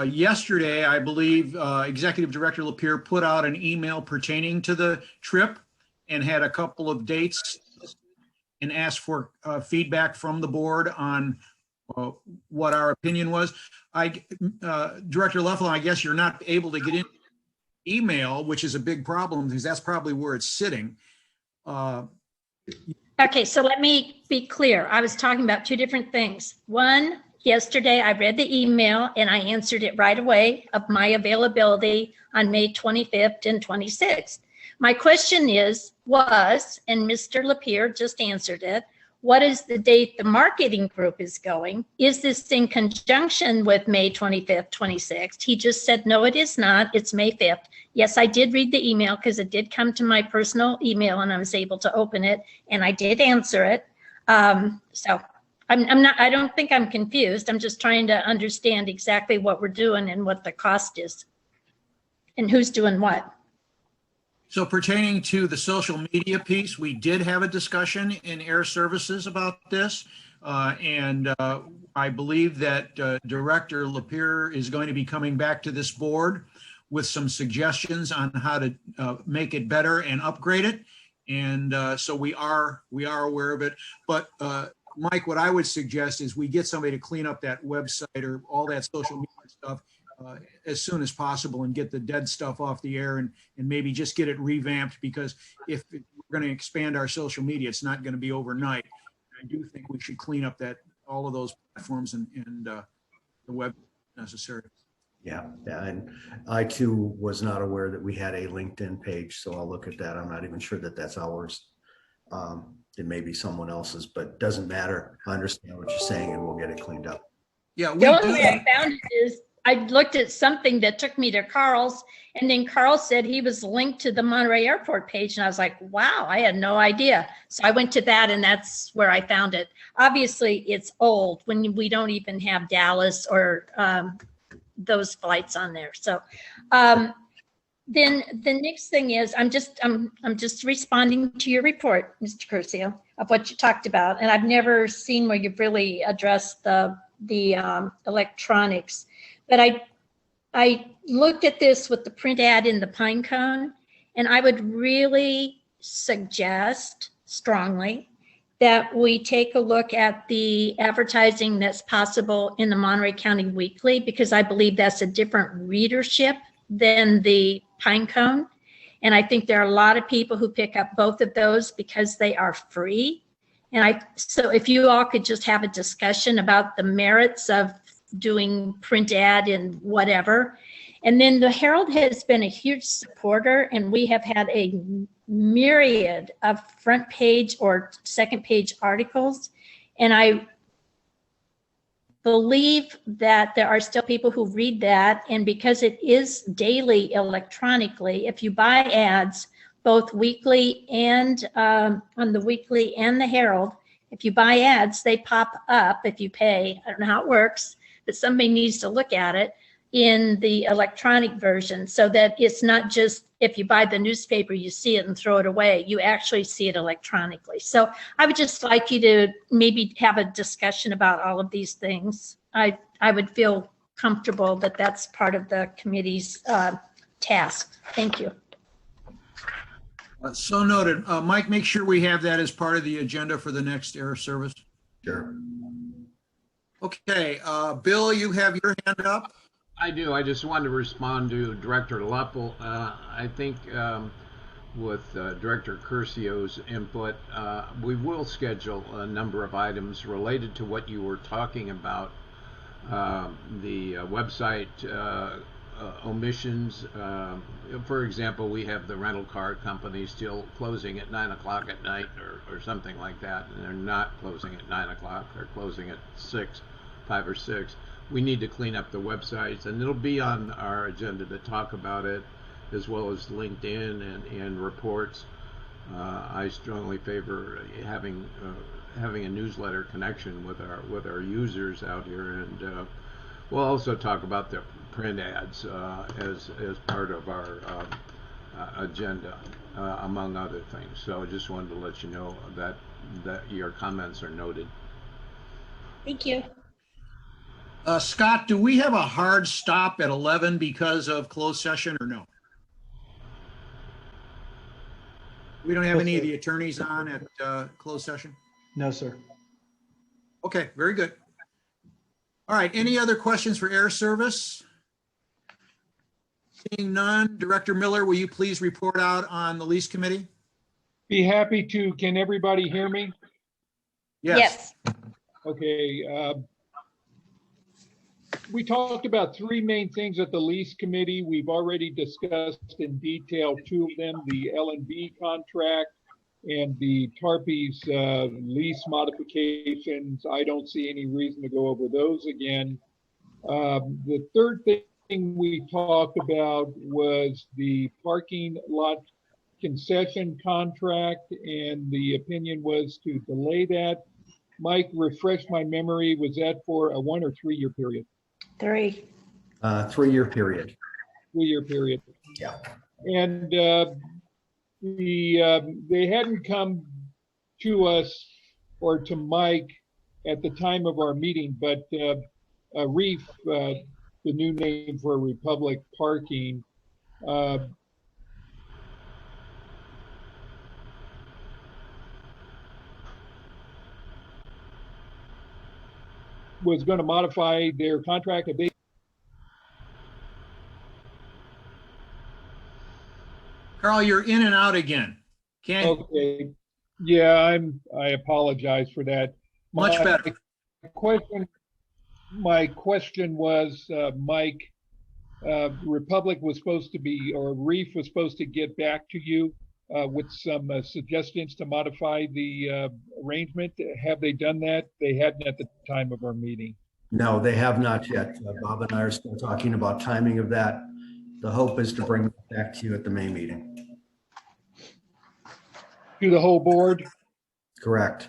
Yesterday, I believe Executive Director Lapierre put out an email pertaining to the trip and had a couple of dates and asked for feedback from the board on what our opinion was. Director Leffel, I guess you're not able to get in email, which is a big problem because that's probably where it's sitting. Okay, so let me be clear. I was talking about two different things. One, yesterday I read the email and I answered it right away of my availability on May 25th and 26th. My question was, and Mr. Lapierre just answered it, what is the date the marketing group is going? Is this in conjunction with May 25th, 26th? He just said, no, it is not. It's May 5th. Yes, I did read the email because it did come to my personal email and I was able to open it and I did answer it. So I don't think I'm confused. I'm just trying to understand exactly what we're doing and what the cost is and who's doing what. So pertaining to the social media piece, we did have a discussion in Air Services about this. And I believe that Director Lapierre is going to be coming back to this board with some suggestions on how to make it better and upgrade it. And so we are aware of it. But Mike, what I would suggest is we get somebody to clean up that website or all that social media stuff as soon as possible and get the dead stuff off the air and maybe just get it revamped, because if we're going to expand our social media, it's not going to be overnight. I do think we should clean up all of those platforms and the web necessary. Yeah, and I too was not aware that we had a LinkedIn page, so I'll look at that. I'm not even sure that that's ours. It may be someone else's, but doesn't matter. I understand what you're saying and we'll get it cleaned up. Yeah, we The only do. way I found it is I looked at something that took me to Carl's, and then Carl said he was linked to the Monterey Airport page, and I was like, wow, I had no idea. So I went to that, and that's where I found it. Obviously, it's old when we don't even have Dallas or those flights on there. So then the next thing is I'm just responding to your report, Mr. Curcio, of what you talked about, and I've never seen where you've really addressed the electronics. But I looked at this with the print ad in the pine cone, and I would really suggest strongly that we take a look at the advertising that's possible in the Monterey County Weekly, because I believe that's a different readership than the pine cone. And I think there are a lot of people who pick up both of those because they are free. And so if you all could just have a discussion about the merits of doing print ad and whatever. And then the Herald has been a huge supporter, and we have had a myriad of front page or second page articles. And I believe that there are still people who read that. And because it is daily electronically, if you buy ads, both weekly and on the Weekly and the Herald, if you buy ads, they pop up if you pay. I don't know how it works, but somebody needs to look at it in the electronic version so that it's not just if you buy the newspaper, you see it and throw it away. You actually see it electronically. So I would just like you to maybe have a discussion about all of these things. I would feel comfortable that that's part of the committee's task. Thank you. So noted. Mike, make sure we have that as part of the agenda for the next air service. Sure. Okay, Bill, you have your hand up. I do. I just wanted to respond to Director Leppel. I think with Director Curcio's input, we will schedule a number of items related to what you were talking about. The website omissions. For example, we have the rental car company still closing at 9 o'clock at night or something like that. And they're not closing at 9 o'clock. They're closing at 5 or 6. We need to clean up the websites, and it'll be on our agenda to talk about it, as well as LinkedIn and reports. I strongly favor having a newsletter connection with our users out here, and We'll also talk about the print ads as part of our agenda, among other things. So I just wanted to let you know that your comments are noted. Thank you. Scott, do we have a hard stop at 11 because of closed session or no? We don't have any of the attorneys on at closed session? No, sir. Okay, very good. All right, any other questions for Air Service? Seeing none, Director Miller, will you please report out on the lease committee? Be happy to. Can everybody hear me? Yes. Okay. We talked about three main things at the lease committee. We've already discussed in detail two of them, the L&B contract and the Tarpey's lease modifications. I don't see any reason to go over those again. The third thing we talked about was the parking lot concession contract, and the opinion was to delay that. Mike, refresh my memory, was that for a 1 or 3 year period? 3. 3-year period. 3-year period. Yeah. And they hadn't come to us or to Mike at the time of our meeting, but Reef, the new name for Republic Parking, was going to modify their contract. Carl, you're in and out again. Okay. Yeah, I apologize for that. Much better. My question was, Mike, Republic was supposed to be, or Reef was supposed to get back to you with some suggestions to modify the arrangement. Have they done that? They hadn't at the time of our meeting. No, they have not yet. Bob and I are still talking about timing of that. The hope is to bring it back to you at the May meeting. To the whole board? Correct.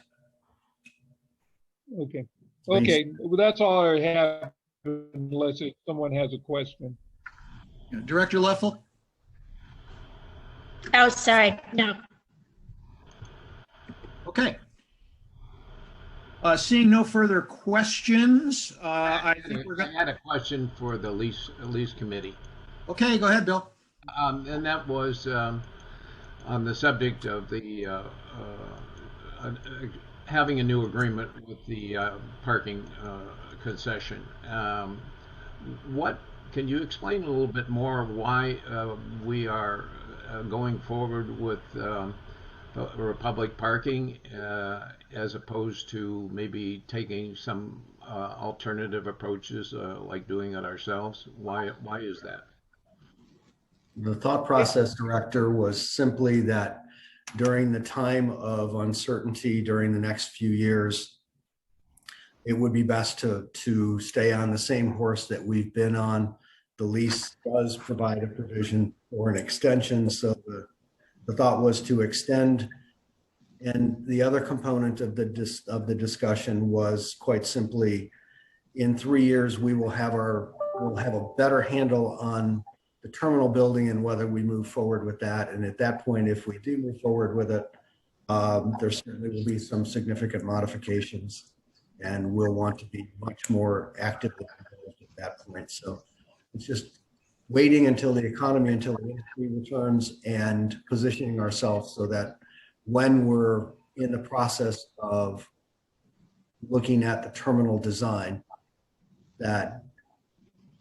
Okay. Okay, well, that's all I have, unless someone has a question. Director Leffel? Oh, sorry. No. Okay. Seeing no further questions, I think we're going I had a question for the lease committee. Okay, go ahead, Bill. And that was on the subject of the having a new agreement with the parking concession. What can you explain a little bit more why we are going forward with Republic Parking as opposed to maybe taking some alternative approaches like doing it ourselves? Why is that? The thought process, Director, was simply that during the time of uncertainty during the next few years, it would be best to stay on the same horse that we've been on. The lease does provide a provision for an extension, so the thought was to extend. And the other component of the discussion was quite simply, in 3 years we will have a better handle on the terminal building and whether we move forward with that. And at that point, if we do move forward with it, there certainly will be some significant modifications, and we'll want to be much more actively involved at that point. So it's just waiting until the industry returns and positioning ourselves so that when we're in the process of looking at the terminal design, that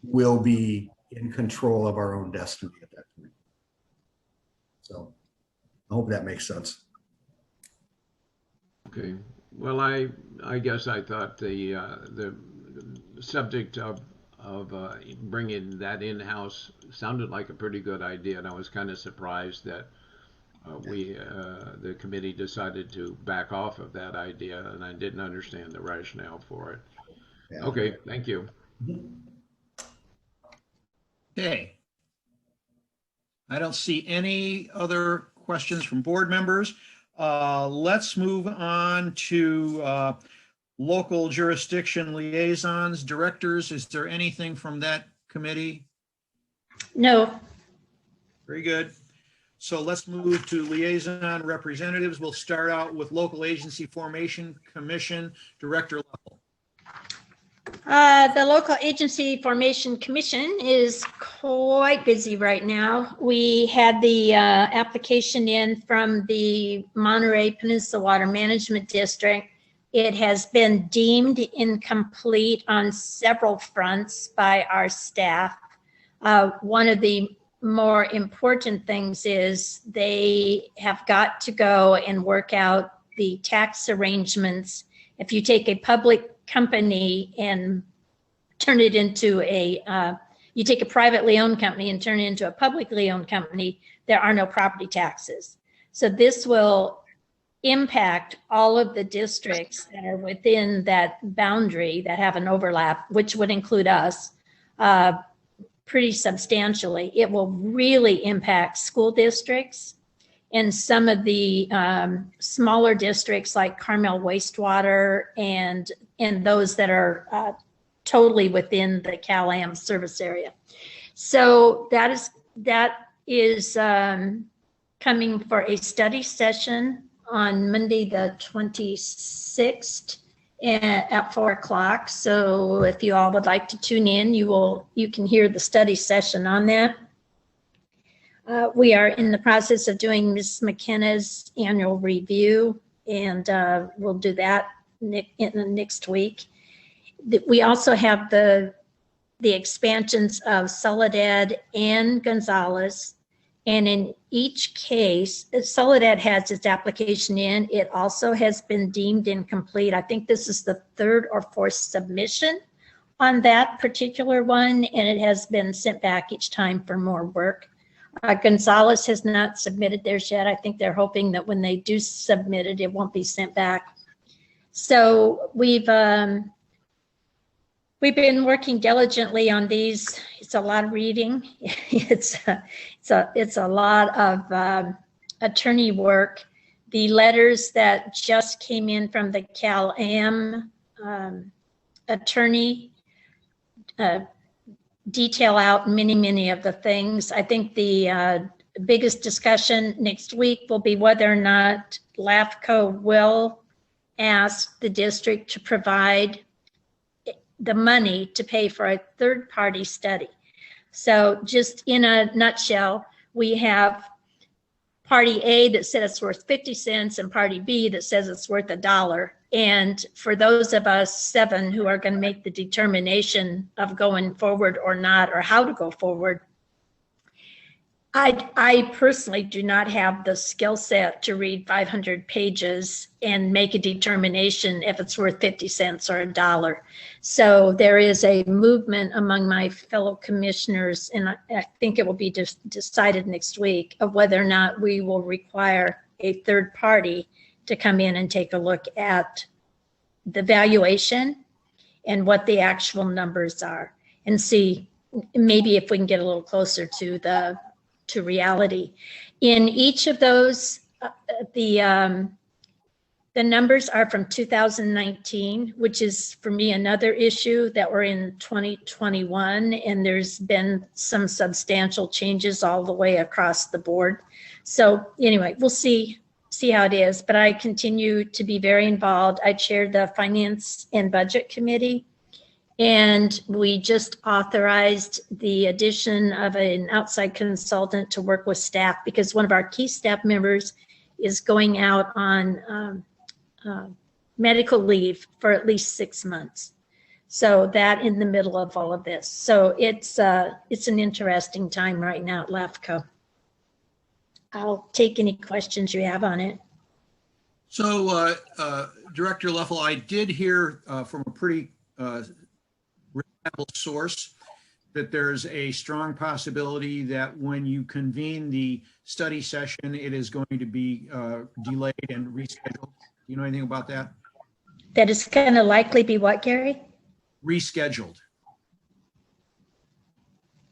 we'll be in control of our own destiny at that point. So I hope that makes sense. Okay. Well, I guess I thought the subject of bringing that in-house sounded like a pretty good idea, and I was kind of surprised that the committee decided to back off of that idea, and I didn't understand the rationale for it. Yeah. Okay, thank you. Okay. I don't see any other questions from board members. Let's move on to local jurisdiction liaisons, directors. Is there anything from that committee? No, Very good. So let's move to liaison representatives. We'll start out with Local Agency Formation Commission, Director Level. the Local Agency Formation Commission is quite busy right now. We had the application in from the Monterey Peninsula Water Management District. It has been deemed incomplete on several fronts by our staff. One of the more important things is they have got to go and work out the tax arrangements. If you take a public company and turn it into you take a privately owned company and turn it into a publicly owned company, there are no property taxes. So this will impact all of the districts that are within that boundary that have an overlap, which would include us, pretty substantially. It will really impact school districts and some of the smaller districts like Carmel Wastewater and those that are totally within the Cal-Am service area. So that is coming for a study session on Monday, the 26th at 4 o'clock. So if you all would like to tune in, you can hear the study session on that. We are in the process of doing Ms. McKenna's annual review, and we'll do that in the next week. We also have the expansions of Soledad and Gonzalez. And in each case, Soledad has its application in. It also has been deemed incomplete. I think this is the third or fourth submission on that particular one, and it has been sent back each time for more work. Gonzalez has not submitted theirs yet. I think they're hoping that when they do submit it, it won't be sent back. So we've been working diligently on these. It's a lot of reading. It's a lot of attorney work. The letters that just came in from the Cal-Am attorney detail out many of the things. I think the biggest discussion next week will be whether or not LAFCO will ask the district to provide the money to pay for a third-party study. So just in a nutshell, we have party A that said it's worth 50 cents and party B that says it's worth $1. And for those of us 7 who are going to make the determination of going forward or not, or how to go forward, I personally do not have the skill set to read 500 pages and make a determination if it's worth 50 cents or $1. So there is a movement among my fellow commissioners, and I think it will be decided next week, of whether or not we will require a third party to come in and take a look at the valuation and what the actual numbers are, and see maybe if we can get a little closer to reality. In each of those, the numbers are from 2019, which is for me another issue that we're in 2021, and there's been some substantial changes all the way across the board. So anyway, we'll see how it is, but I continue to be very involved. I chair the Finance and Budget Committee, and we just authorized the addition of an outside consultant to work with staff, because one of our key staff members is going out on medical leave for at least 6 months. So that in the middle of all of this. So it's an interesting time right now at LAFCO. I'll take any questions you have on it. So Director Leffel, I did hear from a pretty reliable source that there's a strong possibility that when you convene the study session, it is going to be delayed and rescheduled. Do you know anything about that? That is going to likely be what, Gary? Rescheduled.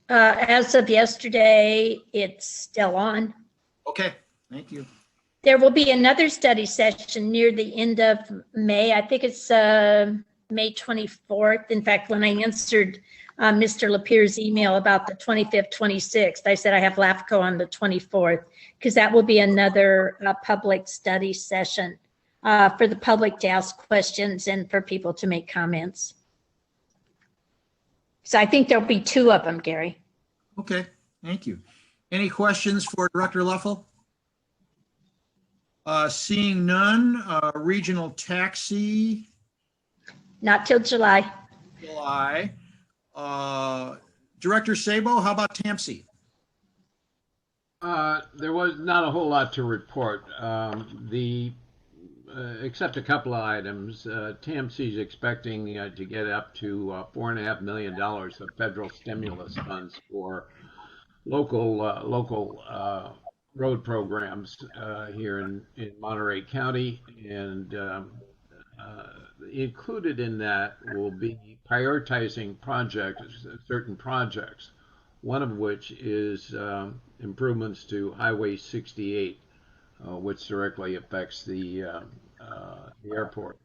As of yesterday, it's still on. Okay, thank you. There will be another study session near the end of May. I think it's May 24th. In fact, when I answered Mr. Lapierre's email about the 25th, 26th, I said I have LAFCO on the 24th, because that will be another public study session for the public to ask questions and for people to make comments. So I think there'll be 2 of them, Gary. Okay, thank you. Any questions for Director Leffel? Seeing none, regional taxi, Not till July. July. Director Sabo, how about TAMC? There was not a whole lot to report. Except a couple of items. TMC is expecting to get up to $4.5 million of federal stimulus funds for local road programs here in Monterey County, and included in that will be prioritizing certain projects, one of which is improvements to Highway 68, which directly affects the airport.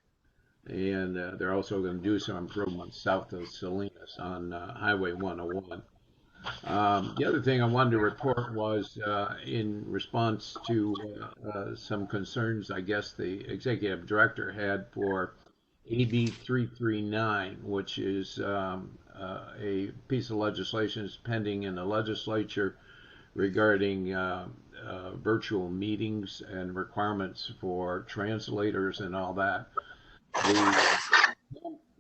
And they're also going to do some improvements south of Salinas on Highway 101. The other thing I wanted to report was in response to some concerns I guess the executive director had for AB 339, which is a piece of legislation that's pending in the legislature regarding virtual meetings and requirements for translators and all that.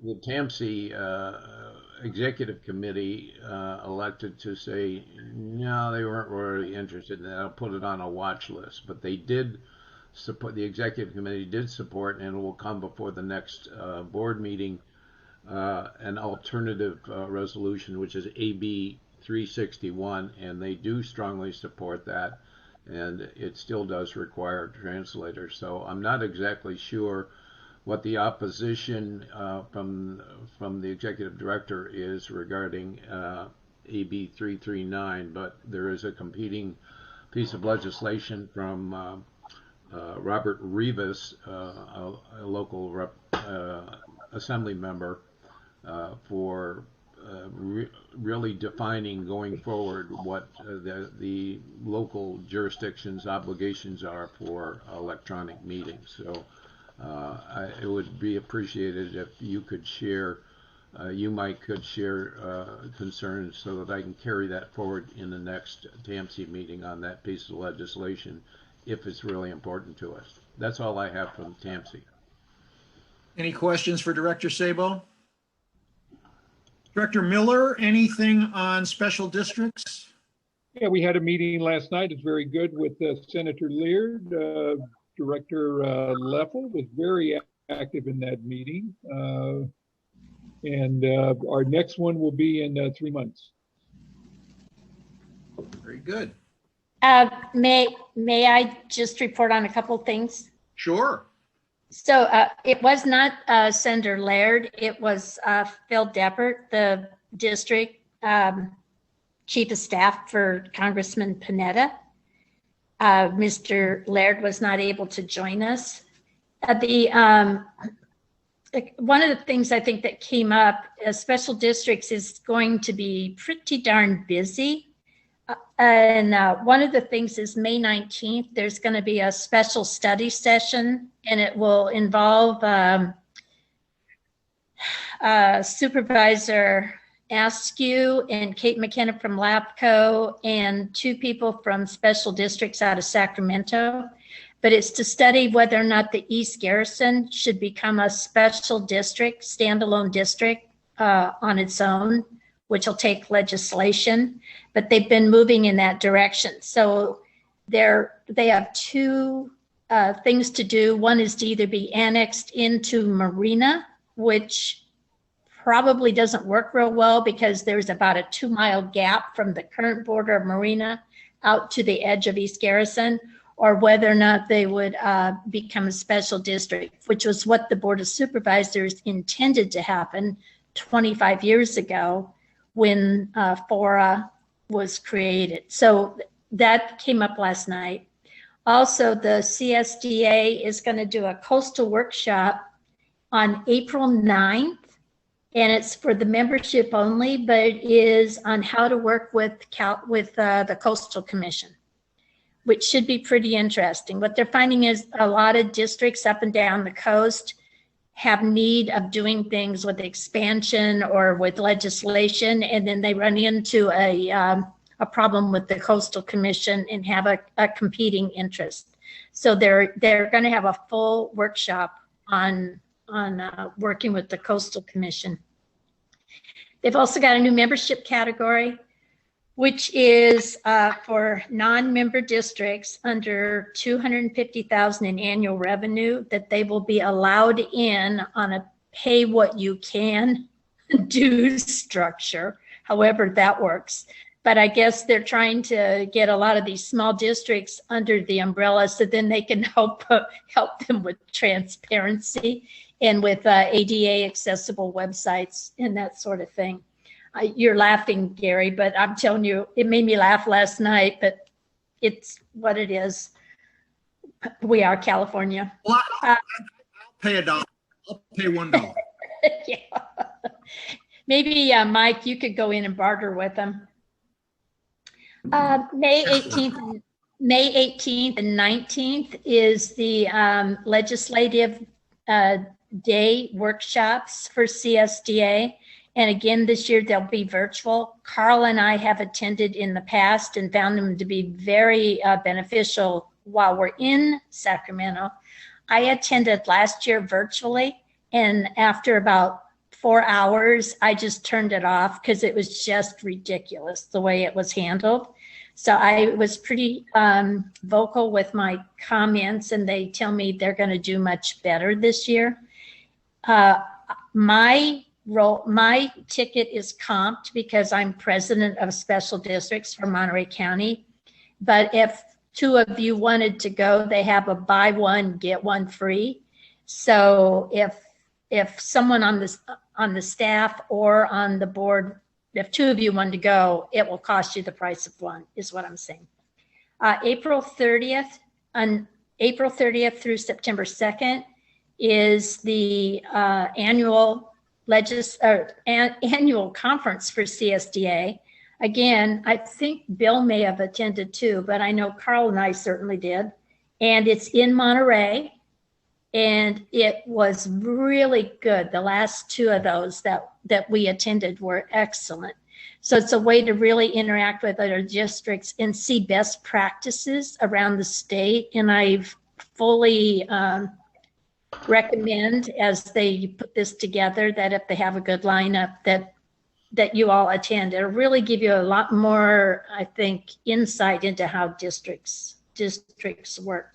The TAMC executive committee elected to say no, they weren't really interested in that. I'll put it on a watch list, but they did support. The executive committee did support, and it will come before the next board meeting, an alternative resolution, which is AB 361, and they do strongly support that, and it still does require translators. So I'm not exactly sure what the opposition from the executive director is regarding AB 339, but there is a competing piece of legislation from Robert Rivas, a local assembly member, for really defining going forward what the local jurisdiction's obligations are for electronic meetings. So it would be appreciated if you could share, could share concerns so that I can carry that forward in the next TAMC meeting on that piece of legislation, if it's really important to us. That's all I have from TAMC. Any questions for Director Sabo? Director Miller, anything on special districts? Yeah, we had a meeting last night. It's very good with Senator Leard. Director Leffel was very active in that meeting. And our next one will be in 3 months. Very good. May I just report on a couple of things? Sure. So it was not Senator Laird. It was Phil Deppert, the district chief of staff for Congressman Panetta. Mr. Laird was not able to join us. One of the things I think that came up as special districts is going to be pretty darn busy. And one of the things is May 19th, there's going to be a special study session, and it will involve Supervisor Askew and Kate McKenna from LAPCO and 2 people from special districts out of Sacramento. But it's to study whether or not the East Garrison should become a special district, standalone district on its own, which will take legislation, but they've been moving in that direction. So they have 2 things to do. One is to either be annexed into Marina, which probably doesn't work real well because there's about a 2-mile gap from the current border of Marina out to the edge of East Garrison, or whether or not they would become a special district, which was what the Board of Supervisors intended to happen 25 years ago when FORA was created. So that came up last night. Also, the CSDA is going to do a coastal workshop on April 9th, and it's for the membership only, but it is on how to work with the Coastal Commission, which should be pretty interesting. What they're finding is a lot of districts up and down the coast have need of doing things with expansion or with legislation, and then they run into a problem with the Coastal Commission and have a competing interest. So they're going to have a full workshop on working with the Coastal Commission. They've also got a new membership category, which is for non-member districts under 250,000 in annual revenue, that they will be allowed in on a pay what you can do structure, however that works. But I guess they're trying to get a lot of these small districts under the umbrella so then they can help them with transparency and with ADA accessible websites and that sort of thing. You're laughing, Gary, but I'm telling you, it made me laugh last night, but it's what it is. We are California. Well, I'll pay $1. I'll pay $1. Yeah. Maybe, Mike, you could go in and barter with them. May 18th and 19th is the legislative day workshops for CSDA. And again, this year they'll be virtual. Carl and I have attended in the past and found them to be very beneficial while we're in Sacramento. I attended last year virtually, and after about 4 hours, I just turned it off because it was just ridiculous the way it was handled. So I was pretty vocal with my comments, and they tell me they're going to do much better this year. My ticket is comped because I'm president of special districts for Monterey County. But if two of you wanted to go, they have a buy one, get one free. So if someone on the staff or on the board, if two of you wanted to go, it will cost you the price of one, is what I'm saying. April 30th through September 2nd is the annual conference for CSDA. Again, I think Bill may have attended too, but I know Carl and I certainly did. And it's in Monterey, and it was really good. The last two of those that we attended were excellent. So it's a way to really interact with other districts and see best practices around the state. And I've fully recommend, as they put this together, that if they have a good lineup, that you all attend. It'll really give you a lot more, I think, insight into how districts work.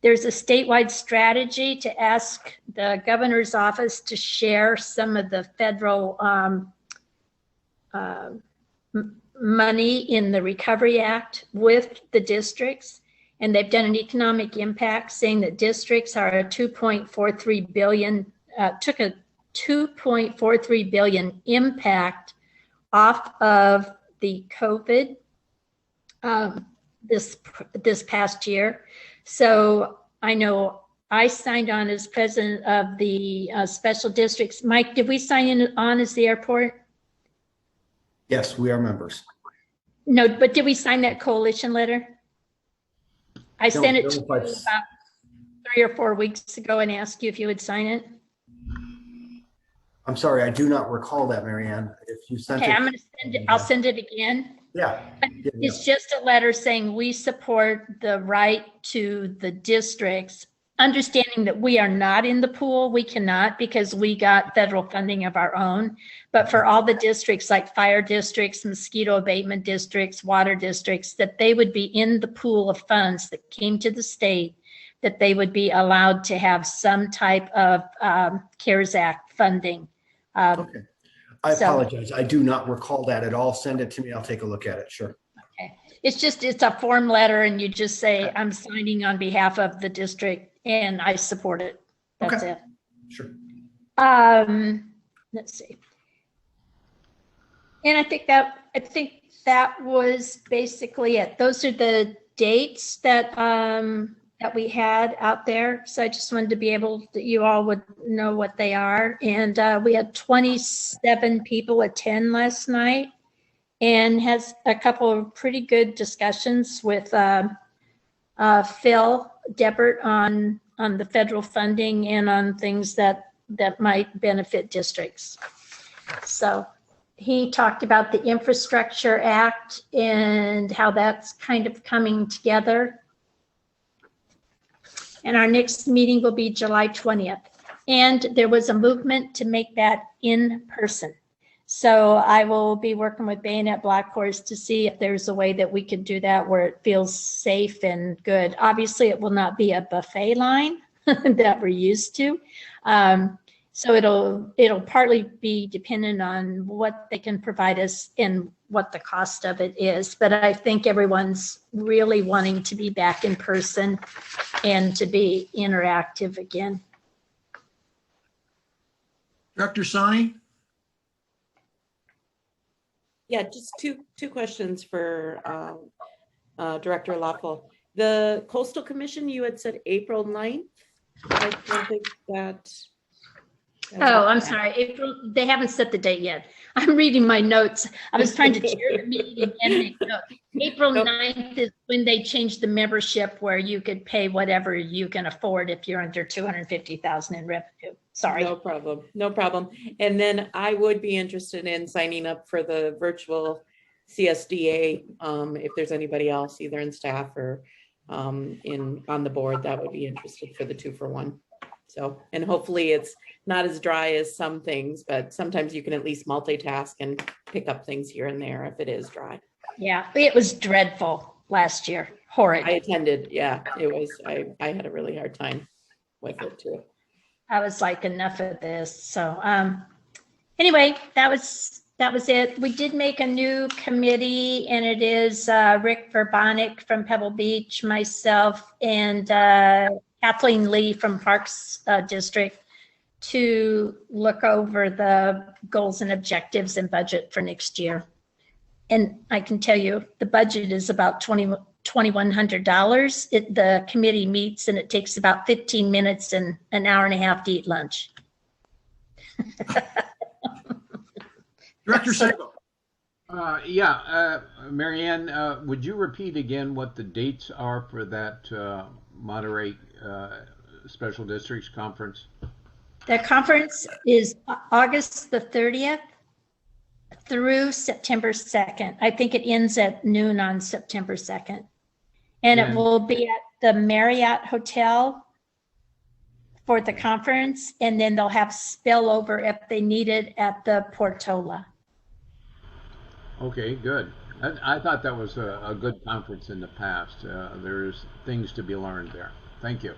There's a statewide strategy to ask the governor's office to share some of the federal money in the Recovery Act with the districts. And they've done an economic impact saying that districts are a $2.43 billion impact off of the COVID this past year. So I know I signed on as president of the special districts. Mike, did we sign on as the airport? Yes, we are members. No, but did we sign that coalition letter? I sent it to you about 3 or 4 weeks ago and asked you if you would sign it. I'm sorry, I do not recall that, Marianne. If you sent it. Okay, I'm going to send it. I'll send it again. Yeah. It's just a letter saying we support the right to the districts, understanding that we are not in the pool. We cannot, because we got federal funding of our own. But for all the districts like fire districts, mosquito abatement districts, water districts, that they would be in the pool of funds that came to the state, that they would be allowed to have some type of CARES Act funding. Okay. I apologize. I do not recall that at all. Send it to me. I'll take a look at it. Sure. Okay. It's a form letter, and you just say, I'm signing on behalf of the district and I support it. That's it. Sure. Let's see. And I think that was basically it. Those are the dates that, that we had out there. So I just wanted to be able, that you all would know what they are. And we had 27 people attend last night and has a couple of pretty good discussions with Phil Deppert on the federal funding and on things that might benefit districts. So he talked about the Infrastructure Act and how that's kind of coming together. And our next meeting will be July 20th. And there was a movement to make that in person. So I will be working with Bayonet Black Horse to see if there's a way that we could do that where it feels safe and good. Obviously, it will not be a buffet line that we're used to. So it'll partly be dependent on what they can provide us and what the cost of it is. But I think everyone's really wanting to be back in person and to be interactive again. Director Sani? Yeah, just two questions for Director Lawful. The Coastal Commission, you had said April 9th. I don't think that. Oh, I'm sorry, April, they haven't set the date yet. I'm reading my notes. I was trying to chair the meeting and make notes. April 9th is when they changed the membership where you could pay whatever you can afford if you're under 250,000 in revenue. Sorry. No problem, no problem. And then I would be interested in signing up for the virtual CSDA. If there's anybody else, either in staff or on the board, that would be interested for the 2-for-1. So, and hopefully it's not as dry as some things, but sometimes you can at least multitask and pick up things here and there if it is dry. Yeah, it was dreadful last year, horrid. I attended, yeah, it was, I had a really hard time with it too. I was like, enough of this. So anyway, that was it. We did make a new committee, and it is Rick Verbonik from Pebble Beach, myself, and Kathleen Lee from Parks District to look over the goals and objectives and budget for next year. And I can tell you the budget is about $2,100. The committee meets and it takes about 15 minutes and an hour and a half to eat lunch. Director Sabo. Marianne, would you repeat again what the dates are for that Monterey Special Districts Conference? The conference is August the 30th through September 2nd. I think it ends at noon on September 2nd. And it will be at the Marriott Hotel for the conference. And then they'll have spillover if they need it at the Portola. Okay, good. I thought that was a good conference in the past. There's things to be learned there. Thank you.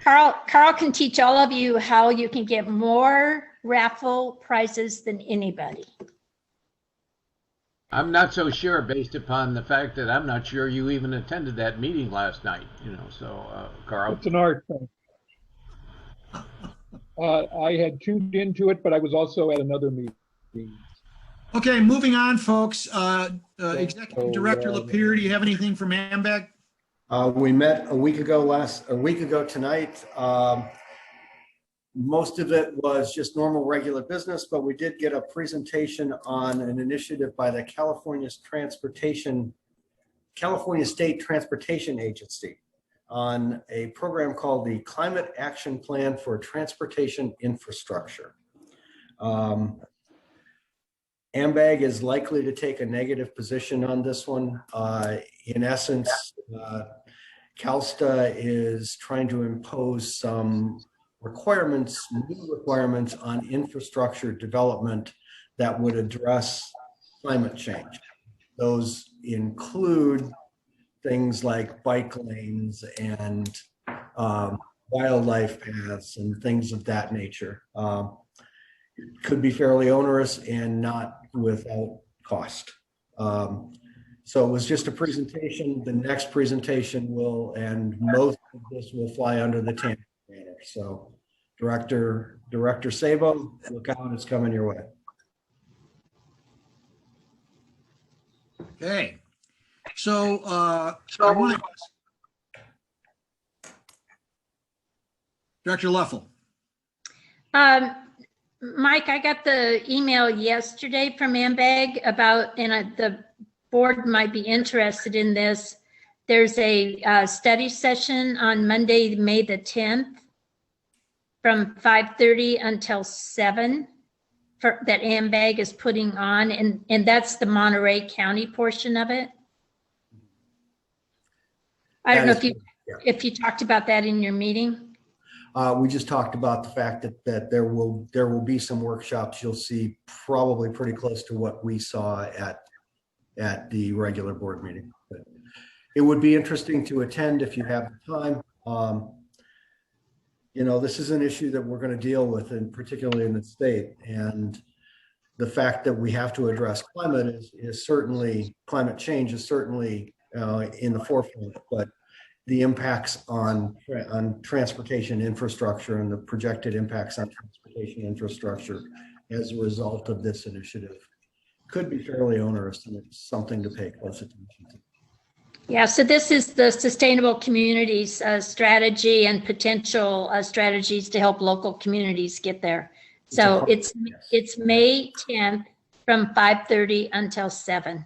Carl can teach all of you how you can get more raffle prizes than anybody. I'm not so sure based upon the fact that I'm not sure you even attended that meeting last night, so Carl. It's an art thing. I had tuned into it, but I was also at another meeting. Okay, moving on, folks. Executive Director Lapierre, do you have anything from AMBAG? We met a week ago tonight. Most of it was just normal, regular business, but we did get a presentation on an initiative by the California State Transportation Agency on a program called the Climate Action Plan for Transportation Infrastructure. AMBAG is likely to take a negative position on this one. In essence, CalSTA is trying to impose some new requirements on infrastructure development that would address climate change. Those include things like bike lanes and wildlife paths and things of that nature. It could be fairly onerous and not without cost. So it was just a presentation. The next presentation will, and most of this will fly under the TAM banner. So Director Sabo, look out, it's coming your way. Okay. So, I want to, Director Leffel. Mike, I got the email yesterday from MPAD about, and the board might be interested in this. There's a study session on Monday, May the 10th from 5:30 until 7 that MPAD is putting on, and that's the Monterey County portion of it. I don't know if you talked about that in your meeting. We just talked about the fact that there will be some workshops you'll see probably pretty close to what we saw at the regular board meeting. But it would be interesting to attend if you have the time. You know, this is an issue that we're going to deal with, and particularly in the state. And the fact that we have to address climate is certainly, climate change is certainly in the forefront, but the impacts on transportation infrastructure and the projected impacts on transportation infrastructure as a result of this initiative could be fairly onerous, and it's something to pay close attention to. Yeah, so this is the Sustainable Communities Strategy and potential strategies to help local communities get there. So it's May 10th from 5:30 until 7.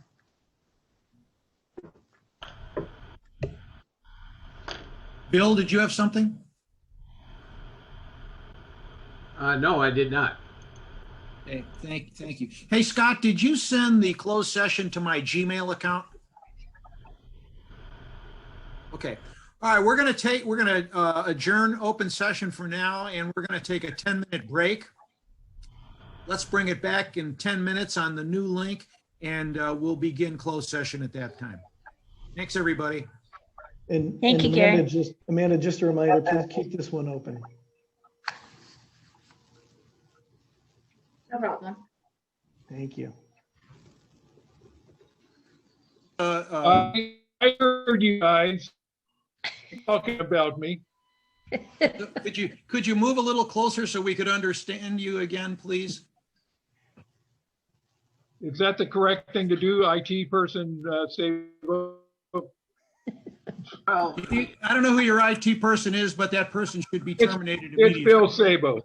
Bill, did you have something? No, I did not. Hey, thank you. Hey, Scott, did you send the closed session to my Gmail account? Okay. All right, we're going to adjourn open session for now, and we're going to take a 10-minute break. Let's bring it back in 10 minutes on the new link, and we'll begin closed session at that time. Thanks, everybody. Thank you, Gary. Amanda, just a reminder, please keep this one open. No problem. Thank you. I heard you guys talking about me. Could you move a little closer so we could understand you again, please? Is that the correct thing to do, IT person? Say, Well, I don't know who your IT person is, but that person should be terminated it's immediately. Bill Sabo.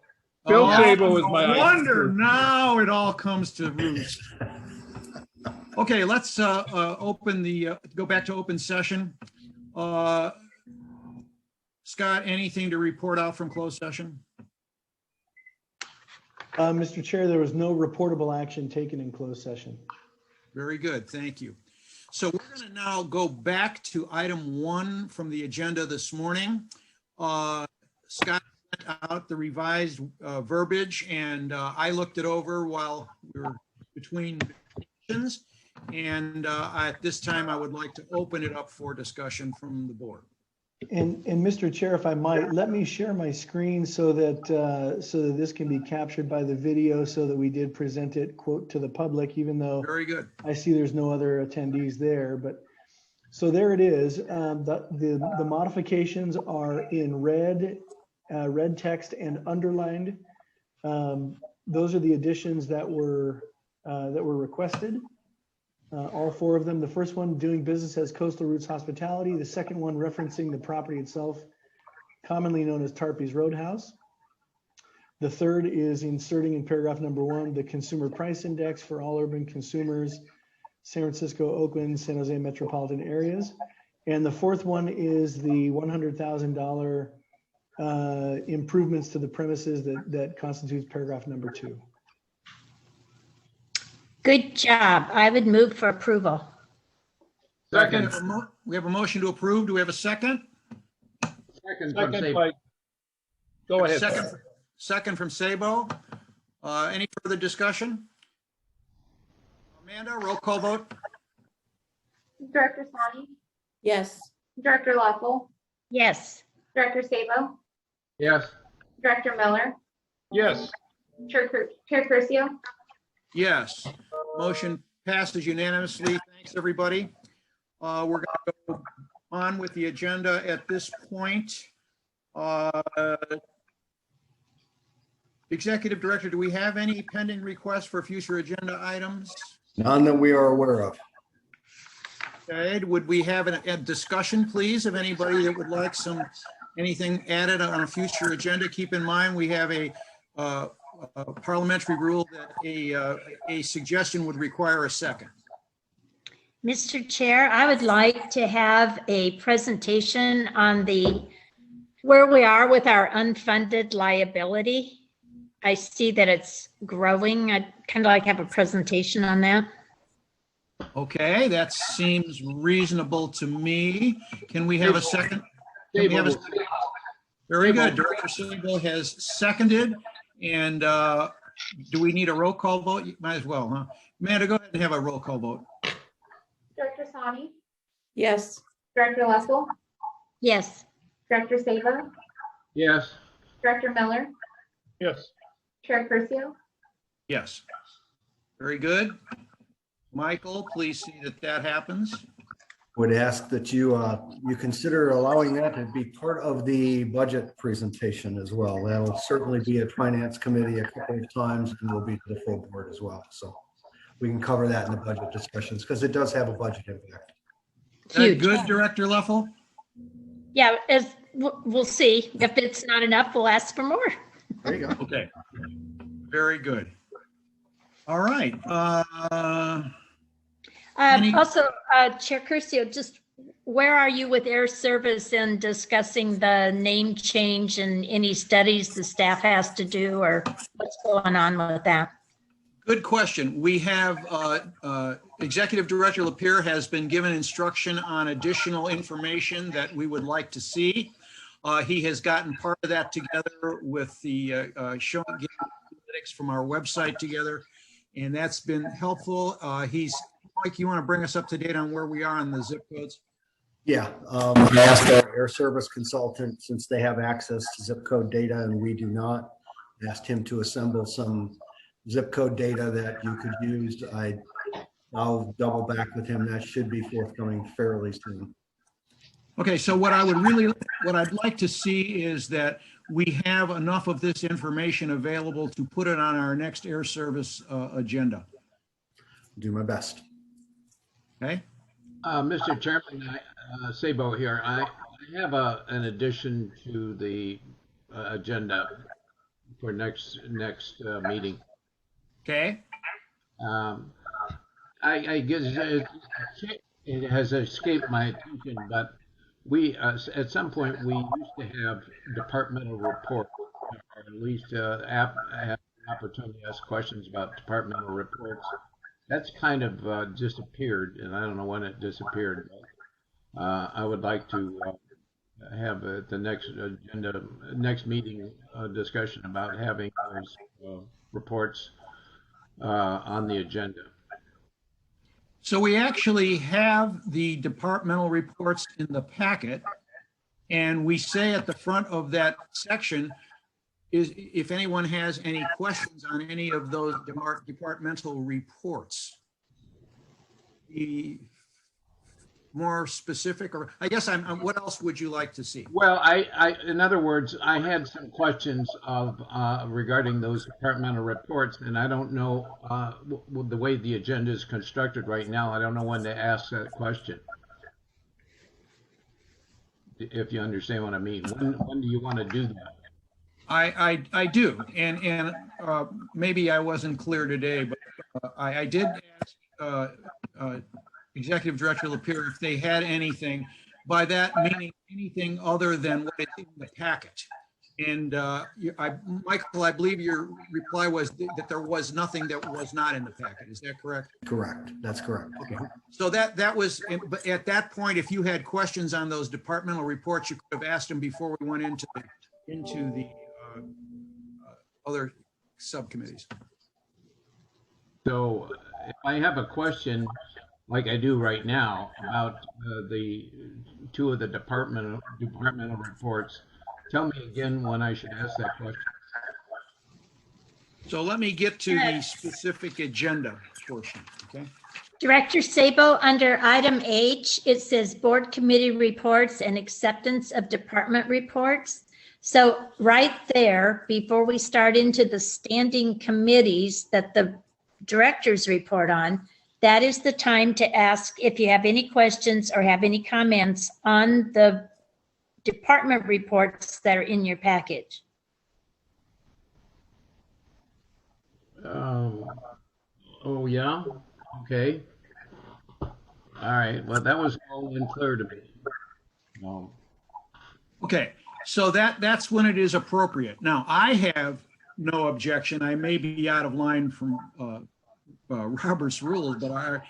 Bill Sabo is my No IT wonder person. now it all comes to roost. Okay, let's go back to open session. Scott, anything to report out from closed session? Mr. Chair, there was no reportable action taken in closed session. Very good, thank you. So we're going to now go back to item 1 from the agenda this morning. Scott sent out the revised verbiage, and I looked it over while we were between sessions. And at this time, I would like to open it up for discussion from the board. And Mr. Chair, if I might, let me share my screen so that this can be captured by the video, so that we did present it, quote, to the public, even though Very good. I see there's no other attendees there. But so there it is. The modifications are in red text and underlined. Those are the additions that were requested. All 4 of them. The first one, doing business as Coastal Roots Hospitality. The second one, referencing the property itself, commonly known as Tarpey's Roadhouse. The third is inserting in paragraph number 1, the consumer price index for all urban consumers, San Francisco, Oakland, San Jose metropolitan areas. And the fourth one is the $100,000 improvements to the premises that constitutes paragraph number 2. Good job. I would move for approval. Second. We have a motion to approve. Do we have a second? second from Second Sabo. by, go ahead. Second from Sabo. Any further discussion? Amanda, roll call vote. Director Sani, Yes. Director Leffel, Yes. Director Sabo, Yes. Director Miller, Yes. Chair Curcio. Yes. Motion passes unanimously. Thanks, everybody. We're going to go on with the agenda at this point. Executive Director, do we have any pending requests for future agenda items? None that we are aware of. Okay, would we have a discussion, please, of anybody that would like anything added on a future agenda? Keep in mind, we have a parliamentary rule that a suggestion would require a second. Mr. Chair, I would like to have a presentation on where we are with our unfunded liability. I see that it's growing. I'd kind of like to have a presentation on that. Okay, that seems reasonable to me. Can we have a second? Can we have a second? Very good. Director Sabo has seconded. And do we need a roll call vote? You might as well, huh? Amanda, go ahead and have a roll call vote. Director Sani, Yes. Director Lessel, Yes. Director Sabo, Yes. Director Miller, Yes. Chair Curcio. Yes. Very good. Michael, please see that happens. Would ask that you consider allowing that to be part of the budget presentation as well. That'll certainly be at Finance Committee a couple of times and will be to the full board as well. So we can cover that in the budget discussions because it does have a budget impact. Huge. Good, Director Leffel? Yeah, we'll see. If it's not enough, we'll ask for more. There you go. Okay. Very good. All right. Also, Chair Curcio, just where are you with Air Service in discussing the name change and any studies the staff has to do, or what's going on with that? Good question. We have Executive Director Lapierre has been given instruction on additional information that we would like to see. He has gotten part of that together with the showing analytics from our website together, and that's been helpful. Mike, you want to bring us up to date on where we are on the zip codes? Yeah, I asked our air service consultant, since they have access to zip code data and we do not, asked him to assemble some zip code data that you could use. I'll double back with him. That should be forthcoming fairly soon. Okay, so what I'd like to see is that we have enough of this information available to put it on our next air service agenda. Do my best. Okay. Mr. Chairman, Sabo here. I have an addition to the agenda for next meeting. Okay. I guess it has escaped my attention, but we at some point we used to have departmental reports, or at least have an opportunity to ask questions about departmental reports. That's kind of disappeared, and I don't know when it disappeared. But, I would like to have at the next meeting discussion about having those reports on the agenda. So we actually have the departmental reports in the packet, and we say at the front of that section is if anyone has any questions on any of those departmental reports. Be more specific, or I guess what else would you like to see? Well, in other words, I had some questions regarding those departmental reports, and I don't know the way the agenda is constructed right now. I don't know when to ask that question. If you understand what I mean, when do you want to do that? I do, and maybe I wasn't clear today, but I did ask Executive Director Lapierre if they had anything, by that meaning anything other than what is in the packet. And Michael, I believe your reply was that there was nothing that was not in the packet. Is that correct? Correct. That's correct. Okay. So that was, but at that point, if you had questions on those departmental reports, you could have asked them before we went into the other subcommittees. So if I have a question, like I do right now, about the two of the departmental reports, tell me again when I should ask that question. So let me get to the specific agenda portion, okay? Director Sabo, under item H, it says board committee reports and acceptance of department reports. So right there, before we start into the standing committees that the directors report on, that is the time to ask if you have any questions or have any comments on the department reports that are in your package. Oh, yeah? Okay. All right. Well, that was all unclear to me. Okay, so that's when it is appropriate. Now, I have no objection. I may be out of line from Robert's rules, but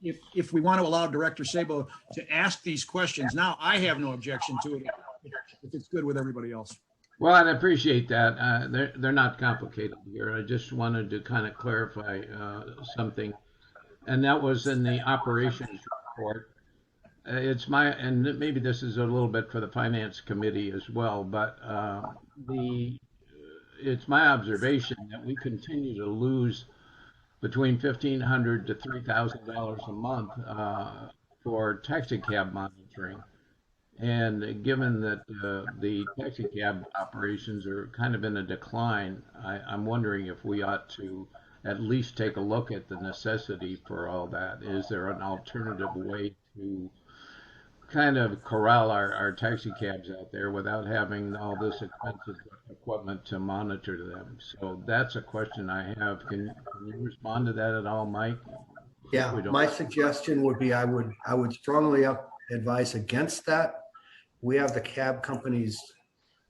if we want to allow Director Sabo to ask these questions now, I have no objection to it if it's good with everybody else. Well, I appreciate that. They're not complicated here. I just wanted to kind of clarify something. And that was in the operations report. It's my, and maybe this is a little bit for the finance committee as well, but it's my observation that we continue to lose between $1,500 to $3,000 a month for taxi cab monitoring. And given that the taxi cab operations are kind of in a decline, I'm wondering if we ought to at least take a look at the necessity for all that. Is there an alternative way to kind of corral our taxi cabs out there without having all this expensive equipment to monitor them? So that's a question I have. Can you respond to that at all, Mike? Yeah, my suggestion would be I would strongly advise against that. We have the cab companies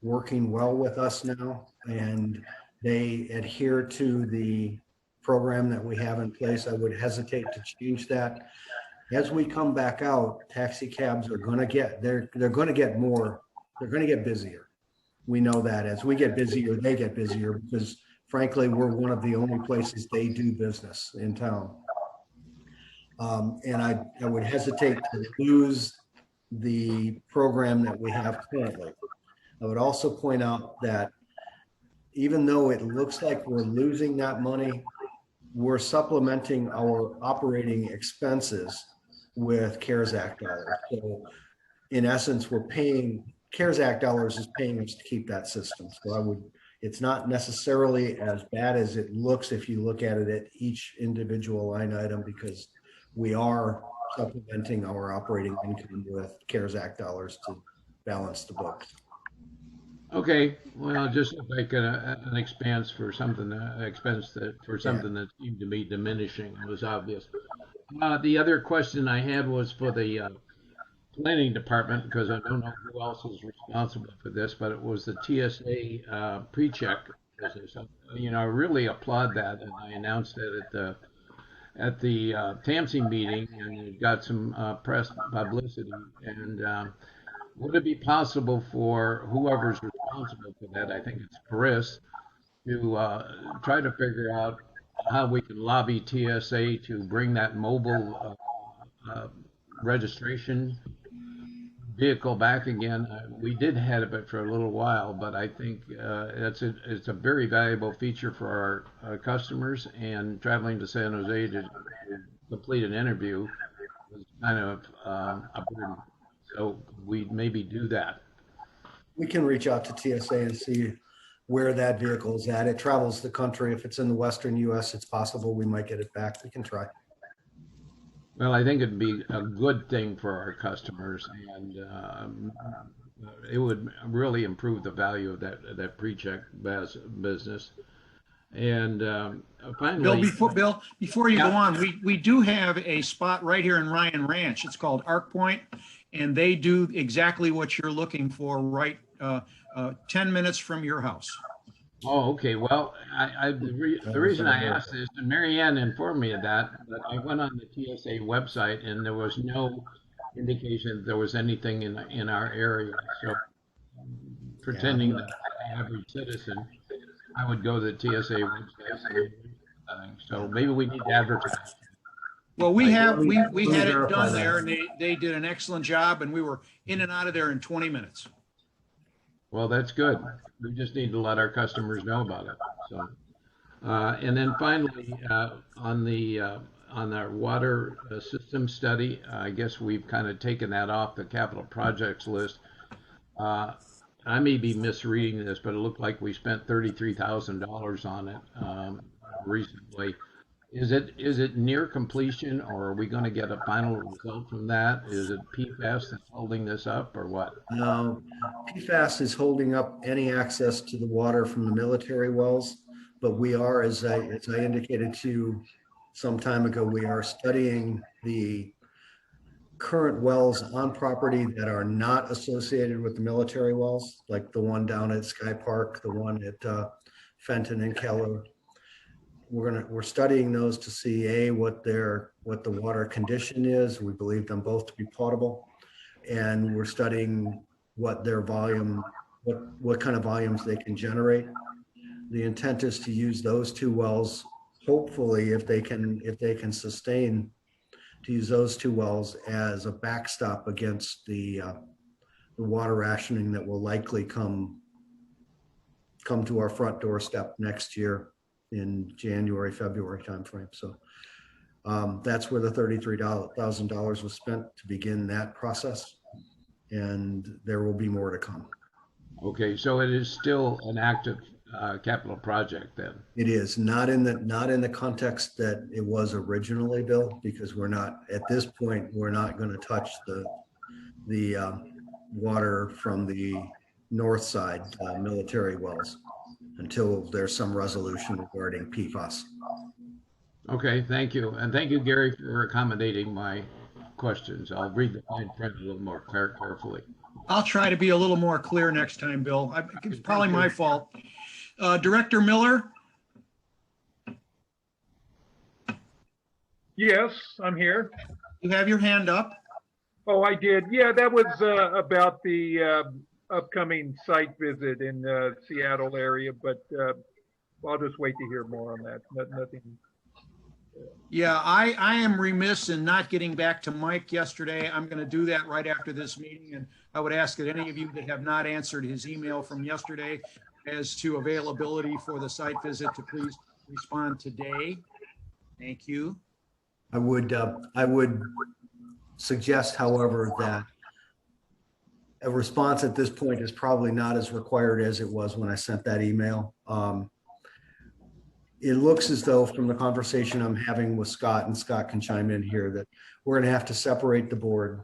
working well with us now, and they adhere to the program that we have in place. I would hesitate to change that. As we come back out, taxi cabs are going to get, they're going to get more, they're going to get busier. We know that as we get busier, they get busier because frankly, we're one of the only places they do business in town. And I would hesitate to lose the program that we have currently. I would also point out that even though it looks like we're losing that money, we're supplementing our operating expenses with CARES Act dollars. So in essence, we're paying, CARES Act dollars is paying us to keep that system. So it's not necessarily as bad as it looks if you look at it at each individual line item, because we are supplementing our operating income with CARES Act dollars to balance the books. Okay, well, just like an expense for something, that seemed to be diminishing. It was obvious. The other question I had was for the planning department, because I don't know who else is responsible for this, but it was the TSA pre-check business. I really applaud that, and I announced that at the TAMSI meeting, and it got some press publicity. And would it be possible for whoever's responsible for that, I think it's Chris, to try to figure out how we can lobby TSA to bring that mobile registration vehicle back again? We did have it for a little while, but I think it's a very valuable feature for our customers, and traveling to San Jose to complete an interview was kind of a burden. So we maybe do that. We can reach out to TSA and see where that vehicle is at. It travels the country. If it's in the Western US, it's possible we might get it back. We can try. Well, I think it'd be a good thing for our customers, and it would really improve the value of that pre-check business. And finally, Bill, before you go on, we do have a spot right here in Ryan Ranch. It's called Arc Point, and they do exactly what you're looking for, right 10 minutes from your house. Oh, okay. Well, the reason I asked this, and Mary Ann informed me of that, but I went on the TSA website and there was no indication that there was anything in our area. So pretending that the average citizen, I would go to the TSA website. So maybe we need to advertise. Well, we had it done there, and they did an excellent job, and we were in and out of there in 20 minutes. Well, that's good. We just need to let our customers know about it. So, and then finally, on our water system study, I guess we've kind of taken that off the capital projects list. I may be misreading this, but it looked like we spent $33,000 on it recently. Is it near completion, or are we going to get a final result from that? Is it PFAS that's holding this up, or what? No, PFAS is holding up any access to the water from the military wells, but we are, as I indicated to you some time ago, we are studying the current wells on property that are not associated with the military wells, like the one down at Sky Park, the one at Fenton and Keller. We're studying those to see what the water condition is. We believe them both to be potable, and we're studying what their volume, what kind of volumes they can generate. The intent is to use those two wells, hopefully, if they can sustain, to use those two wells as a backstop against the water rationing that will likely come to our front doorstep next year in January, February timeframe. So that's where the $33,000 was spent to begin that process, and there will be more to come. Okay, so it is still an active capital project then? It is not in the context that it was originally, Bill, because we're not, at this point, we're not going to touch the water from the north side military wells until there's some resolution regarding PFAS. Okay, thank you. And thank you, Gary, for accommodating my questions. I'll read the fine print a little more carefully. I'll try to be a little more clear next time, Bill. It's probably my fault. Director Miller? Yes, I'm here. You have your hand up. Oh, I did. Yeah, that was about the upcoming site visit in the Seattle area, but I'll just wait to hear more on that. Nothing. Yeah, I am remiss in not getting back to Mike yesterday. I'm going to do that right after this meeting, and I would ask that any of you that have not answered his email from yesterday as to availability for the site visit to please respond today. Thank you. I would suggest, however, that a response at this point is probably not as required as it was when I sent that email. It looks as though from the conversation I'm having with Scott, and Scott can chime in here, that we're going to have to separate the board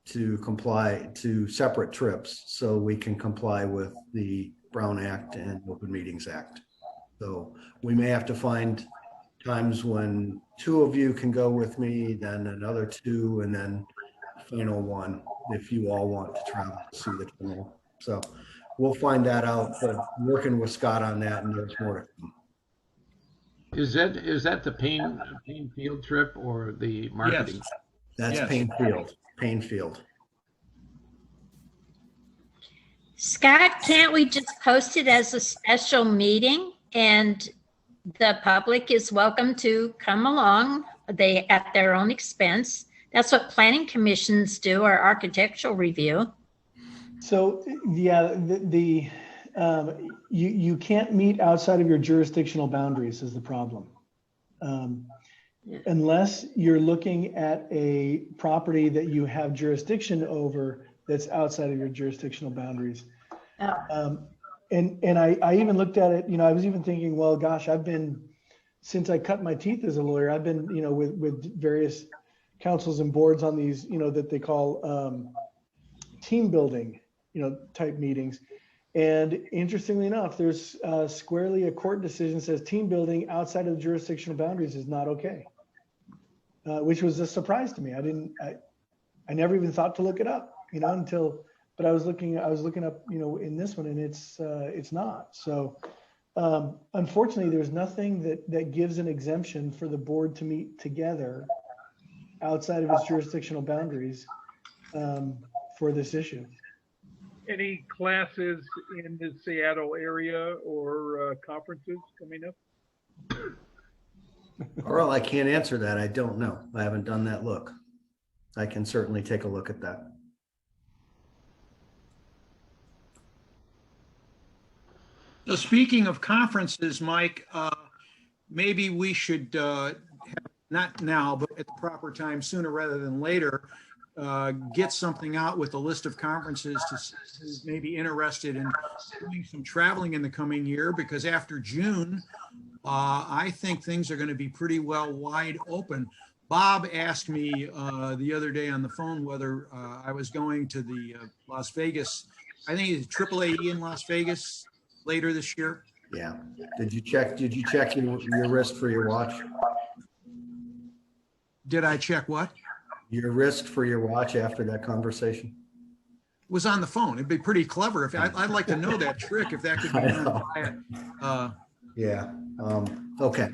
to comply to separate trips so we can comply with the Brown Act and Open Meetings Act. So we may have to find times when two of you can go with me, then another two, and then final one if you all want to travel to see the terminal. So we'll find that out, but working with Scott on that, and there's more to come. Is that the Payne Field trip or the marketing? Yes. That's Yes. Payne Field. Scott, can't we just post it as a special meeting and the public is welcome to come along? They at their own expense. That's what planning commissions do, or architectural review. So yeah, you can't meet outside of your jurisdictional boundaries is the problem. Unless you're looking at a property that you have jurisdiction over that's outside of your jurisdictional boundaries. And I even looked at it, I was even thinking, well, gosh, since I cut my teeth as a lawyer, I've been, with various councils and boards on these, that they call team building, type meetings. And interestingly enough, there's squarely a court decision says team building outside of the jurisdictional boundaries is not okay, which was a surprise to me. I never even thought to look it up, but I was looking up, in this one, and it's not. So unfortunately, there's nothing that gives an exemption for the board to meet together outside of its jurisdictional boundaries for this issue. Any classes in the Seattle area or conferences coming up? Earl, I can't answer that. I don't know. I haven't done that look. I can certainly take a look at that. So speaking of conferences, Mike, maybe we should, not now, but at the proper time, sooner rather than later, get something out with a list of conferences to who's maybe interested in doing some traveling in the coming year, because after June, I think things are going to be pretty well wide open. Bob asked me the other day on the phone whether I was going to the Las Vegas, I think it's AAAE in Las Vegas later this year. Yeah. Did you check your wrist for your watch? Did I check what? Your wrist for your watch after that conversation? Was on the phone. It'd be pretty clever if I'd like to know that trick, if that could be I done know. by Yeah. Okay.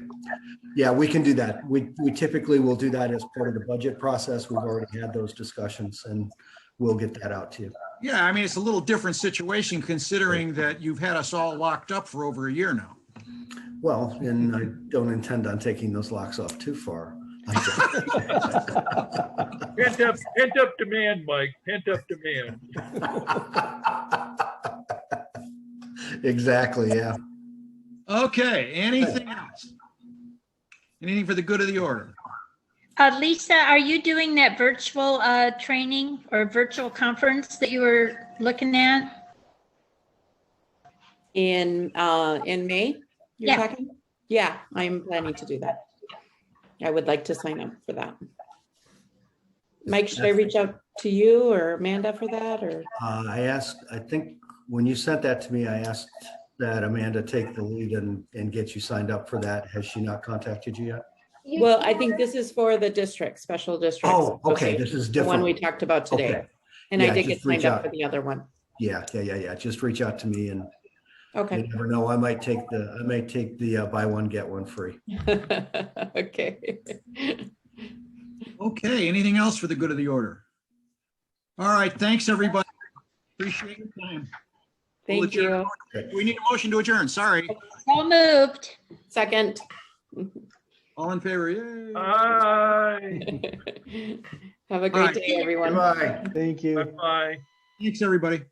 Yeah, we can do that. We typically will do that as part of the budget process. We've already had those discussions and we'll get that out to you. Yeah, I mean, it's a little different situation considering that you've had us all locked up for over a year now. Well, and I don't intend on taking those locks off too far. Pent up demand, Mike, pent up demand. Exactly, yeah. Okay, anything else? Anything for the good of the order? Lisa, are you doing that virtual training or virtual conference that you were looking at? In May? You're Yeah. talking? Yeah, I'm planning to do that. I would like to sign up for that. Mike, should I reach out to you or Amanda for that, or? I think when you sent that to me, I asked that Amanda take the lead and get you signed up for that. Has she not contacted you yet? Well, I think this is for the district, special districts. Oh, okay, this is The one different. we talked about today. Okay. And I Yeah, did get just reach signed up out. for the other one. Yeah. Just reach out to me and you Okay. never know, I might take the buy one, get one free. Okay. Okay, anything else for the good of the order? All right, thanks, everybody. Appreciate your time. We'll Thank you. adjourn. We need a motion to adjourn, sorry. So moved. Second. All in favor, yay. Bye. Have a All great right. day, everyone. Bye. Thank you. Bye-bye. Thanks, everybody.